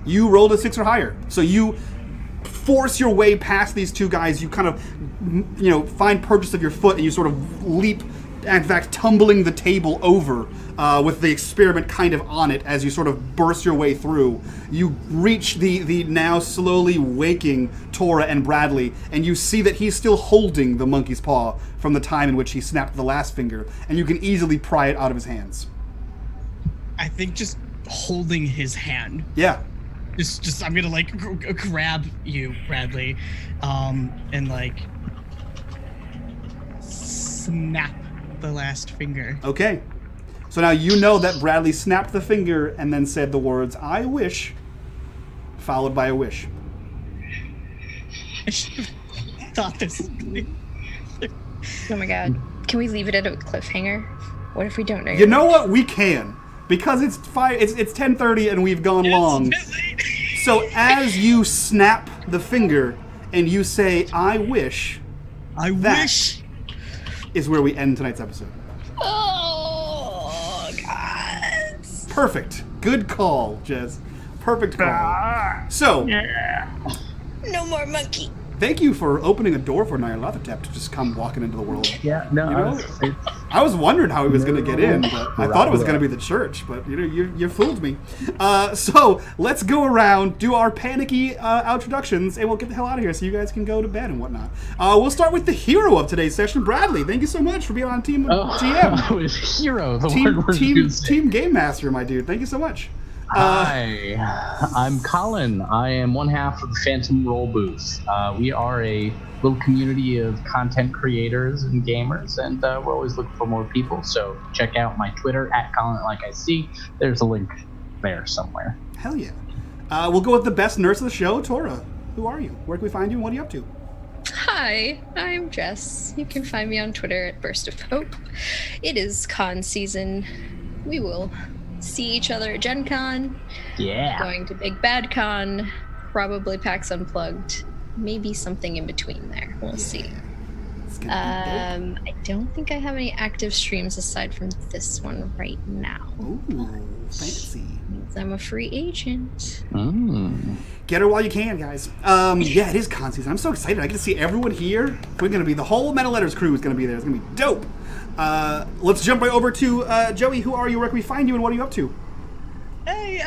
You rolled a 6 or higher. So you force your way past these 2 guys. You kind of, find purchase of your foot, and you sort of leap, in fact, tumbling the table over with the experiment kind of on it as you sort of burst your way through. You reach the now slowly waking Tora and Bradley, and you see that he's still holding the monkey's paw from the time in which he snapped the last finger, and you can easily pry it out of his hands. I think just holding his hand. Yeah. Just I'm gonna like grab you, Bradley, and like snap the last finger. Okay. So now you know that Bradley snapped the finger and then said the words, "I wish," followed by a wish. I should have thought this. Oh my god. Can we leave it at a cliffhanger? What if we don't know? You know what? We can. Because it's 10:30 and we've gone long. So as you snap the finger and you say, "I wish," I wish is where we end tonight's episode. Oh god. Perfect. Good call, Jez. Perfect call. So, No more monkey. thank you for opening a door for Nyarlathotep to just come walking into the world. Yeah, no, You know? I was wondering how he was going to get in, but I thought it was going to be the church, but you fooled me. So let's go around, do our panicky introductions, and we'll get the hell out of here so you guys can go to bed and whatnot. We'll start with the hero of today's session, Bradley. Thank you so much for being on Team GM. Oh, it's hero, the word we're using. Team Game Master, my dude. Thank you so much. Hi, I'm Colin. I am one half of the Phantom Roll Booth. We are a little community of content creators and gamers, and we're always looking for more people. So check out my Twitter @ColinLikeIC. There's a link there somewhere. Hell yeah. We'll go with the best nurse of the show, Tora. Who are you? Where can we find you, and what are you up to? Hi, I'm Jess. You can find me on Twitter at Burst of Hope. It is con season. We will see each other at Gen Con. Yeah. Going to Big Bad Con. Probably PAX Unplugged. Maybe something in between there. We'll see. It's gonna be I don't think I have any active streams aside from this one right now. Ooh, fancy. I'm a free agent. Get her while you can, guys. Yeah, it is con season. I'm so excited. I get to see everyone here. We're going to be, the whole Metal Letters crew is going to be there. It's going to be dope. Let's jump right over to Joey. Who are you? Where can we find you, and what are you up to? Hey,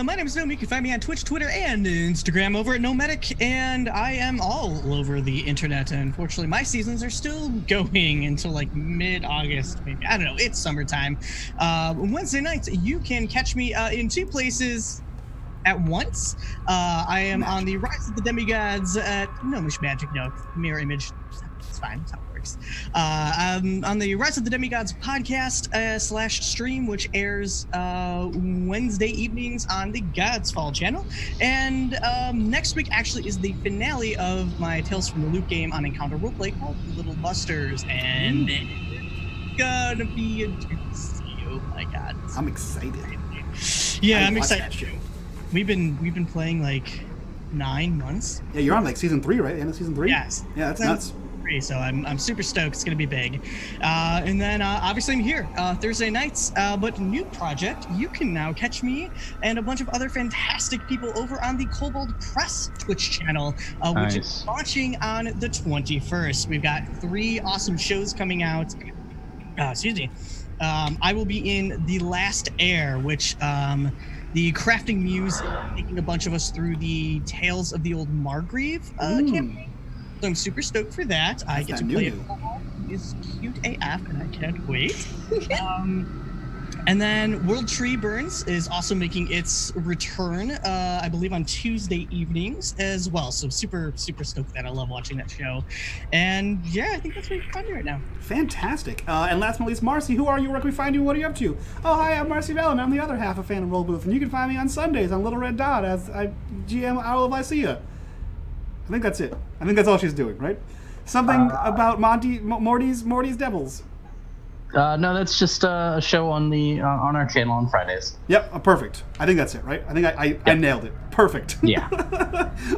my name is Noam. You can find me on Twitch, Twitter, and Instagram over at NoMedic, and I am all over the internet. Unfortunately, my seasons are still going until like mid-August, maybe. I don't know. It's summertime. Wednesday nights, you can catch me in 2 places at once. I am on the Rise of the Demigods at Gnomish Magic, no, mirror image. It's fine. That's how it works. On the Rise of the Demigods podcast / stream, which airs Wednesday evenings on the God's Fall channel. And next week actually is the finale of my Tales from the Loop game on Encounter Roleplay called Little Busters. And it's gonna be interesting. Oh my god. I'm excited. Yeah, I'm excited. We've been playing like 9 months. Yeah, you're on like season 3, right? The end of season 3? Yes. Yeah, that's nuts. So I'm super stoked. It's gonna be big. And then obviously I'm here Thursday nights, but new project. You can now catch me and a bunch of other fantastic people over on the Kobold Press Twitch channel, which is launching on the 21st. We've got 3 awesome shows coming out. Excuse me. I will be in The Last Heir, which the Crafting Muse taking a bunch of us through the Tales of the Old Margrave campaign. So I'm super stoked for that. I get to that play new. it. It's cute AF, and I can't wait. And then World Tree Burns is also making its return, I believe, on Tuesday evenings as well. So super stoked that. I love watching that show. And yeah, I think that's what you can find me right now. Fantastic. And last but not least, Marcy, who are you? Where can we find you? What are you up to? Oh, hi, I'm Marcy Vallon. I'm the other half of Phantom Roll Booth, and you can find me on Sundays on Little Red Dot as I GM Owl of Lycia. I think that's it. I think that's all she's doing, right? Something about Morty's Devils. No, that's just a show on our channel on Fridays. Yep, perfect. I think that's it, right? I think I nailed it. Perfect. Yeah.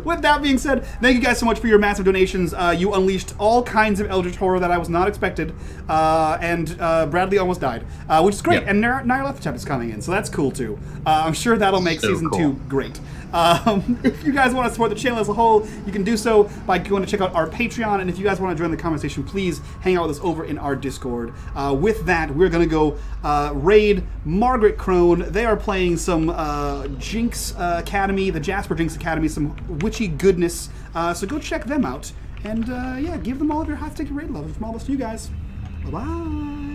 With that being said, thank you guys so much for your massive donations. You unleashed all kinds of Eldritch horror that I was not expected, and Bradley almost died, which is great. Yep. And Nyarlathotep is coming in, so that's cool too. I'm sure that'll make season 2 great. If you guys want to support the channel as a whole, you can do so by going to check out our Patreon. And if you guys want to join the conversation, please hang out with us over in our Discord. With that, we're going to go raid Margaret Crone. They are playing some Jinx Academy, the Jasper Jinx Academy, some witchy goodness. So go check them out. And yeah, give them all of your high-stakes raid love from all of us to you guys. Bye-bye.